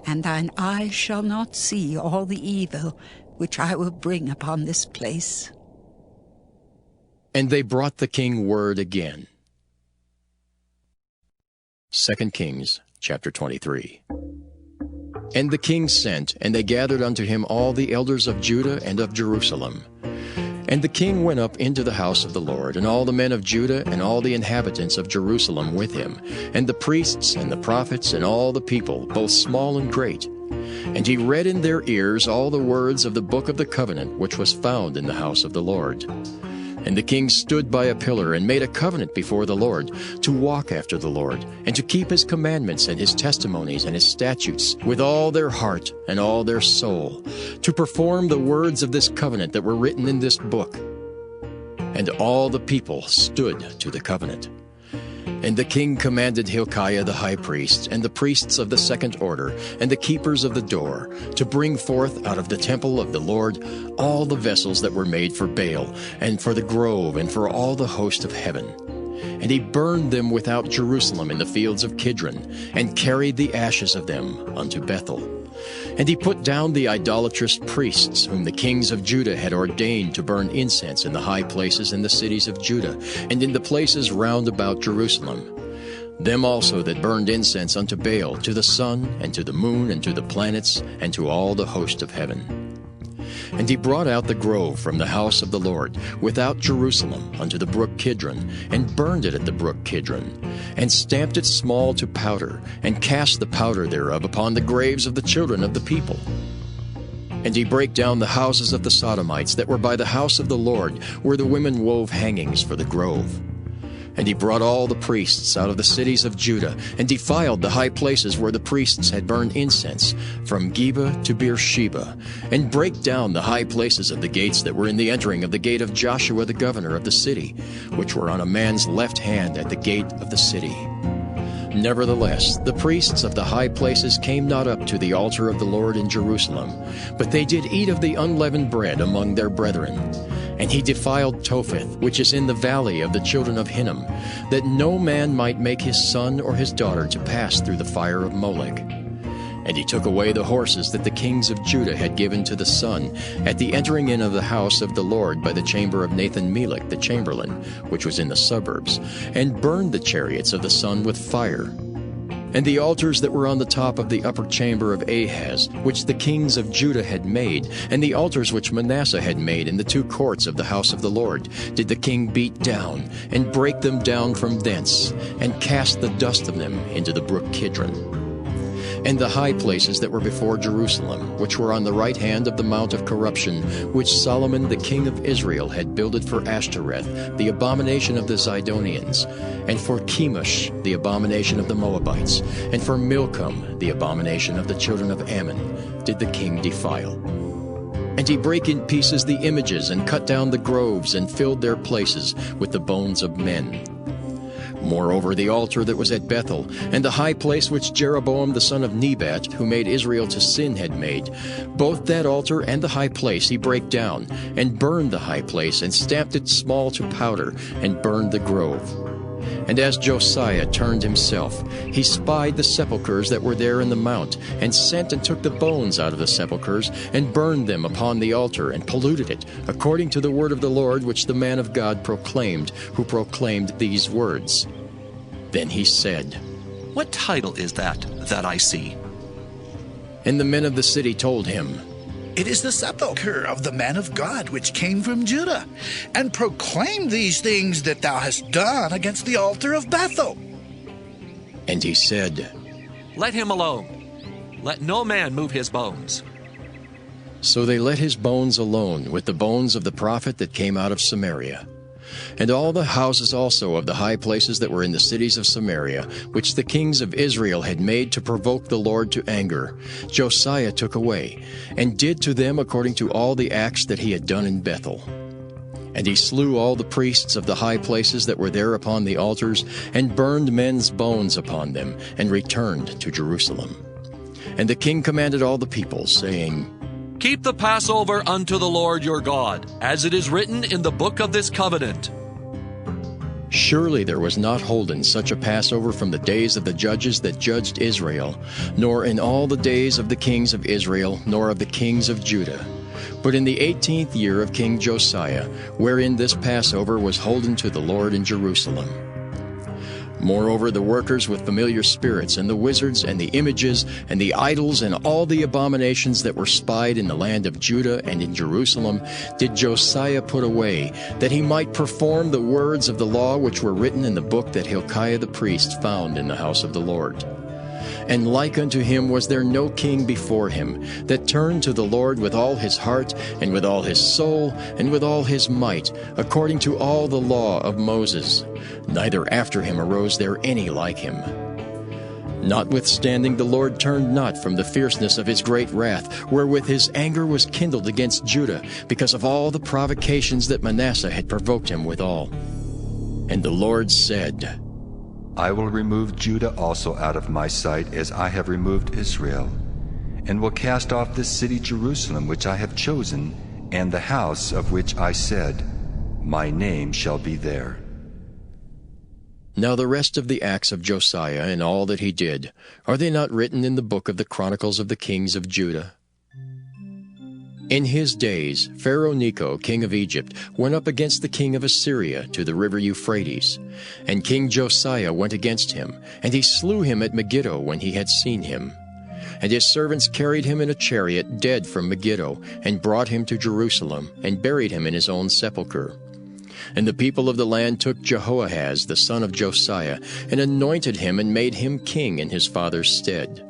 and thine eyes shall not see all the evil which I will bring upon this place. And they brought the king word again. 2 Kings chapter 23. And the king sent, and they gathered unto him all the elders of Judah and of Jerusalem. And the king went up into the house of the Lord, and all the men of Judah and all the inhabitants of Jerusalem with him, and the priests and the prophets and all the people, both small and great. And he read in their ears all the words of the book of the covenant which was found in the house of the Lord. And the king stood by a pillar, and made a covenant before the Lord, to walk after the Lord, and to keep his commandments and his testimonies and his statutes with all their heart and all their soul, to perform the words of this covenant that were written in this book. And all the people stood to the covenant. And the king commanded Hilkiah the high priest, and the priests of the second order, and the keepers of the door, to bring forth out of the temple of the Lord all the vessels that were made for Baal, and for the grove, and for all the host of heaven. And he burned them without Jerusalem in the fields of Kidron, and carried the ashes of them unto Bethel. And he put down the idolatrous priests, whom the kings of Judah had ordained to burn incense in the high places in the cities of Judah, and in the places round about Jerusalem. Them also that burned incense unto Baal, to the sun, and to the moon, and to the planets, and to all the host of heaven. And he brought out the grove from the house of the Lord without Jerusalem unto the brook Kidron, and burned it at the brook Kidron, and stamped it small to powder, and cast the powder thereof upon the graves of the children of the people. And he brake down the houses of the Sodomites that were by the house of the Lord, where the women wove hangings for the grove. And he brought all the priests out of the cities of Judah, and defiled the high places where the priests had burned incense, from Geba to Beersheba, and brake down the high places of the gates that were in the entering of the gate of Joshua the governor of the city, which were on a man's left hand at the gate of the city. Nevertheless, the priests of the high places came not up to the altar of the Lord in Jerusalem, but they did eat of the unleavened bread among their brethren. And he defiled Topheth, which is in the valley of the children of Hinnom, that no man might make his son or his daughter to pass through the fire of Molech. And he took away the horses that the kings of Judah had given to the sun at the entering in of the house of the Lord by the chamber of Nathan-Melech the chamberlain, which was in the suburbs, and burned the chariots of the sun with fire. And the altars that were on the top of the upper chamber of Ahaz, which the kings of Judah had made, and the altars which Manasseh had made in the two courts of the house of the Lord, did the king beat down, and break them down from thence, and cast the dust of them into the brook Kidron. And the high places that were before Jerusalem, which were on the right hand of the mount of corruption, which Solomon the king of Israel had builded for Ashtoreth, the abomination of the Zidonians, and for Chemosh, the abomination of the Moabites, and for Milcom, the abomination of the children of Ammon, did the king defile. And he brake in pieces the images, and cut down the groves, and filled their places with the bones of men. Moreover, the altar that was at Bethel, and the high place which Jeroboam the son of Nebat, who made Israel to sin, had made, both that altar and the high place he brake down, and burned the high place, and stamped it small to powder, and burned the grove. And as Josiah turned himself, he spied the sepulchres that were there in the mount, and sent and took the bones out of the sepulchres, and burned them upon the altar, and polluted it, according to the word of the Lord which the man of God proclaimed, who proclaimed these words. Then he said, What title is that I see? And the men of the city told him, It is the sepulchre of the man of God which came from Judah, and proclaimed these things that thou hast done against the altar of Bethel. And he said, Let him alone. Let no man move his bones. So they let his bones alone with the bones of the prophet that came out of Samaria. And all the houses also of the high places that were in the cities of Samaria, which the kings of Israel had made to provoke the Lord to anger, Josiah took away, and did to them according to all the acts that he had done in Bethel. And he slew all the priests of the high places that were there upon the altars, and burned men's bones upon them, and returned to Jerusalem. And the king commanded all the people, saying, Keep the Passover unto the Lord your God, as it is written in the book of this covenant. Surely there was not holden such a Passover from the days of the judges that judged Israel, nor in all the days of the kings of Israel, nor of the kings of Judah. But in the 18th year of King Josiah, wherein this Passover was holden to the Lord in Jerusalem. Moreover, the workers with familiar spirits, and the wizards, and the images, and the idols, and all the abominations that were spied in the land of Judah and in Jerusalem, did Josiah put away, that he might perform the words of the law which were written in the book that Hilkiah the priest found in the house of the Lord. And like unto him was there no king before him, that turned to the Lord with all his heart, and with all his soul, and with all his might, according to all the law of Moses. Neither after him arose there any like him. Notwithstanding, the Lord turned not from the fierceness of his great wrath, wherewith his anger was kindled against Judah, because of all the provocations that Manasseh had provoked him withal. And the Lord said, I will remove Judah also out of my sight, as I have removed Israel, and will cast off this city Jerusalem which I have chosen, and the house of which I said, My name shall be there. Now the rest of the acts of Josiah and all that he did, are they not written in the book of the Chronicles of the kings of Judah? In his days, Pharaoh Necho, king of Egypt, went up against the king of Assyria to the river Euphrates. And King Josiah went against him, and he slew him at Megiddo when he had seen him. And his servants carried him in a chariot dead from Megiddo, and brought him to Jerusalem, and buried him in his own sepulchre. And the people of the land took Jehoahaz the son of Josiah, and anointed him, and made him king in his father's stead.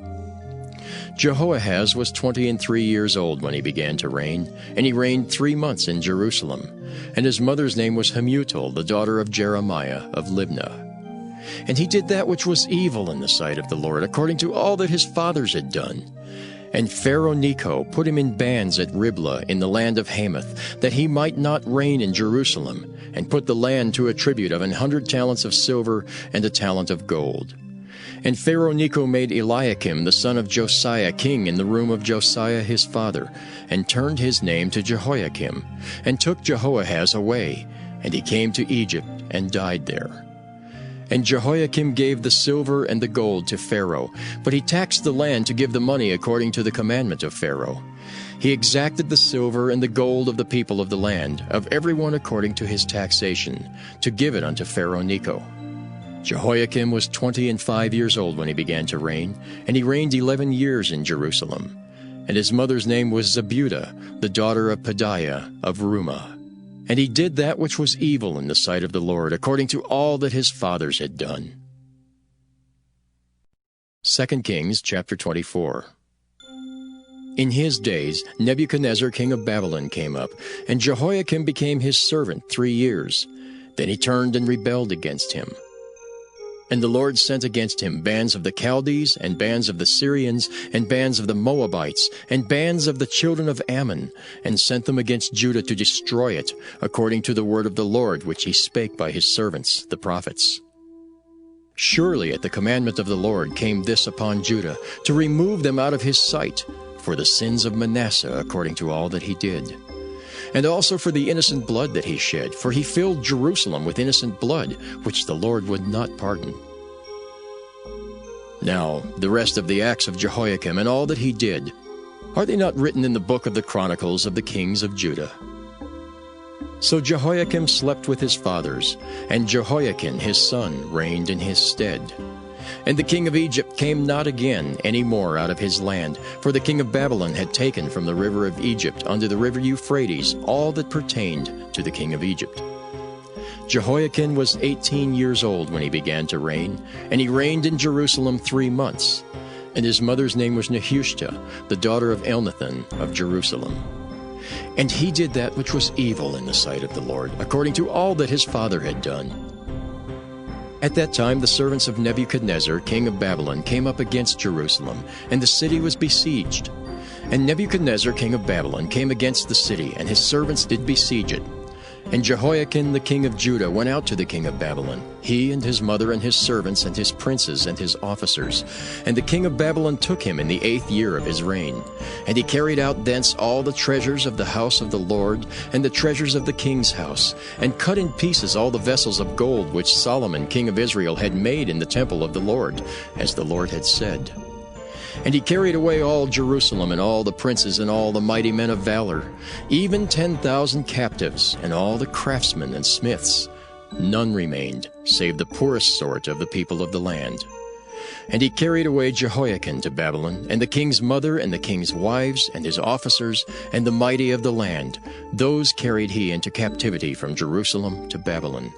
Jehoahaz was 23 years old when he began to reign, and he reigned 3 months in Jerusalem. And his mother's name was Hamutal, the daughter of Jeremiah of Libnah. And he did that which was evil in the sight of the Lord, according to all that his fathers had done. And Pharaoh Necho put him in bands at Riblah in the land of Hamath, that he might not reign in Jerusalem, and put the land to a tribute of 100 talents of silver and a talent of gold. And Pharaoh Necho made Eliakim the son of Josiah king in the room of Josiah his father, and turned his name to Jehoiakim, and took Jehoahaz away, and he came to Egypt and died there. And Jehoiakim gave the silver and the gold to Pharaoh, but he taxed the land to give the money according to the commandment of Pharaoh. He exacted the silver and the gold of the people of the land, of every one according to his taxation, to give it unto Pharaoh Necho. Jehoiakim was 25 years old when he began to reign, and he reigned 11 years in Jerusalem. And his mother's name was Zebudah, the daughter of Pedaiah of Rumah. And he did that which was evil in the sight of the Lord, according to all that his fathers had done. 2 Kings chapter 24. In his days Nebuchadnezzar king of Babylon came up, and Jehoiakim became his servant 3 years. Then he turned and rebelled against him. And the Lord sent against him bands of the Chaldees, and bands of the Syrians, and bands of the Moabites, and bands of the children of Ammon, and sent them against Judah to destroy it, according to the word of the Lord which he spake by his servants, the prophets. Surely at the commandment of the Lord came this upon Judah, to remove them out of his sight, for the sins of Manasseh, according to all that he did. And also for the innocent blood that he shed, for he filled Jerusalem with innocent blood, which the Lord would not pardon. Now, the rest of the acts of Jehoiakim and all that he did, are they not written in the book of the Chronicles of the kings of Judah? So Jehoiakim slept with his fathers, and Jehoiakim his son reigned in his stead. And the king of Egypt came not again any more out of his land, for the king of Babylon had taken from the river of Egypt unto the river Euphrates all that pertained to the king of Egypt. Jehoiakim was 18 years old when he began to reign, and he reigned in Jerusalem 3 months. And his mother's name was Nehushta, the daughter of Elnathan of Jerusalem. And he did that which was evil in the sight of the Lord, according to all that his father had done. At that time the servants of Nebuchadnezzar, king of Babylon, came up against Jerusalem, and the city was besieged. And Nebuchadnezzar, king of Babylon, came against the city, and his servants did besiege it. And Jehoiakim the king of Judah went out to the king of Babylon, he and his mother and his servants and his princes and his officers. And the king of Babylon took him in the 8th year of his reign. And he carried out thence all the treasures of the house of the Lord, and the treasures of the king's house, and cut in pieces all the vessels of gold which Solomon king of Israel had made in the temple of the Lord, as the Lord had said. And he carried away all Jerusalem, and all the princes, and all the mighty men of valor, even 10,000 captives, and all the craftsmen and smiths. None remained, save the poorest sort of the people of the land. And he carried away Jehoiakim to Babylon, and the king's mother, and the king's wives, and his officers, and the mighty of the land. Those carried he into captivity from Jerusalem to Babylon.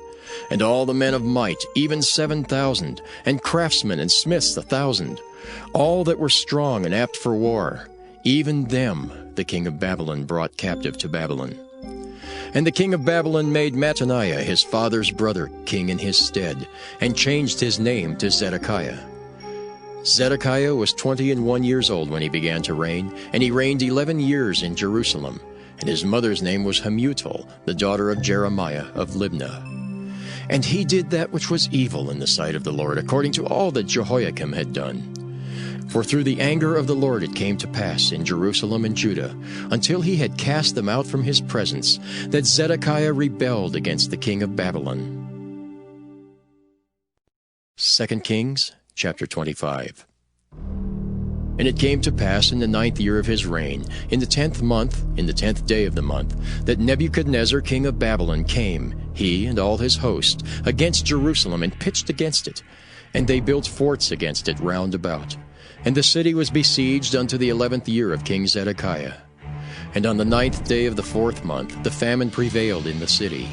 And all the men of might, even 7,000, and craftsmen and smiths 1,000. All that were strong and apt for war, even them the king of Babylon brought captive to Babylon. And the king of Babylon made Mattaniah his father's brother king in his stead, and changed his name to Zedekiah. Zedekiah was 21 years old when he began to reign, and he reigned 11 years in Jerusalem. And his mother's name was Hamutal, the daughter of Jeremiah of Libnah. And he did that which was evil in the sight of the Lord, according to all that Jehoiakim had done. For through the anger of the Lord it came to pass in Jerusalem and Judah, until he had cast them out from his presence, that Zedekiah rebelled against the king of Babylon. 2 Kings chapter 25. And it came to pass in the 9th year of his reign, in the 10th month, in the 10th day of the month, that Nebuchadnezzar king of Babylon came, he and all his host, against Jerusalem, and pitched against it. And they built forts against it round about. And the city was besieged unto the 11th year of King Zedekiah. And on the 9th day of the 4th month the famine prevailed in the city,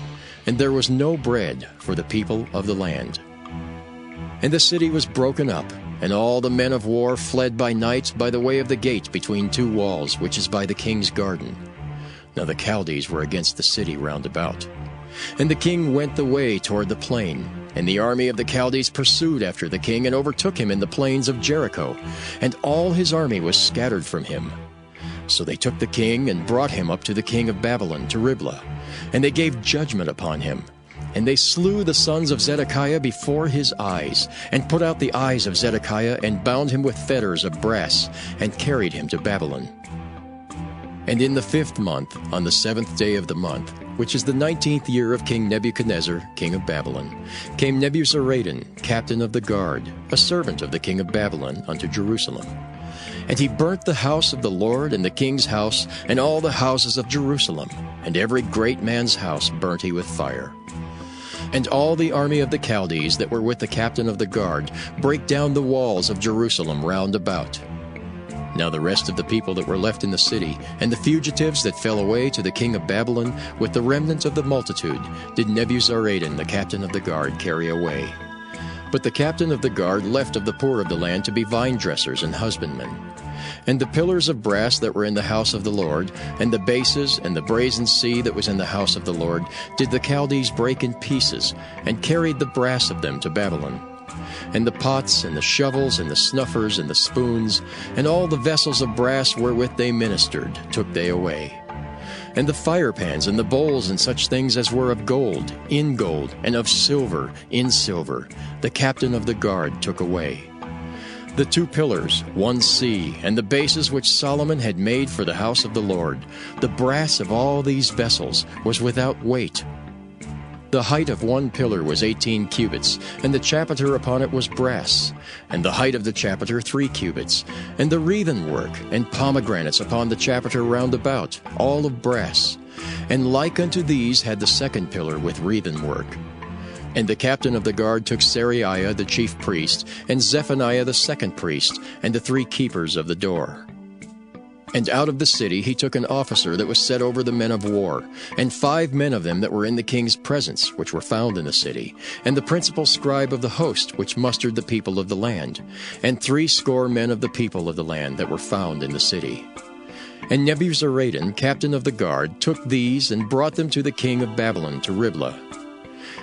and there was no bread for the people of the land. And the city was broken up, and all the men of war fled by night by the way of the gate between two walls, which is by the king's garden. Now the Chaldees were against the city round about. And the king went the way toward the plain, and the army of the Chaldees pursued after the king, and overtook him in the plains of Jericho, and all his army was scattered from him. So they took the king, and brought him up to the king of Babylon, to Riblah, and they gave judgment upon him. And they slew the sons of Zedekiah before his eyes, and put out the eyes of Zedekiah, and bound him with fetters of brass, and carried him to Babylon. And in the 5th month, on the 7th day of the month, which is the 19th year of King Nebuchadnezzar, king of Babylon, came Nebuzaradan, captain of the guard, a servant of the king of Babylon, unto Jerusalem. And he burnt the house of the Lord, and the king's house, and all the houses of Jerusalem, and every great man's house burnt he with fire. And all the army of the Chaldees that were with the captain of the guard brake down the walls of Jerusalem round about. Now the rest of the people that were left in the city, and the fugitives that fell away to the king of Babylon, with the remnant of the multitude, did Nebuzaradan the captain of the guard carry away. But the captain of the guard left of the poor of the land to be vine dressers and husbandmen. And the pillars of brass that were in the house of the Lord, and the bases, and the brazen sea that was in the house of the Lord, did the Chaldees break in pieces, and carried the brass of them to Babylon. And the pots, and the shovels, and the snuffers, and the spoons, and all the vessels of brass wherewith they ministered, took they away. And the firepans, and the bowls, and such things as were of gold, in gold, and of silver, in silver, the captain of the guard took away. The 2 pillars, 1 sea, and the bases which Solomon had made for the house of the Lord, the brass of all these vessels was without weight. The height of 1 pillar was 18 cubits, and the chapiter upon it was brass, and the height of the chapiter 3 cubits, and the wreathen work and pomegranates upon the chapiter round about, all of brass. And like unto these had the 2nd pillar with wreathen work. And the captain of the guard took Seraiah the chief priest, and Zephaniah the 2nd priest, and the 3 keepers of the door. And out of the city he took an officer that was set over the men of war, and 5 men of them that were in the king's presence, which were found in the city, and the principal scribe of the host, which mustered the people of the land, and 60 men of the people of the land that were found in the city. And Nebuzaradan, captain of the guard, took these, and brought them to the king of Babylon to Riblah.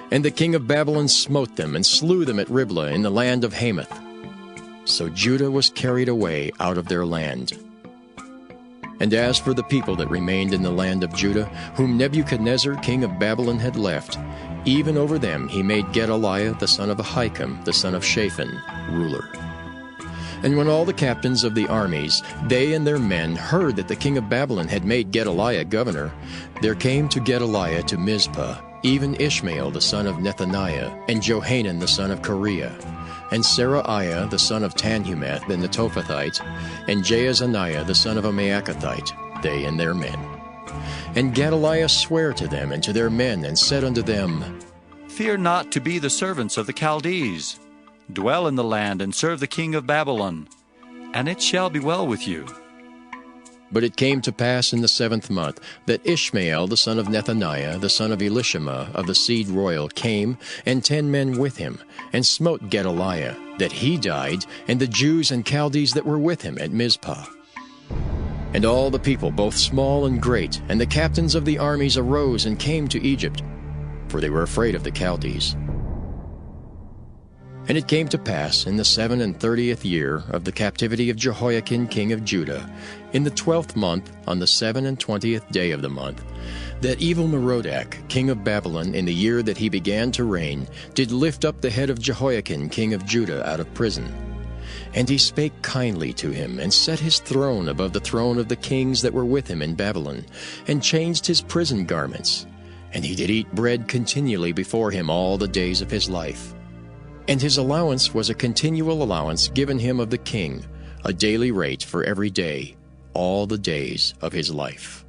And the king of Babylon smote them, and slew them at Riblah in the land of Hamath. So Judah was carried away out of their land. And as for the people that remained in the land of Judah, whom Nebuchadnezzar king of Babylon had left, even over them he made Gedaliah the son of Ahikam, the son of Shaphan, ruler. And when all the captains of the armies, they and their men, heard that the king of Babylon had made Gedaliah governor, there came to Gedaliah to Mizpah even Ishmael the son of Nethaniah, and Johanan the son of Kareah, and Seraiah the son of Tanhumeth the Netophathite, and Jaazaniah the son of a Maacathite, they and their men. And Gedaliah sware to them and to their men, and said unto them, Fear not to be the servants of the Chaldees. Dwell in the land, and serve the king of Babylon, and it shall be well with you. But it came to pass in the 7th month that Ishmael the son of Nethaniah, the son of Elishama of the seed royal, came, and 10 men with him, and smote Gedaliah, that he died, and the Jews and Chaldees that were with him at Mizpah. And all the people, both small and great, and the captains of the armies arose and came to Egypt, for they were afraid of the Chaldees. And it came to pass in the 37th year of the captivity of Jehoiakim king of Judah, in the 12th month, on the 27th day of the month, that Evil-Merodach king of Babylon, in the year that he began to reign, did lift up the head of Jehoiakim king of Judah out of prison. And he spake kindly to him, and set his throne above the throne of the kings that were with him in Babylon, and changed his prison garments. And he did eat bread continually before him all the days of his life. And his allowance was a continual allowance given him of the king, a daily rate for every day, all the days of his life.